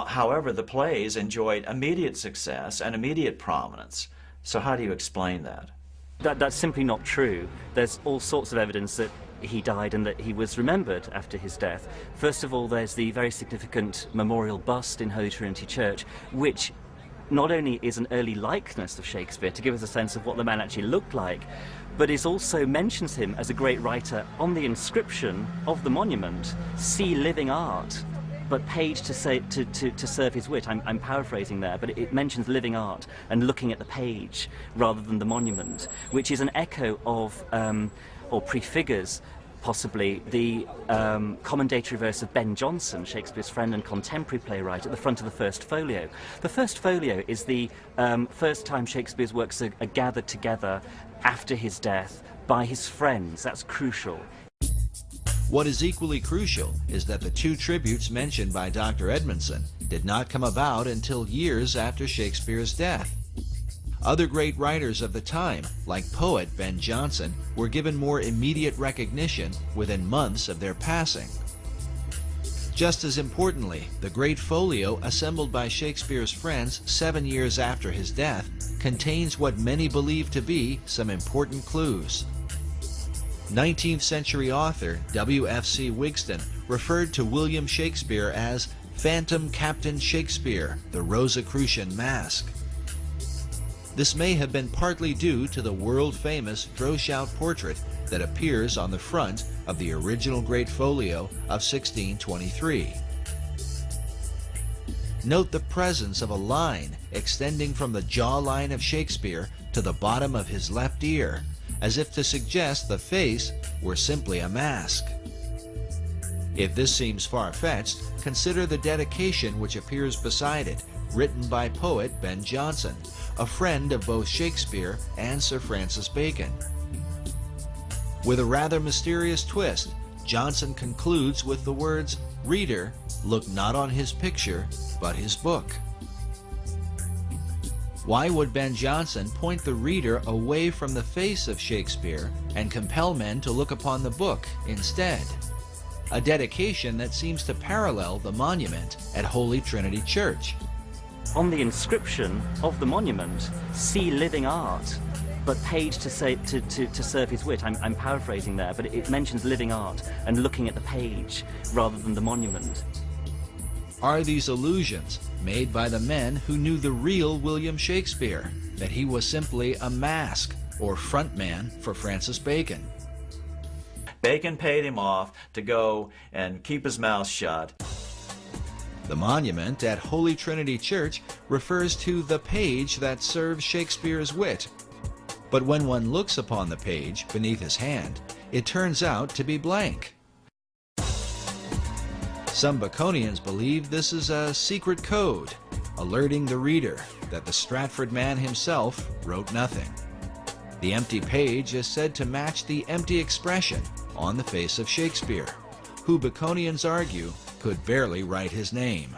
however, the plays enjoyed immediate success and immediate prominence. So how do you explain that? That's simply not true. There's all sorts of evidence that he died and that he was remembered after his death. First of all, there's the very significant memorial bust in Holy Trinity Church, which not only is an early likeness of Shakespeare to give us a sense of what the man actually looked like, but it also mentions him as a great writer. On the inscription of the monument, "See living art," but paid to serve his wit. I'm paraphrasing there, but it mentions living art and looking at the page rather than the monument, which is an echo of, or prefigures possibly, the commendatory verse of Ben Jonson, Shakespeare's friend and contemporary playwright, at the front of the first folio. The first folio is the first time Shakespeare's works are gathered together after his death by his friends. That's crucial. What is equally crucial is that the 2 tributes mentioned by Dr. Edmondson did not come about until years after Shakespeare's death. Other great writers of the time, like poet Ben Jonson, were given more immediate recognition within months of their passing. Just as importantly, the great folio assembled by Shakespeare's friends 7 years after his death contains what many believe to be some important clues. 19th century author W.F.C. Wigston referred to William Shakespeare as Phantom Captain Shakespeare, the Rosicrucian Mask. This may have been partly due to the world-famous Droeshout portrait that appears on the front of the original Great Folio of 1623. Note the presence of a line extending from the jawline of Shakespeare to the bottom of his left ear, as if to suggest the face were simply a mask. If this seems far-fetched, consider the dedication which appears beside it, written by poet Ben Jonson, a friend of both Shakespeare and Sir Francis Bacon. With a rather mysterious twist, Johnson concludes with the words, "Reader, look not on his picture, but his book." Why would Ben Jonson point the reader away from the face of Shakespeare and compel men to look upon the book instead? A dedication that seems to parallel the monument at Holy Trinity Church. On the inscription of the monument, "See living art," but paid to serve his wit. I'm paraphrasing there, but it mentions living art and looking at the page rather than the monument. Are these allusions made by the men who knew the real William Shakespeare, that he was simply a mask or front man for Francis Bacon? Bacon paid him off to go and keep his mouth shut. The monument at Holy Trinity Church refers to the page that serves Shakespeare's wit. But when one looks upon the page beneath his hand, it turns out to be blank. Some Baconians believe this is a secret code, alerting the reader that the Stratford man himself wrote nothing. The empty page is said to match the empty expression on the face of Shakespeare, who Baconians argue could barely write his name.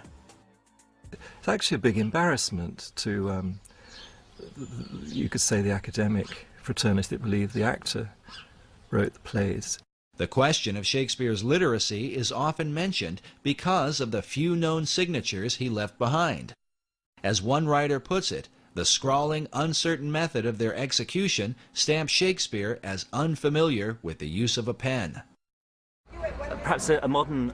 It's actually a big embarrassment to, you could say, the academic fraternity that believed the actor wrote the plays. The question of Shakespeare's literacy is often mentioned because of the few known signatures he left behind. As one writer puts it, the scrawling, uncertain method of their execution stamps Shakespeare as unfamiliar with the use of a pen. Perhaps a modern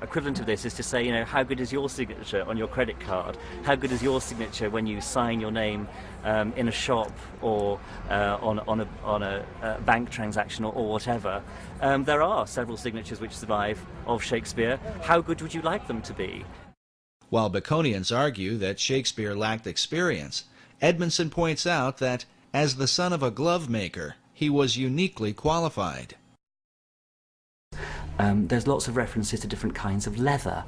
equivalent of this is to say, you know, how good is your signature on your credit card? How good is your signature when you sign your name in a shop or on a bank transaction or whatever? There are several signatures which survive of Shakespeare. How good would you like them to be? While Baconians argue that Shakespeare lacked experience, Edmondson points out that, as the son of a glove maker, he was uniquely qualified. There's lots of references to different kinds of leather.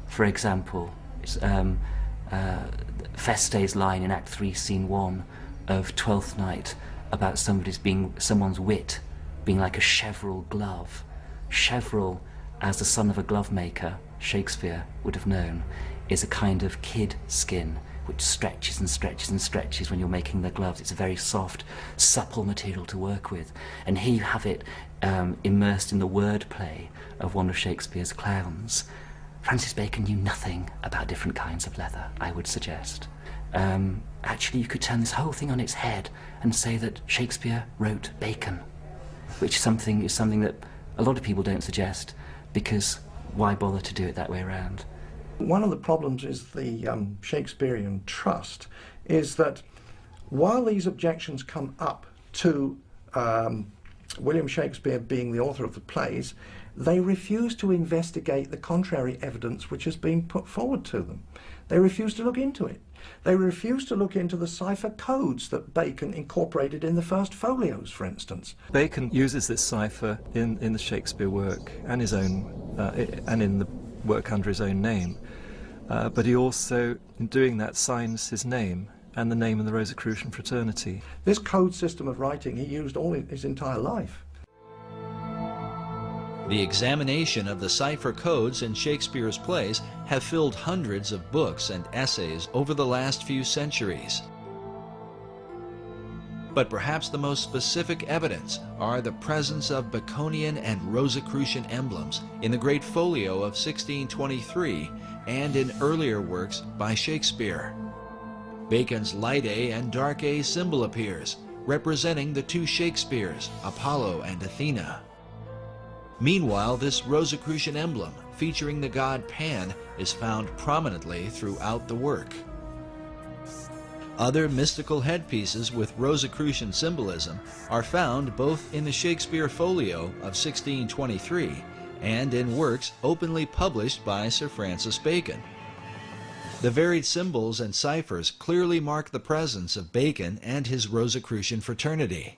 For example, Feste's line in Act 3, Scene 1 of Twelfth Night about someone's wit being like a cheverel glove. Cheverel, as the son of a glove maker, Shakespeare would have known, is a kind of kid skin which stretches and stretches and stretches when you're making the gloves. It's a very soft, supple material to work with. And here you have it immersed in the wordplay of one of Shakespeare's clowns. Francis Bacon knew nothing about different kinds of leather, I would suggest. Actually, you could turn this whole thing on its head and say that Shakespeare wrote Bacon, which is something that a lot of people don't suggest, because why bother to do it that way around? One of the problems is the Shakespearean trust is that while these objections come up to William Shakespeare being the author of the plays, they refuse to investigate the contrary evidence which has been put forward to them. They refuse to look into it. They refuse to look into the cipher codes that Bacon incorporated in the first folios, for instance. Bacon uses this cipher in the Shakespeare work and his own, and in the work under his own name. But he also, in doing that, signs his name and the name of the Rosicrucian fraternity. This code system of writing he used all his entire life. The examination of the cipher codes in Shakespeare's plays have filled hundreds of books and essays over the last few centuries. But perhaps the most specific evidence are the presence of Baconian and Rosicrucian emblems in the Great Folio of 1623 and in earlier works by Shakespeare. Bacon's light A and dark A symbol appears, representing the two Shakespeares, Apollo and Athena. Meanwhile, this Rosicrucian emblem, featuring the god Pan, is found prominently throughout the work. Other mystical headpieces with Rosicrucian symbolism are found both in the Shakespeare Folio of 1623 and in works openly published by Sir Francis Bacon. The varied symbols and ciphers clearly mark the presence of Bacon and his Rosicrucian fraternity,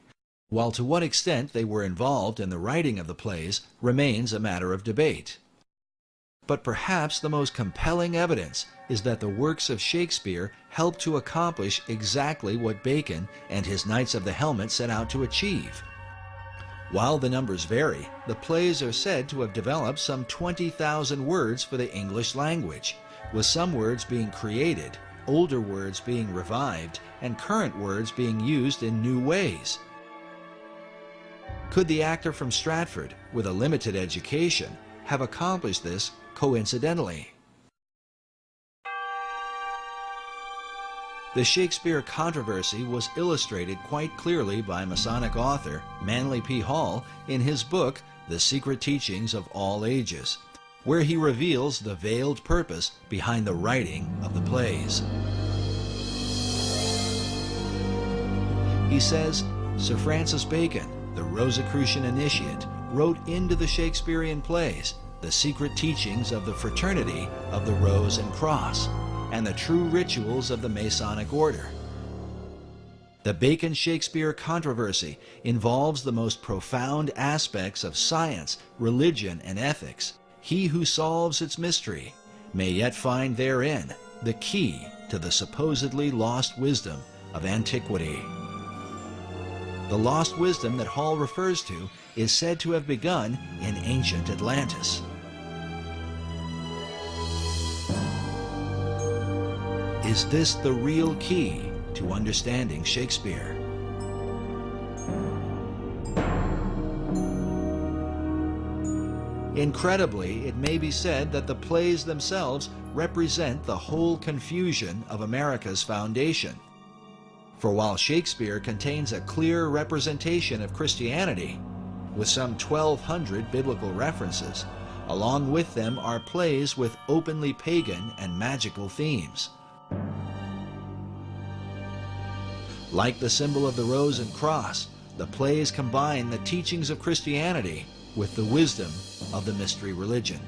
while to what extent they were involved in the writing of the plays remains a matter of debate. But perhaps the most compelling evidence is that the works of Shakespeare helped to accomplish exactly what Bacon and his Knights of the Helmet set out to achieve. While the numbers vary, the plays are said to have developed some 20,000 words for the English language, with some words being created, older words being revived, and current words being used in new ways. Could the actor from Stratford, with a limited education, have accomplished this coincidentally? The Shakespeare controversy was illustrated quite clearly by Masonic author Manly P. Hall in his book, The Secret Teachings of All Ages, where he reveals the veiled purpose behind the writing of the plays. He says, Sir Francis Bacon, the Rosicrucian initiate, wrote into the Shakespearean plays the secret teachings of the fraternity of the Rose and Cross, and the true rituals of the Masonic order. The Bacon-Shakespeare controversy involves the most profound aspects of science, religion, and ethics. He who solves its mystery may yet find therein the key to the supposedly lost wisdom of antiquity. The lost wisdom that Hall refers to is said to have begun in ancient Atlantis. Is this the real key to understanding Shakespeare? Incredibly, it may be said that the plays themselves represent the whole confusion of America's foundation. For while Shakespeare contains a clear representation of Christianity, with some 1,200 biblical references, along with them are plays with openly pagan and magical themes. Like the symbol of the Rose and Cross, the plays combine the teachings of Christianity with the wisdom of the mystery religion.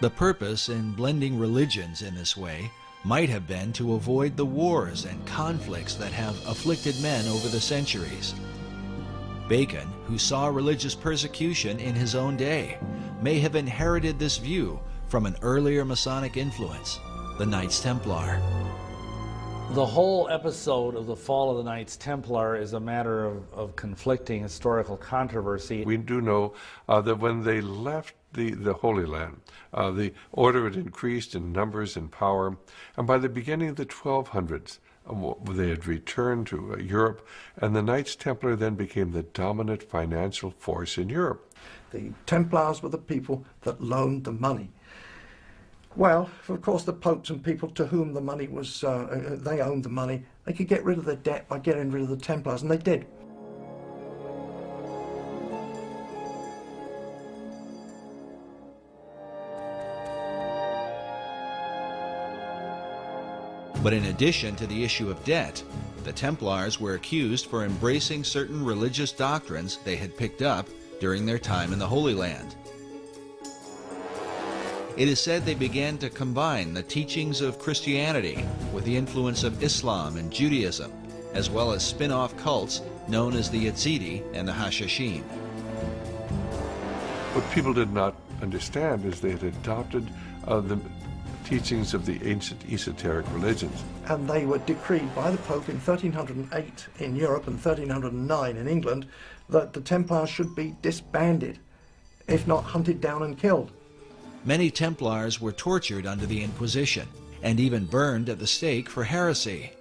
The purpose in blending religions in this way might have been to avoid the wars and conflicts that have afflicted men over the centuries. Bacon, who saw religious persecution in his own day, may have inherited this view from an earlier Masonic influence, the Knights Templar. The whole episode of the fall of the Knights Templar is a matter of conflicting historical controversy. We do know that when they left the Holy Land, the order had increased in numbers and power, and by the beginning of the 1200s, they had returned to Europe, and the Knights Templar then became the dominant financial force in Europe. The Templars were the people that loaned the money. Well, of course, the popes and people to whom the money was, they owned the money, they could get rid of their debt by getting rid of the Templars, and they did. But in addition to the issue of debt, the Templars were accused for embracing certain religious doctrines they had picked up during their time in the Holy Land. It is said they began to combine the teachings of Christianity with the influence of Islam and Judaism, as well as spin-off cults known as the Yazidi and the Hashashin. What people did not understand is they had adopted the teachings of the ancient esoteric religions. And they were decreed by the Pope in 1308 in Europe and 1309 in England that the Templars should be disbanded, if not hunted down and killed. Many Templars were tortured under the Inquisition and even burned at the stake for heresy.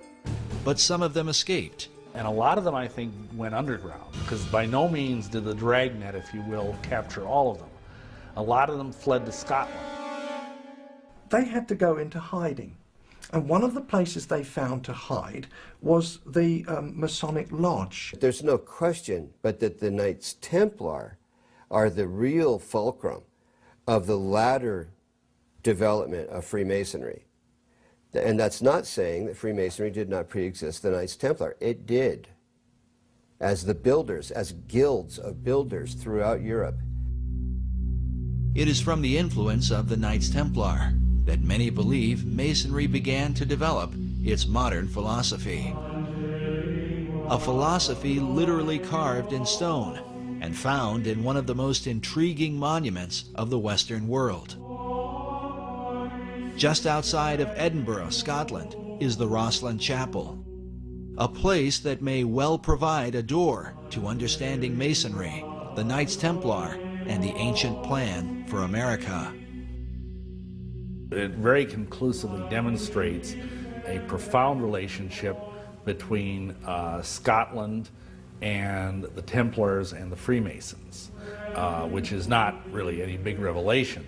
But some of them escaped. And a lot of them, I think, went underground, because by no means did the dragnet, if you will, capture all of them. A lot of them fled to Scotland. They had to go into hiding. And one of the places they found to hide was the Masonic Lodge. There's no question but that the Knights Templar are the real fulcrum of the latter development of Freemasonry. And that's not saying that Freemasonry did not pre-exist the Knights Templar. It did, as the builders, as guilds of builders throughout Europe. It is from the influence of the Knights Templar that many believe Masonry began to develop its modern philosophy. A philosophy literally carved in stone, and found in one of the most intriguing monuments of the Western world. Just outside of Edinburgh, Scotland, is the Rosslyn Chapel, a place that may well provide a door to understanding Masonry, the Knights Templar, and the ancient plan for America. It very conclusively demonstrates a profound relationship between Scotland and the Templars and the Freemasons, which is not really any big revelation.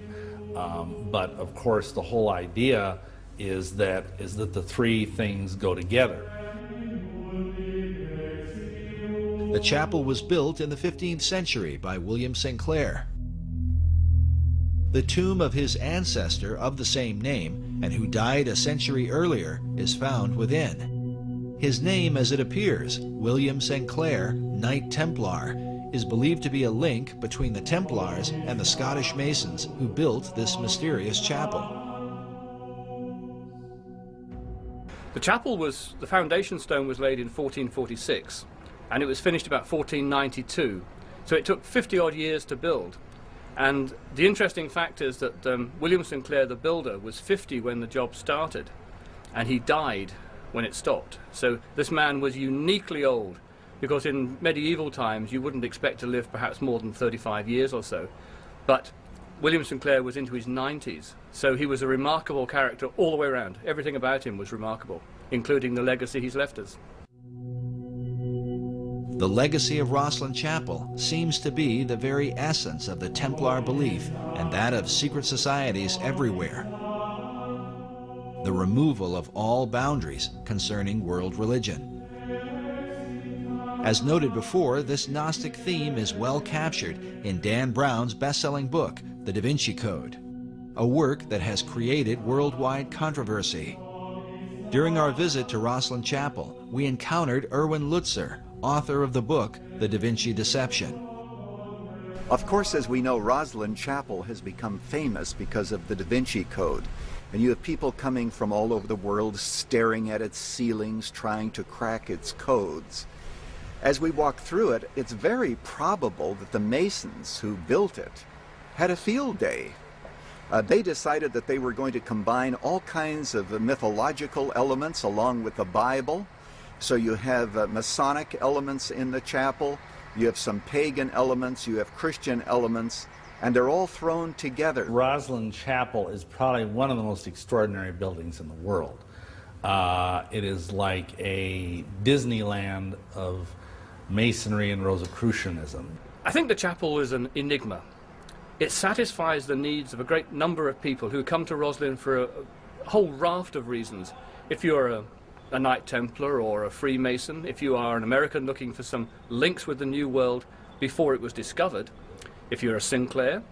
But of course, the whole idea is that the three things go together. The chapel was built in the 15th century by William Sinclair. The tomb of his ancestor of the same name, and who died a century earlier, is found within. His name, as it appears, William Sinclair, Knight Templar, is believed to be a link between the Templars and the Scottish Masons who built this mysterious chapel. The chapel the foundation stone was laid in 1446, and it was finished about 1492. So it took 50-odd years to build. And the interesting fact is that William Sinclair, the builder, was 50 when the job started, and he died when it stopped. So this man was uniquely old, because in medieval times you wouldn't expect to live perhaps more than 35 years or so. But William Sinclair was into his 90s, so he was a remarkable character all the way around. Everything about him was remarkable, including the legacy he's left us. The legacy of Rosslyn Chapel seems to be the very essence of the Templar belief and that of secret societies everywhere. The removal of all boundaries concerning world religion. As noted before, this Gnostic theme is well captured in Dan Brown's best-selling book, The Da Vinci Code, a work that has created worldwide controversy. During our visit to Rosslyn Chapel, we encountered Erwin Lutzer, author of the book, The Da Vinci Deception. Of course, as we know, Rosslyn Chapel has become famous because of the Da Vinci Code. And you have people coming from all over the world staring at its ceilings, trying to crack its codes. As we walk through it, it's very probable that the Masons who built it had a field day. They decided that they were going to combine all kinds of mythological elements along with the Bible. So you have Masonic elements in the chapel, you have some pagan elements, you have Christian elements, and they're all thrown together. Rosslyn Chapel is probably one of the most extraordinary buildings in the world. It is like a Disneyland of Masonry and Rosicrucianism. I think the chapel is an enigma. It satisfies the needs of a great number of people who come to Rosslyn for a whole raft of reasons. If you're a Knight Templar or a Freemason, if you are an American looking for some links with the New World before it was discovered, if you're a Sinclair,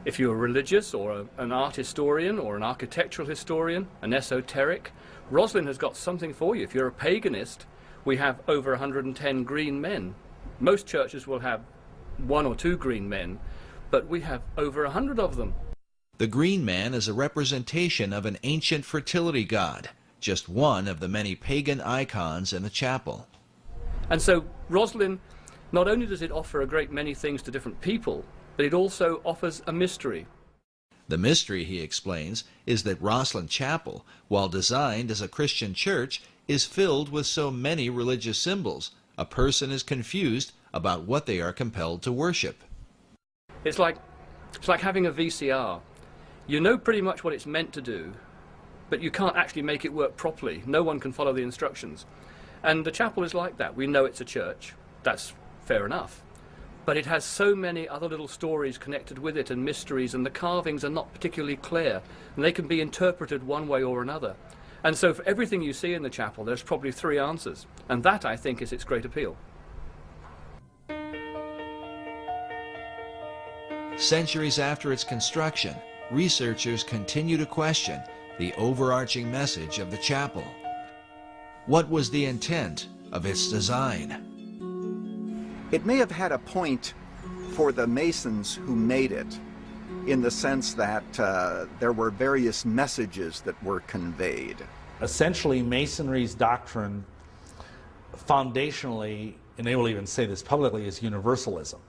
if you're religious or an art historian or an architectural historian, an esoteric, Rosslyn has got something for you. If you're a paganist, we have over 110 green men. Most churches will have 1 or 2 green men, but we have over 100 of them. The green man is a representation of an ancient fertility god, just one of the many pagan icons in the chapel. And so Rosslyn, not only does it offer a great many things to different people, but it also offers a mystery. The mystery, he explains, is that Rosslyn Chapel, while designed as a Christian church, is filled with so many religious symbols, a person is confused about what they are compelled to worship. It's like having a VCR. You know pretty much what it's meant to do, but you can't actually make it work properly. No one can follow the instructions. And the chapel is like that. We know it's a church. That's fair enough. But it has so many other little stories connected with it and mysteries, and the carvings are not particularly clear, and they can be interpreted one way or another. And so for everything you see in the chapel, there's probably 3 answers. And that, I think, is its great appeal. Centuries after its construction, researchers continue to question the overarching message of the chapel. What was the intent of its design? It may have had a point for the Masons who made it, in the sense that there were various messages that were conveyed. Essentially, Masonry's doctrine, foundationally, and they will even say this publicly, is universalism.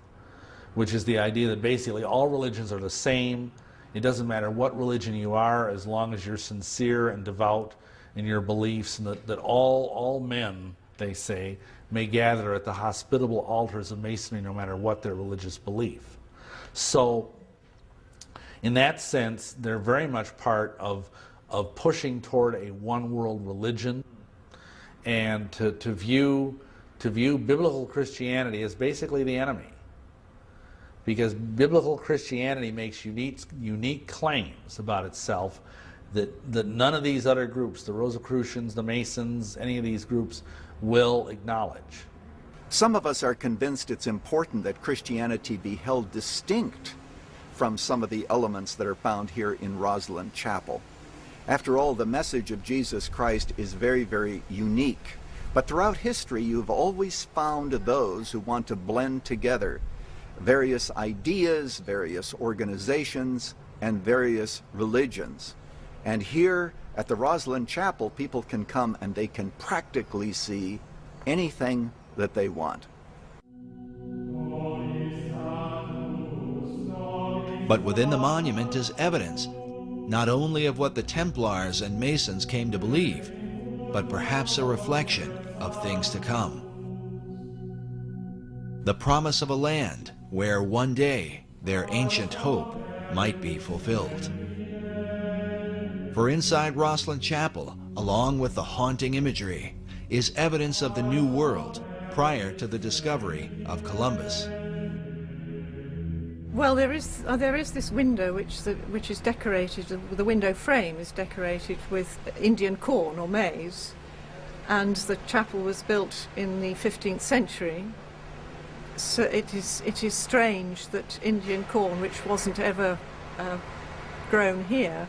which is the idea that basically all religions are the same. It doesn't matter what religion you are, as long as you're sincere and devout in your beliefs, and that all men, they say, may gather at the hospitable altars of Masonry no matter what their religious belief. So, in that sense, they're very much part of pushing toward a one-world religion, and to view biblical Christianity as basically the enemy. Because biblical Christianity makes unique claims about itself that none of these other groups, the Rosicrucians, the Masons, any of these groups, will acknowledge. Some of us are convinced it's important that Christianity be held distinct from some of the elements that are found here in Rosslyn Chapel. After all, the message of Jesus Christ is very, very unique. But throughout history, you've always found those who want to blend together various ideas, various organizations, and various religions. And here at the Rosslyn Chapel, people can come and they can practically see anything that they want. But within the monument is evidence, not only of what the Templars and Masons came to believe, but perhaps a reflection of things to come. The promise of a land where one day their ancient hope might be fulfilled. For inside Rosslyn Chapel, along with the haunting imagery, is evidence of the New World prior to the discovery of Columbus. Well, there is this window which is decorated. The window frame is decorated with Indian corn or maize, and the chapel was built in the 15th century. So it is strange that Indian corn, which wasn't ever grown here,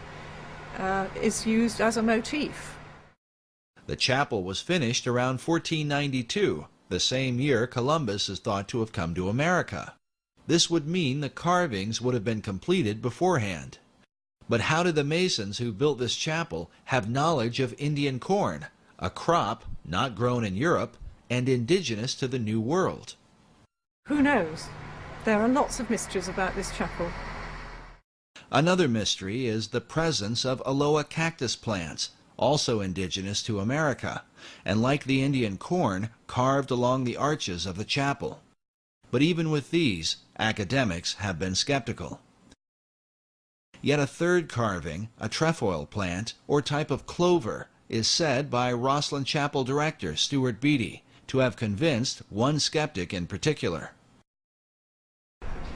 is used as a motif. The chapel was finished around 1492, the same year Columbus is thought to have come to America. This would mean the carvings would have been completed beforehand. But how did the Masons who built this chapel have knowledge of Indian corn, a crop not grown in Europe and indigenous to the New World? Who knows? There are lots of mysteries about this chapel. Another mystery is the presence of Aloha cactus plants, also indigenous to America, and like the Indian corn, carved along the arches of the chapel. But even with these, academics have been skeptical. Yet a third carving, a trefoil plant, or type of clover, is said by Rosslyn Chapel director Stuart Beattie to have convinced one skeptic in particular.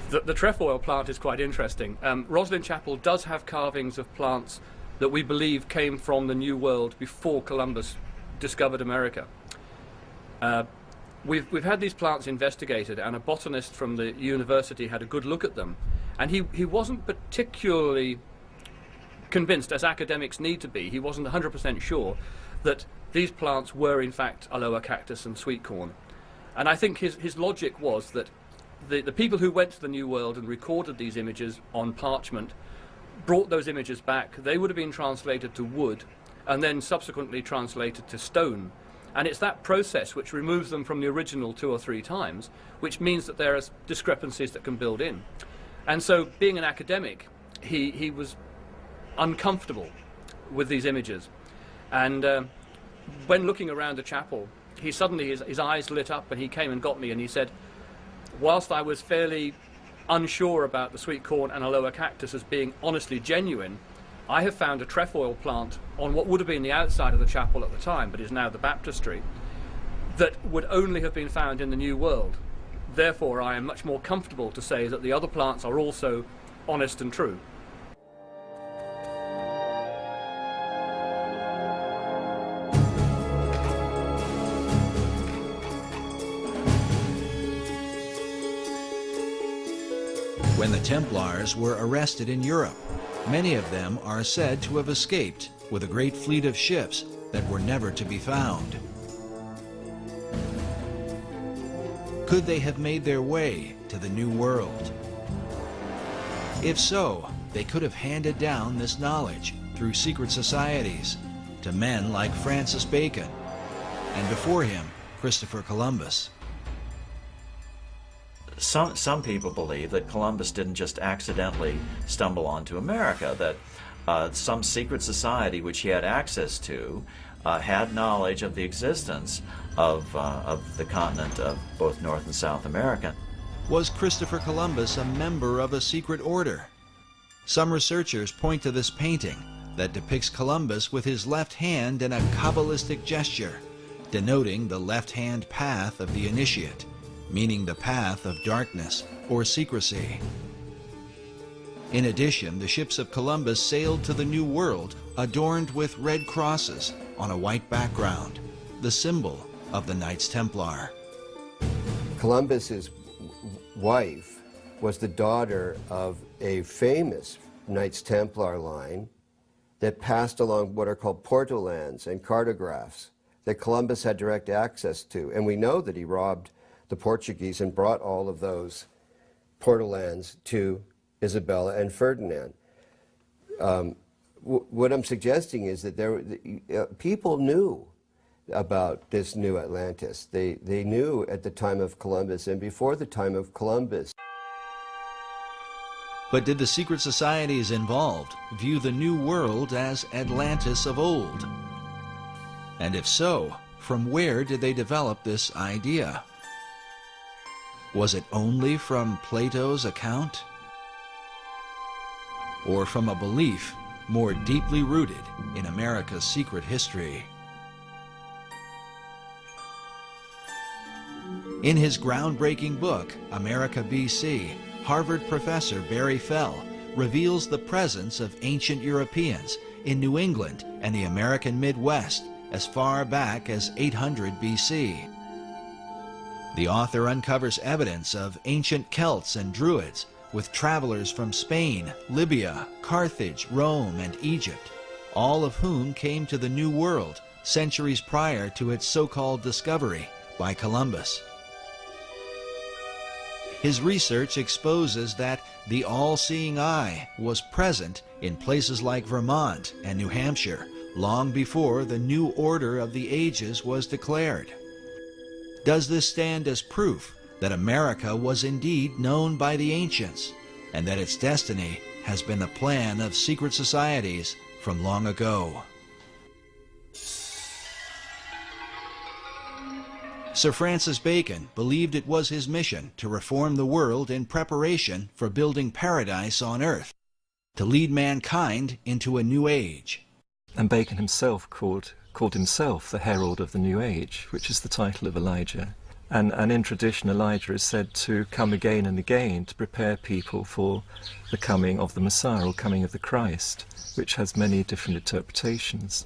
The trefoil plant is quite interesting. Rosslyn Chapel does have carvings of plants that we believe came from the New World before Columbus discovered America. We've had these plants investigated, and a botanist from the university had a good look at them, and he wasn't particularly convinced, as academics need to be. He wasn't 100% sure that these plants were in fact Aloha cactus and sweet corn. And I think his logic was that the people who went to the New World and recorded these images on parchment brought those images back. They would have been translated to wood and then subsequently translated to stone. And it's that process which removes them from the original 2 or 3 times, which means that there are discrepancies that can build in. And so, being an academic, he was uncomfortable with these images. And when looking around the chapel, he suddenly, his eyes lit up, and he came and got me, and he said, whilst I was fairly unsure about the sweet corn and Aloha cactus as being honestly genuine, I have found a trefoil plant on what would have been the outside of the chapel at the time, but is now the baptistry, that would only have been found in the New World. Therefore, I am much more comfortable to say that the other plants are also honest and true. When the Templars were arrested in Europe, many of them are said to have escaped with a great fleet of ships that were never to be found. Could they have made their way to the New World? If so, they could have handed down this knowledge through secret societies to men like Francis Bacon, and before him, Christopher Columbus. some people believe that Columbus didn't just accidentally stumble onto America, that some secret society which he had access to had knowledge of the existence of the continent of both North and South America. Was Christopher Columbus a member of a secret order? Some researchers point to this painting that depicts Columbus with his left hand in a Kabbalistic gesture, denoting the left-hand path of the initiate, meaning the path of darkness or secrecy. In addition, the ships of Columbus sailed to the New World adorned with red crosses on a white background, the symbol of the Knights Templar. Columbus's wife was the daughter of a famous Knights Templar line that passed along what are called portolands and cartographs that Columbus had direct access to. And we know that he robbed the Portuguese and brought all of those portolands to Isabella and Ferdinand. What I'm suggesting is that people knew about this new Atlantis. They knew at the time of Columbus and before the time of Columbus. But did the secret societies involved view the New World as Atlantis of old? And if so, from where did they develop this idea? Was it only from Plato's account? Or from a belief more deeply rooted in America's secret history? In his groundbreaking book, America BC, Harvard professor Barry Fell reveals the presence of ancient Europeans in New England and the American Midwest as far back as 800 BC. The author uncovers evidence of ancient Celts and Druids with travelers from Spain, Libya, Carthage, Rome, and Egypt, all of whom came to the New World centuries prior to its so-called discovery by Columbus. His research exposes that the all-seeing eye was present in places like Vermont and New Hampshire long before the New Order of the Ages was declared. Does this stand as proof that America was indeed known by the ancients, and that its destiny has been the plan of secret societies from long ago? Sir Francis Bacon believed it was his mission to reform the world in preparation for building paradise on earth, to lead mankind into a new age. And Bacon himself called himself the herald of the new age, which is the title of Elijah. And in tradition, Elijah is said to come again and again to prepare people for the coming of the Messiah, or coming of the Christ, which has many different interpretations.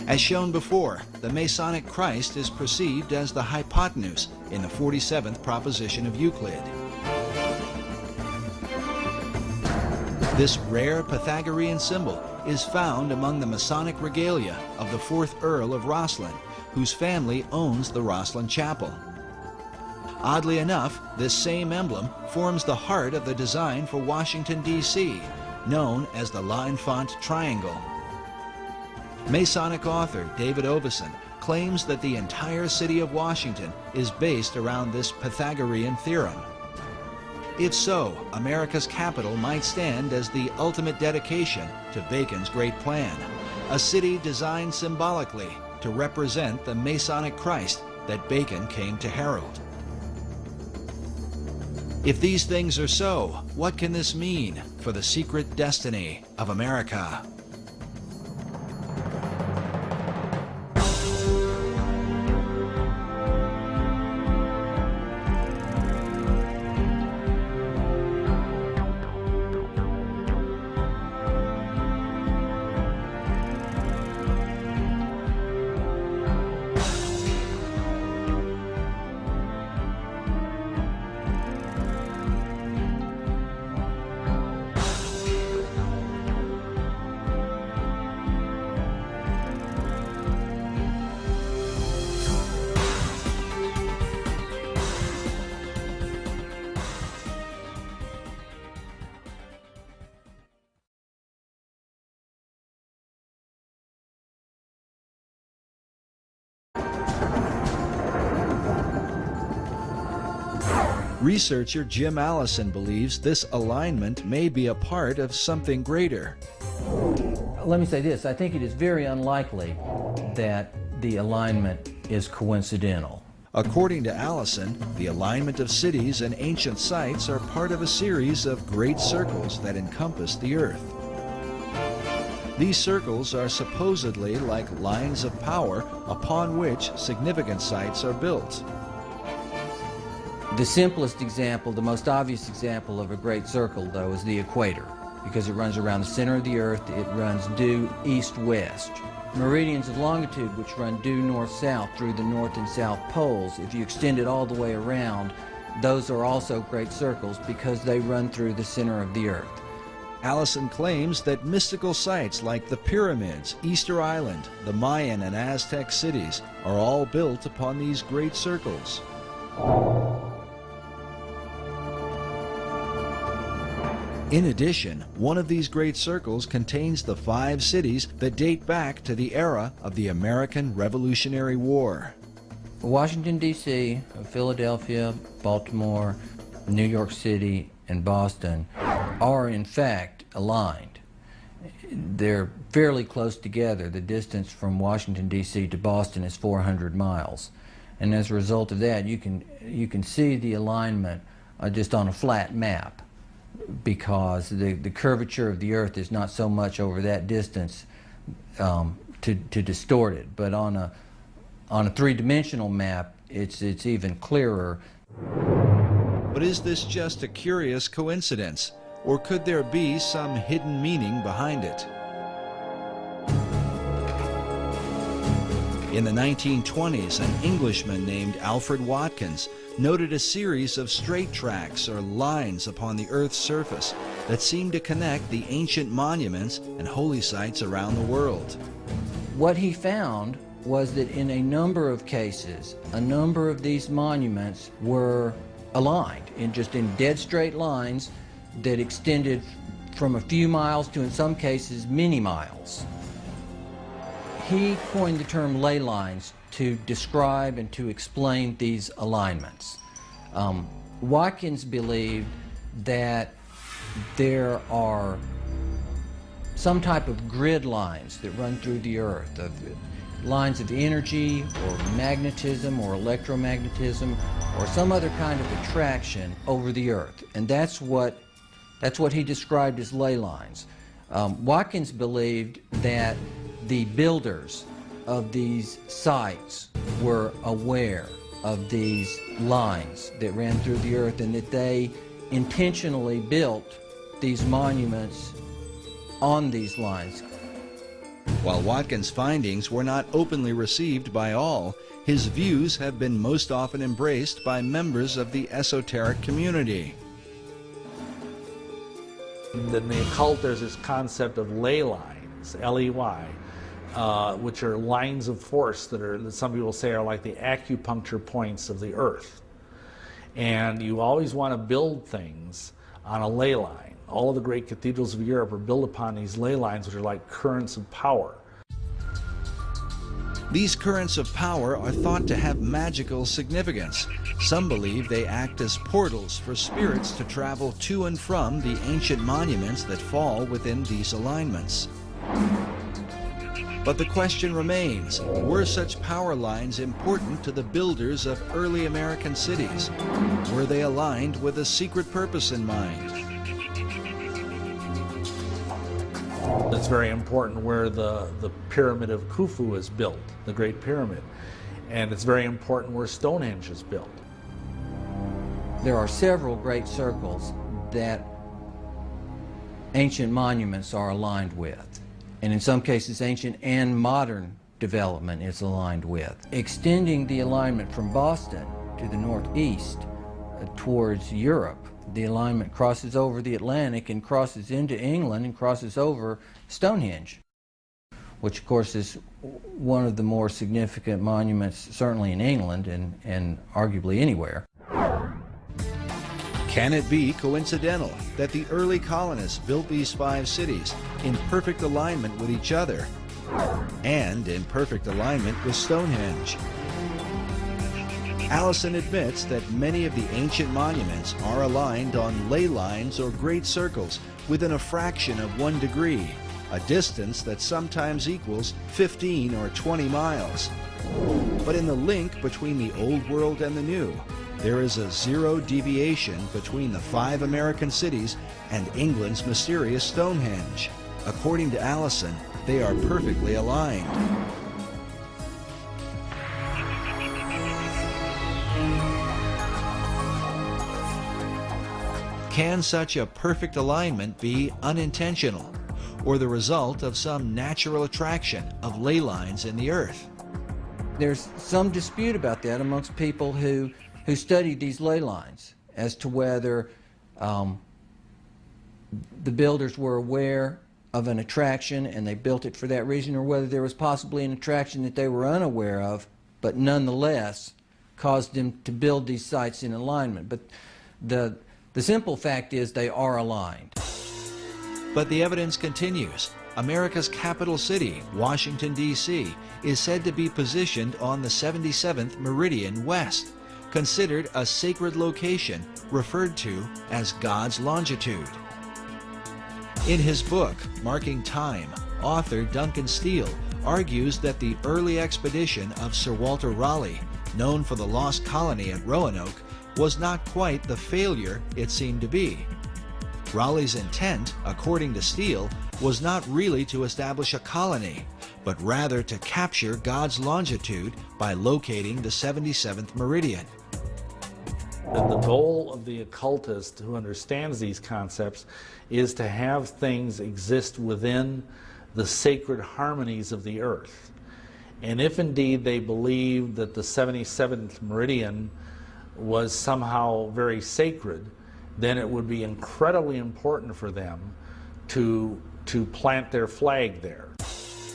As shown before, the Masonic Christ is perceived as the hypotenuse in the 47th proposition of Euclid. This rare Pythagorean symbol is found among the Masonic regalia of the 4th Earl of Rosslyn, whose family owns the Rosslyn Chapel. Oddly enough, this same emblem forms the heart of the design for Washington, D.C., known as the L'Enfant Triangle. Masonic author David Oveson claims that the entire city of Washington is based around this Pythagorean theorem. If so, America's capital might stand as the ultimate dedication to Bacon's great plan, a city designed symbolically to represent the Masonic Christ that Bacon came to herald. If these things are so, what can this mean for the secret destiny of America? Researcher Jim Allison believes this alignment may be a part of something greater. Let me say this, I think it is very unlikely that the alignment is coincidental. According to Allison, the alignment of cities and ancient sites are part of a series of great circles that encompass the Earth. These circles are supposedly like lines of power upon which significant sites are built. The simplest example, the most obvious example of a great circle, though, is the equator, because it runs around the center of the Earth. It runs due east-west. Meridians of longitude, which run due north-south through the north and south poles, if you extend it all the way around, those are also great circles because they run through the center of the Earth. Allison claims that mystical sites like the pyramids, Easter Island, the Mayan and Aztec cities are all built upon these great circles. In addition, one of these great circles contains the 5 cities that date back to the era of the American Revolutionary War. Washington, D.C., Philadelphia, Baltimore, New York City, and Boston are in fact aligned. They're fairly close together. The distance from Washington, D.C. to Boston is 400 miles. And as a result of that, you can see the alignment just on a flat map, because the curvature of the Earth is not so much over that distance to distort it. But on a three-dimensional map, it's even clearer. But is this just a curious coincidence, or could there be some hidden meaning behind it? In the 1920s, an Englishman named Alfred Watkins noted a series of straight tracks or lines upon the Earth's surface that seemed to connect the ancient monuments and holy sites around the world. What he found was that in a number of cases, a number of these monuments were aligned in dead straight lines that extended from a few miles to, in some cases, many miles. He coined the term ley lines to describe and to explain these alignments. Watkins believed that there are some type of grid lines that run through the Earth, of lines of energy or magnetism or electromagnetism or some other kind of attraction over the Earth, and that's what he described as ley lines. Watkins believed that the builders of these sites were aware of these lines that ran through the Earth, and that they intentionally built these monuments on these lines. While Watkins' findings were not openly received by all, his views have been most often embraced by members of the esoteric community. In the occult, there's this concept of ley lines, L-E-Y, which are lines of force that some people say are like the acupuncture points of the Earth. And you always want to build things on a ley line. All of the great cathedrals of Europe are built upon these ley lines, which are like currents of power. These currents of power are thought to have magical significance. Some believe they act as portals for spirits to travel to and from the ancient monuments that fall within these alignments. But the question remains, were such power lines important to the builders of early American cities? Were they aligned with a secret purpose in mind? It's very important where the pyramid of Khufu is built, the Great Pyramid. And it's very important where Stonehenge is built. There are several great circles that ancient monuments are aligned with. And in some cases, ancient and modern development is aligned with. Extending the alignment from Boston to the northeast towards Europe, the alignment crosses over the Atlantic and crosses into England and crosses over Stonehenge, which of course is one of the more significant monuments, certainly in England and arguably anywhere. Can it be coincidental that the early colonists built these 5 cities in perfect alignment with each other and in perfect alignment with Stonehenge? Allison admits that many of the ancient monuments are aligned on ley lines or great circles within a fraction of 1 degree, a distance that sometimes equals 15 or 20 miles. But in the link between the Old World and the New, there is a zero deviation between the 5 American cities and England's mysterious Stonehenge. According to Allison, they are perfectly aligned. Can such a perfect alignment be unintentional, or the result of some natural attraction of ley lines in the earth? There's some dispute about that amongst people who studied these ley lines as to whether the builders were aware of an attraction and they built it for that reason, or whether there was possibly an attraction that they were unaware of, but nonetheless caused them to build these sites in alignment. But the simple fact is they are aligned. But the evidence continues. America's capital city, Washington, D.C., is said to be positioned on the 77th meridian west, considered a sacred location referred to as God's longitude. In his book, Marking Time, author Duncan Steele argues that the early expedition of Sir Walter Raleigh, known for the lost colony at Roanoke, was not quite the failure it seemed to be. Raleigh's intent, according to Steele, was not really to establish a colony, but rather to capture God's longitude by locating the 77th meridian. The goal of the occultist who understands these concepts is to have things exist within the sacred harmonies of the earth. And if indeed they believe that the 77th meridian was somehow very sacred, then it would be incredibly important for them to plant their flag there.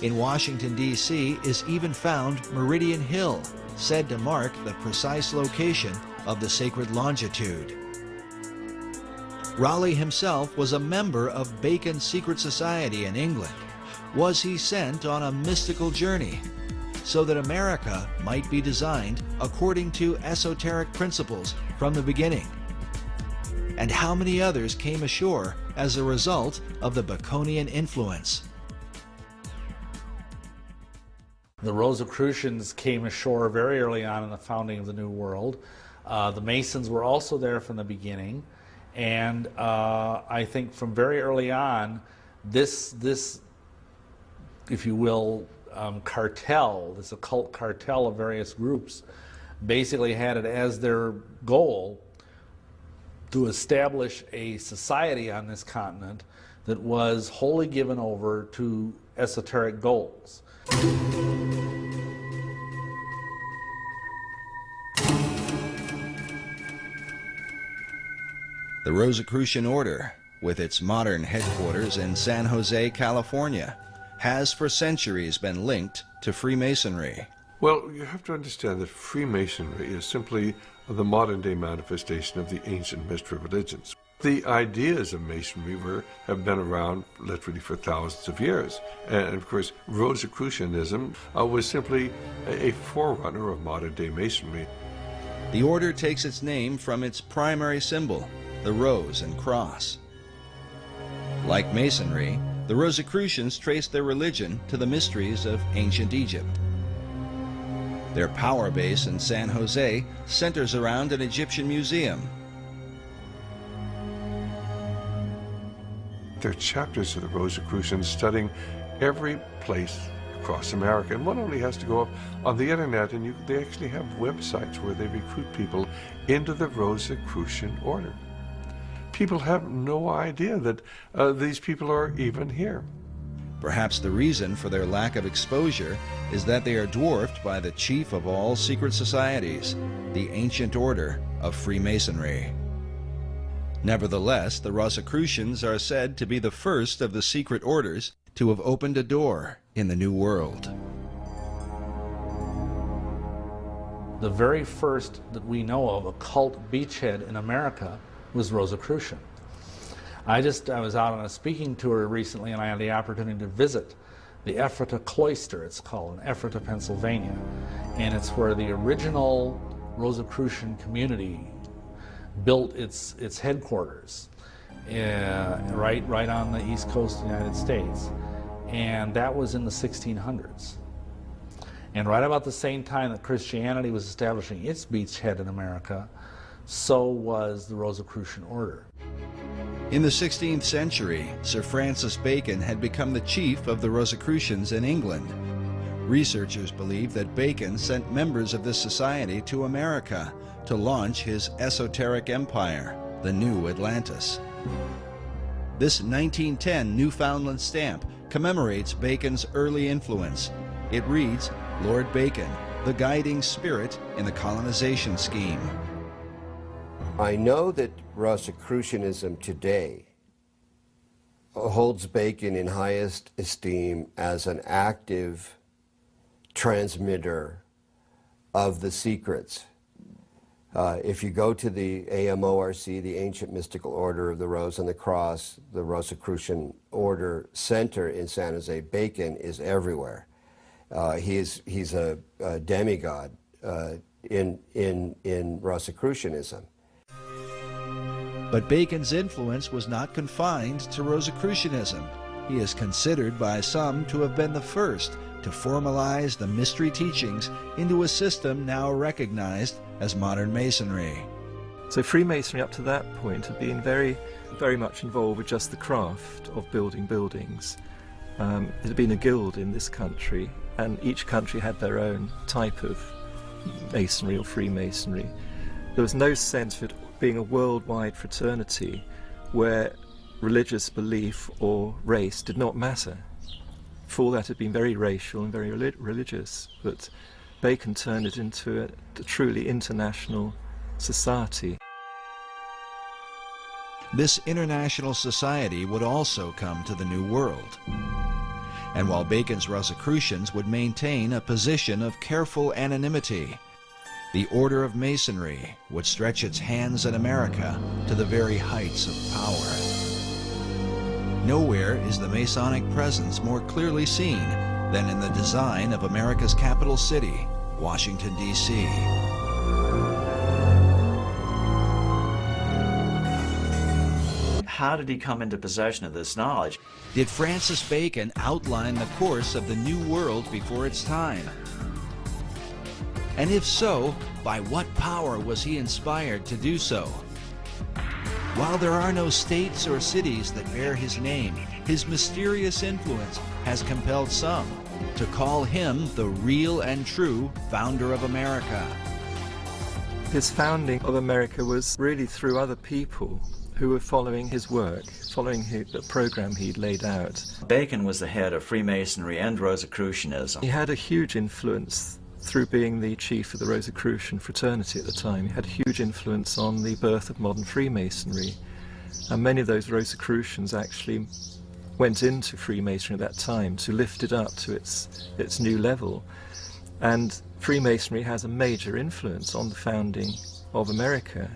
In Washington, D.C. is even found Meridian Hill, said to mark the precise location of the sacred longitude. Raleigh himself was a member of Bacon's secret society in England. Was he sent on a mystical journey so that America might be designed according to esoteric principles from the beginning? And how many others came ashore as a result of the Baconian influence? The Rosicrucians came ashore very early on in the founding of the New World. The Masons were also there from the beginning, and I think from very early on, this if you will, cartel, this occult cartel of various groups, basically had it as their goal to establish a society on this continent that was wholly given over to esoteric goals. The Rosicrucian Order, with its modern headquarters in San Jose, California, has for centuries been linked to Freemasonry. Well, you have to understand that Freemasonry is simply the modern-day manifestation of the ancient mystery religions. The ideas of Masonry have been around literally for thousands of years. And of course, Rosicrucianism was simply a forerunner of modern-day Masonry. The order takes its name from its primary symbol, the rose and cross. Like Masonry, the Rosicrucians traced their religion to the mysteries of ancient Egypt. Their power base in San Jose centers around an Egyptian museum. There are chapters of the Rosicrucians studying every place across America, and one only has to go up on the internet, and they actually have websites where they recruit people into the Rosicrucian order. People have no idea that these people are even here. Perhaps the reason for their lack of exposure is that they are dwarfed by the chief of all secret societies, the ancient order of Freemasonry. Nevertheless, the Rosicrucians are said to be the first of the secret orders to have opened a door in the New World. The very first that we know of occult beachhead in America was Rosicrucian. I was out on a speaking tour recently, and I had the opportunity to visit the Ephrata Cloister, it's called, in Ephrata, Pennsylvania. And it's where the original Rosicrucian community built its headquarters right on the east coast of the United States, and that was in the 1600s. And right about the same time that Christianity was establishing its beachhead in America, so was the Rosicrucian order. In the 16th century, Sir Francis Bacon had become the chief of the Rosicrucians in England. Researchers believe that Bacon sent members of this society to America to launch his esoteric empire, the New Atlantis. This 1910 Newfoundland stamp commemorates Bacon's early influence. It reads, "Lord Bacon, the guiding spirit in the colonization scheme." I know that Rosicrucianism today holds Bacon in highest esteem as an active transmitter of the secrets. If you go to the AMORC, the Ancient Mystical Order of the Rose and the Cross, the Rosicrucian Order Center in San Jose, Bacon is everywhere. He's a demigod in Rosicrucianism. But Bacon's influence was not confined to Rosicrucianism. He is considered by some to have been the first to formalize the mystery teachings into a system now recognized as modern Masonry. So Freemasonry up to that point had been very much involved with just the craft of building buildings. It had been a guild in this country, and each country had their own type of Masonry or Freemasonry. There was no sense of it being a worldwide fraternity where religious belief or race did not matter. Before that had been very racial and very religious, but Bacon turned it into a truly international society. This international society would also come to the New World. And while Bacon's Rosicrucians would maintain a position of careful anonymity, the Order of Masonry would stretch its hands in America to the very heights of power. Nowhere is the Masonic presence more clearly seen than in the design of America's capital city, Washington, D.C. How did he come into possession of this knowledge? Did Francis Bacon outline the course of the New World before its time? And if so, by what power was he inspired to do so? While there are no states or cities that bear his name, his mysterious influence has compelled some to call him the real and true founder of America. His founding of America was really through other people who were following his work, following the program he'd laid out. Bacon was the head of Freemasonry and Rosicrucianism. He had a huge influence through being the chief of the Rosicrucian fraternity at the time. He had huge influence on the birth of modern Freemasonry, and many of those Rosicrucians actually went into Freemasonry at that time to lift it up to its new level. And Freemasonry has a major influence on the founding of America.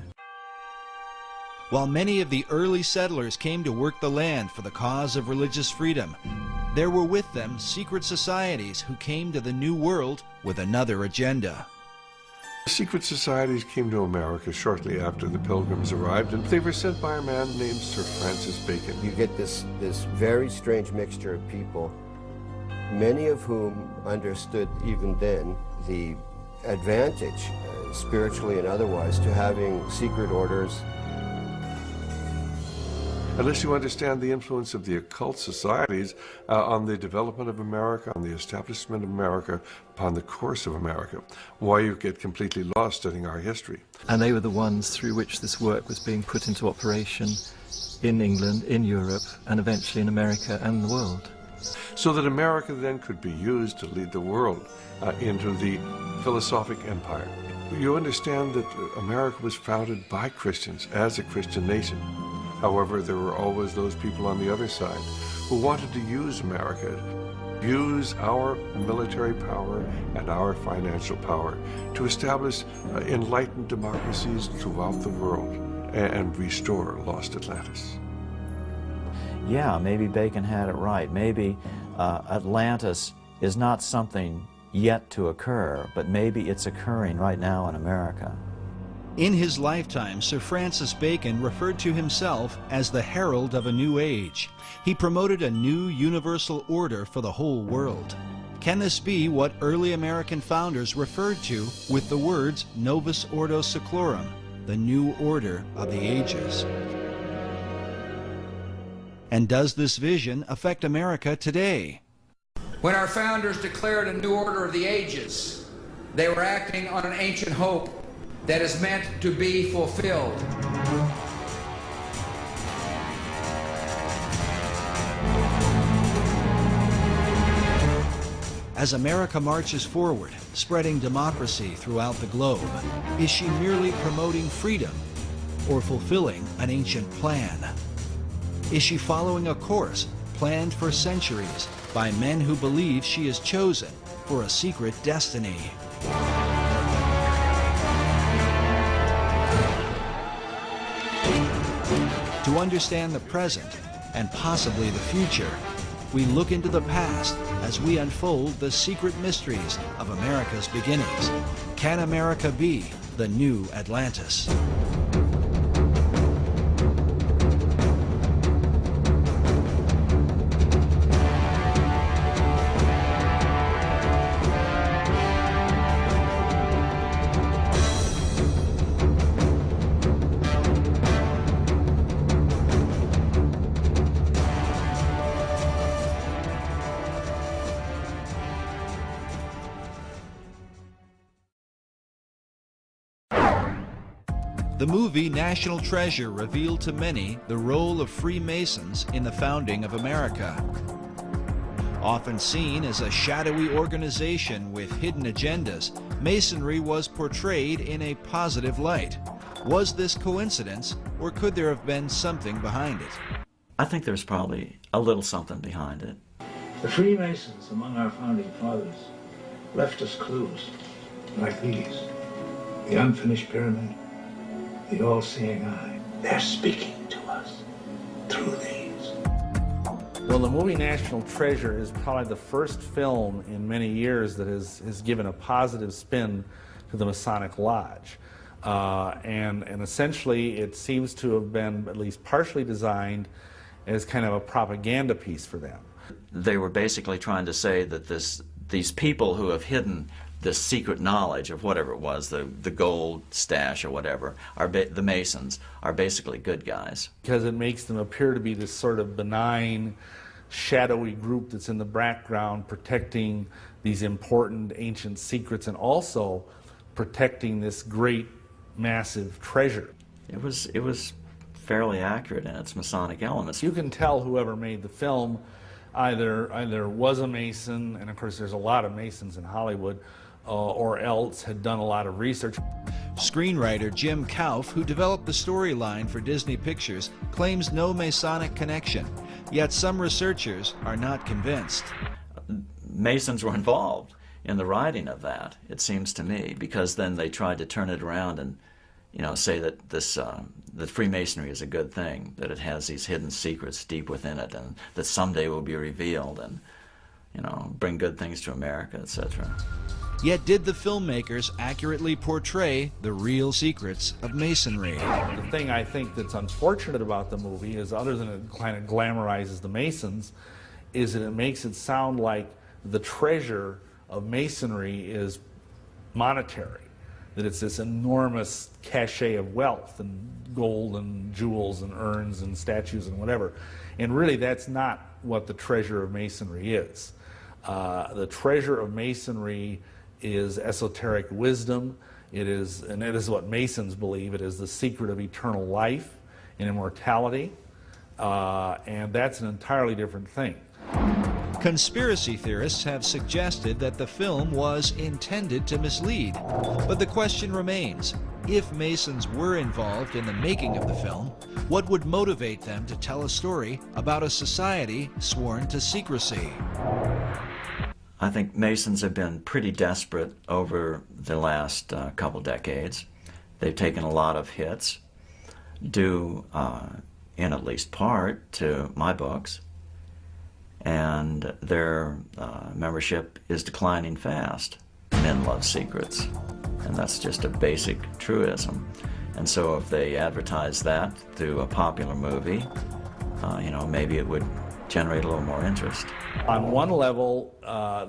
While many of the early settlers came to work the land for the cause of religious freedom, there were with them secret societies who came to the New World with another agenda. Secret societies came to America shortly after the Pilgrims arrived, and they were sent by a man named Sir Francis Bacon. You get this very strange mixture of people, many of whom understood even then the advantage, spiritually and otherwise, to having secret orders. Unless you understand the influence of the occult societies on the development of America, on the establishment of America, upon the course of America, why you get completely lost studying our history. And they were the ones through which this work was being put into operation in England, in Europe, and eventually in America and the world. So that America then could be used to lead the world into the philosophic empire. You understand that America was founded by Christians as a Christian nation. However, there were always those people on the other side who wanted to use America, use our military power and our financial power to establish enlightened democracies throughout the world and restore lost Atlantis. Yeah, maybe Bacon had it right. Maybe Atlantis is not something yet to occur, but maybe it's occurring right now in America. In his lifetime, Sir Francis Bacon referred to himself as the herald of a new age. He promoted a new universal order for the whole world. Can this be what early American founders referred to with the words Novus Ordo Seclorum, the new order of the ages? And does this vision affect America today? When our founders declared a new order of the ages, they were acting on an ancient hope that is meant to be fulfilled. As America marches forward, spreading democracy throughout the globe, is she merely promoting freedom or fulfilling an ancient plan? Is she following a course planned for centuries by men who believe she is chosen for a secret destiny? To understand the present and possibly the future, we look into the past as we unfold the secret mysteries of America's beginnings. Can America be the new Atlantis? The movie National Treasure revealed to many the role of Freemasons in the founding of America. Often seen as a shadowy organization with hidden agendas, Masonry was portrayed in a positive light. Was this coincidence, or could there have been something behind it? I think there's probably a little something behind it. The Freemasons among our founding fathers left us clues like these. The unfinished pyramid, the all-seeing eye. They're speaking to us through these. Well, the movie National Treasure is probably the first film in many years that has given a positive spin to the Masonic Lodge. And essentially it seems to have been at least partially designed as kind of a propaganda piece for them. They were basically trying to say that these people who have hidden this secret knowledge of whatever it was, the gold stash or whatever, the Masons, are basically good guys. Because it makes them appear to be this sort of benign, shadowy group that's in the background protecting these important ancient secrets and also protecting this great, massive treasure. It was fairly accurate in its Masonic elements. You can tell whoever made the film either was a Mason, and of course there's a lot of Masons in Hollywood, or else had done a lot of research. Screenwriter Jim Kauf, who developed the storyline for Disney Pictures, claims no Masonic connection, yet some researchers are not convinced. Masons were involved in the writing of that, it seems to me, because then they tried to turn it around and, you know, say that that Freemasonry is a good thing, that it has these hidden secrets deep within it, and that someday will be revealed and, you know, bring good things to America, etc. Yet did the filmmakers accurately portray the real secrets of Masonry? The thing I think that's unfortunate about the movie is, other than it kind of glamorizes the Masons, is that it makes it sound like the treasure of Masonry is monetary, that it's this enormous cachet of wealth and gold and jewels and urns and statues and whatever. And really that's not what the treasure of Masonry is. The treasure of Masonry is esoteric wisdom. It is what Masons believe. It is the secret of eternal life and immortality. And that's an entirely different thing. Conspiracy theorists have suggested that the film was intended to mislead. But the question remains, if Masons were involved in the making of the film, what would motivate them to tell a story about a society sworn to secrecy? I think Masons have been pretty desperate over the last couple decades. They've taken a lot of hits, due in at least part to my books. and their membership is declining fast. Men love secrets, and that's just a basic truism. And so if they advertise that through a popular movie, maybe it would generate a little more interest. On one level,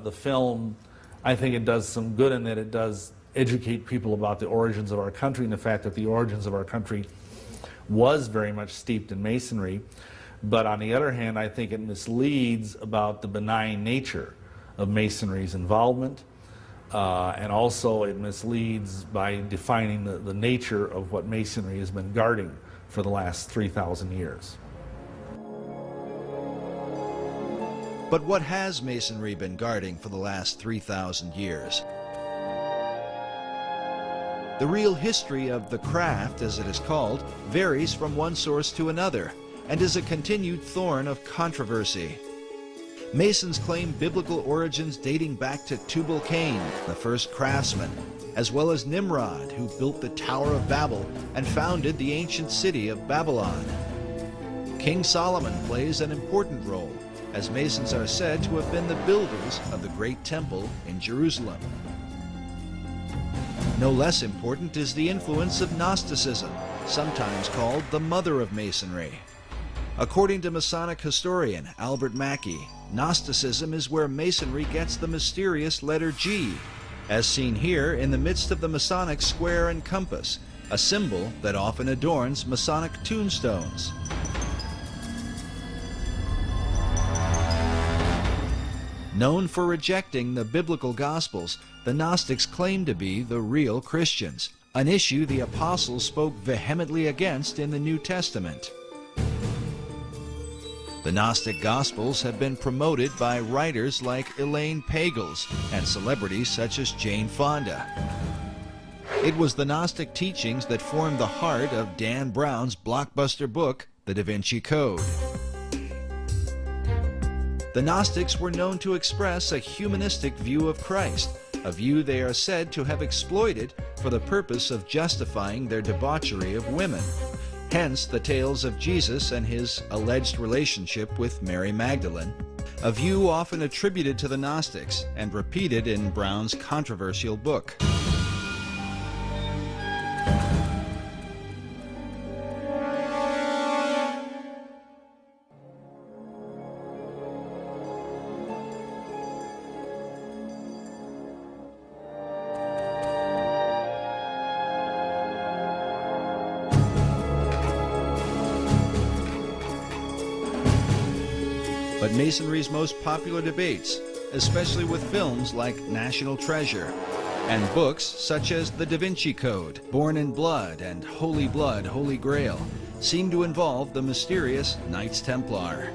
the film, I think it does some good in that it does educate people about the origins of our country and the fact that the origins of our country was very much steeped in Masonry. But on the other hand, I think it misleads about the benign nature of Masonry's involvement, and also it misleads by defining the nature of what Masonry has been guarding for the last 3,000 years. But what has Masonry been guarding for the last 3,000 years? The real history of the craft, as it is called, varies from one source to another, and is a continued thorn of controversy. Masons claim biblical origins dating back to Tubal-Cain, the first craftsman, as well as Nimrod, who built the Tower of Babel and founded the ancient city of Babylon. King Solomon plays an important role, as Masons are said to have been the builders of the Great Temple in Jerusalem. No less important is the influence of Gnosticism, sometimes called the mother of Masonry. According to Masonic historian Albert Mackey, Gnosticism is where Masonry gets the mysterious letter G, as seen here in the midst of the Masonic square and compass, a symbol that often adorns Masonic tombstones. Known for rejecting the biblical Gospels, the Gnostics claimed to be the real Christians, an issue the apostles spoke vehemently against in the New Testament. The Gnostic Gospels have been promoted by writers like Elaine Pagels and celebrities such as Jane Fonda. It was the Gnostic teachings that formed the heart of Dan Brown's blockbuster book, The Da Vinci Code. The Gnostics were known to express a humanistic view of Christ, a view they are said to have exploited for the purpose of justifying their debauchery of women. Hence the tales of Jesus and his alleged relationship with Mary Magdalene, a view often attributed to the Gnostics and repeated in Brown's controversial book. But Masonry's most popular debates, especially with films like National Treasure, and books such as The Da Vinci Code, Born in Blood, and Holy Blood, Holy Grail, seem to involve the mysterious Knights Templar,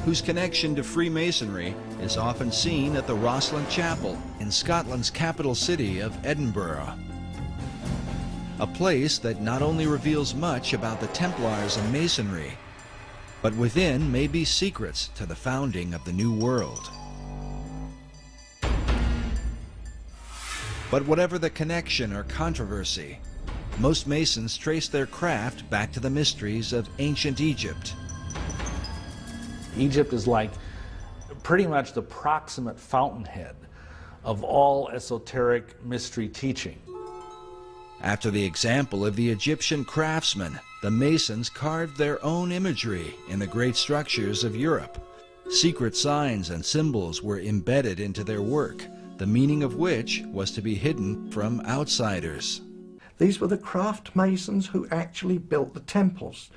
whose connection to Freemasonry is often seen at the Rosslyn Chapel in Scotland's capital city of Edinburgh. A place that not only reveals much about the Templars and Masonry, but within may be secrets to the founding of the New World. But whatever the connection or controversy, most Masons trace their craft back to the mysteries of ancient Egypt. Egypt is like pretty much the proximate fountainhead of all esoteric mystery teaching. After the example of the Egyptian craftsmen, the Masons carved their own imagery in the great structures of Europe. Secret signs and symbols were embedded into their work, the meaning of which was to be hidden from outsiders. These were the craft masons who actually built the temples.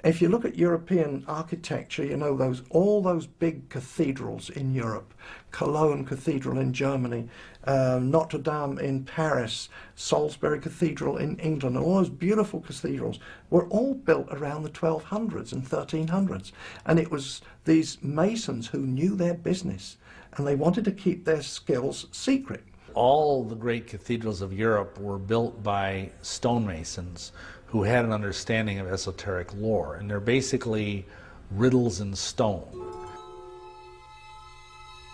If you look at European architecture, you know, all those big cathedrals in Europe, Cologne Cathedral in Germany, Notre Dame in Paris, Salisbury Cathedral in England, and all those beautiful cathedrals were all built around the 1200s and 1300s. And it was these masons who knew their business, and they wanted to keep their skills secret. All the great cathedrals of Europe were built by stonemasons who had an understanding of esoteric lore, and they're basically riddles in stone.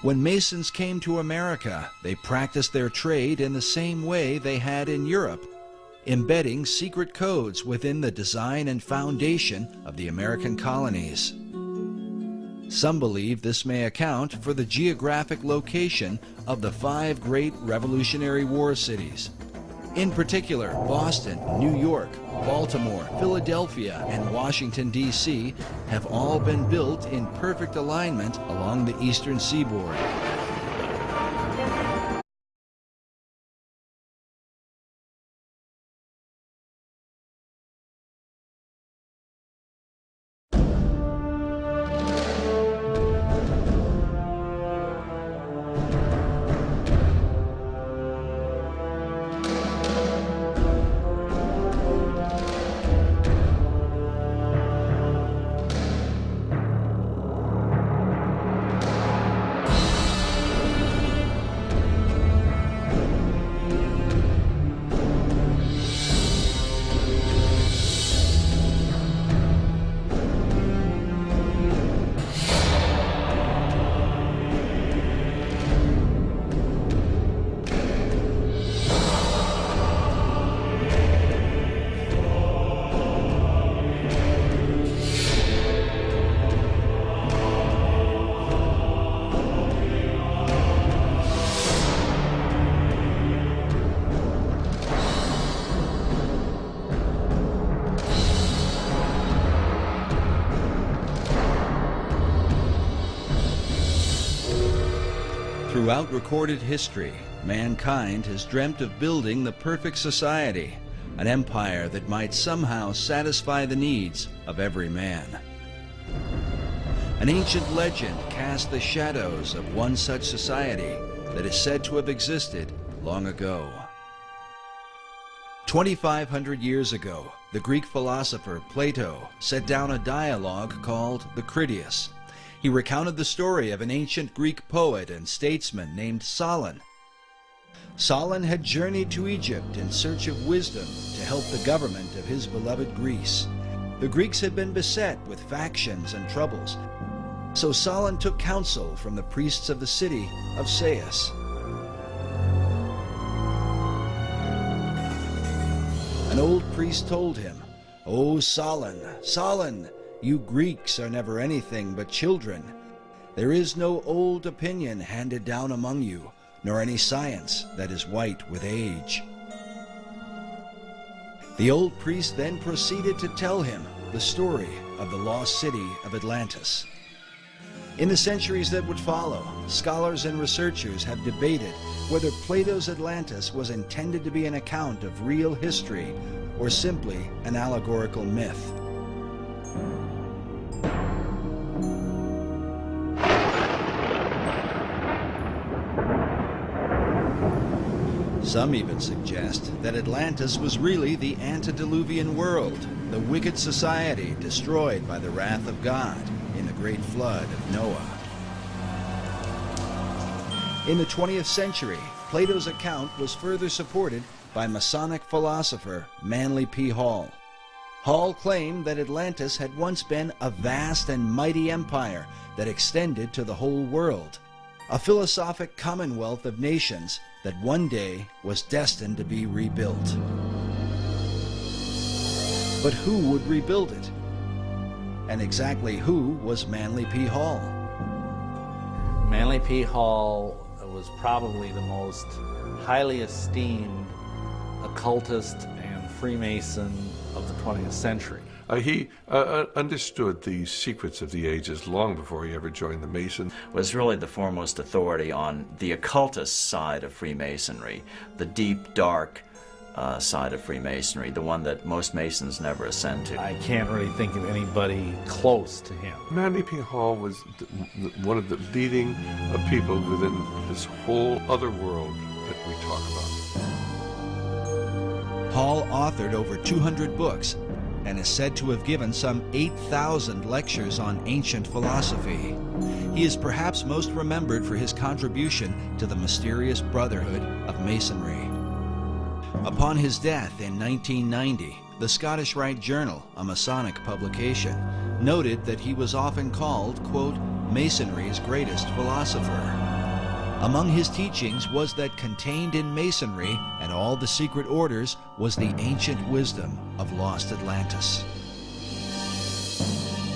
When Masons came to America, they practiced their trade in the same way they had in Europe, embedding secret codes within the design and foundation of the American colonies. Some believe this may account for the geographic location of the 5 great Revolutionary War cities. In particular, Boston, New York, Baltimore, Philadelphia, and Washington, D.C. have all been built in perfect alignment along the eastern seaboard. Throughout recorded history, mankind has dreamt of building the perfect society, an empire that might somehow satisfy the needs of every man. An ancient legend cast the shadows of one such society that is said to have existed long ago. 2,500 years ago, the Greek philosopher Plato set down a dialogue called the Critias. He recounted the story of an ancient Greek poet and statesman named Solon. Solon had journeyed to Egypt in search of wisdom to help the government of his beloved Greece. The Greeks had been beset with factions and troubles, so Solon took counsel from the priests of the city of Sais. An old priest told him, "O Solon, Solon, you Greeks are never anything but children. There is no old opinion handed down among you, nor any science that is white with age." The old priest then proceeded to tell him the story of the lost city of Atlantis. In the centuries that would follow, scholars and researchers have debated whether Plato's Atlantis was intended to be an account of real history or simply an allegorical myth. Some even suggest that Atlantis was really the antediluvian world, the wicked society destroyed by the wrath of God in the great flood of Noah. In the 20th century, Plato's account was further supported by Masonic philosopher Manly P. Hall. Hall claimed that Atlantis had once been a vast and mighty empire that extended to the whole world, a philosophic commonwealth of nations that one day was destined to be rebuilt. But who would rebuild it? And exactly who was Manly P. Hall? Manly P. Hall was probably the most highly esteemed occultist and Freemason of the 20th century. He understood the secrets of the ages long before he ever joined the Masons. Was really the foremost authority on the occultist side of Freemasonry, the deep, dark side of Freemasonry, the one that most Masons never ascend to. I can't really think of anybody close to him. Manly P. Hall was one of the leading people within this whole other world that we talk about. Hall authored over 200 books and is said to have given some 8,000 lectures on ancient philosophy. He is perhaps most remembered for his contribution to the mysterious Brotherhood of Masonry. Upon his death in 1990, the Scottish Rite Journal, a Masonic publication, noted that he was often called, quote, Masonry's greatest philosopher. Among his teachings was that contained in Masonry and all the secret orders was the ancient wisdom of lost Atlantis.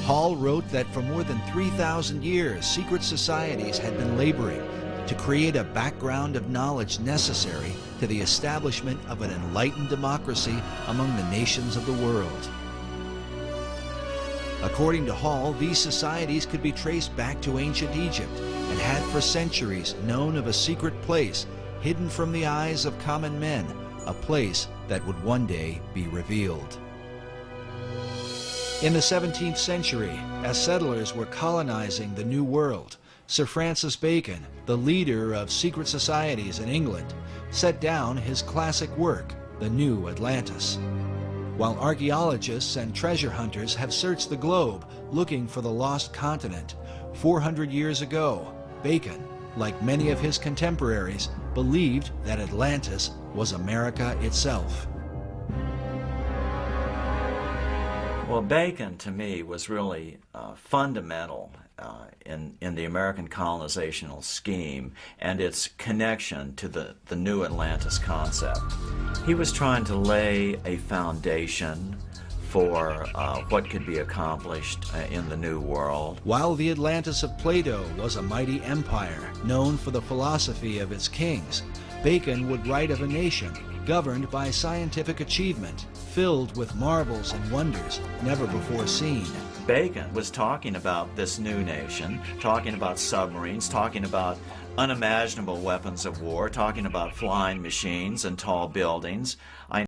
Hall wrote that for more than 3,000 years, secret societies had been laboring to create a background of knowledge necessary to the establishment of an enlightened democracy among the nations of the world. According to Hall, these societies could be traced back to ancient Egypt and had for centuries known of a secret place hidden from the eyes of common men, a place that would one day be revealed. In the 17th century, as settlers were colonizing the New World, Sir Francis Bacon, the leader of secret societies in England, set down his classic work, The New Atlantis. While archaeologists and treasure hunters have searched the globe looking for the lost continent, 400 years ago, Bacon, like many of his contemporaries, believed that Atlantis was America itself. Well, Bacon, to me, was really fundamental in the American colonizational scheme and its connection to the new Atlantis concept. He was trying to lay a foundation for what could be accomplished in the New World. While the Atlantis of Plato was a mighty empire known for the philosophy of its kings, Bacon would write of a nation governed by scientific achievement, filled with marvels and wonders never before seen. Bacon was talking about this new nation, talking about submarines, talking about unimaginable weapons of war, talking about flying machines and tall buildings.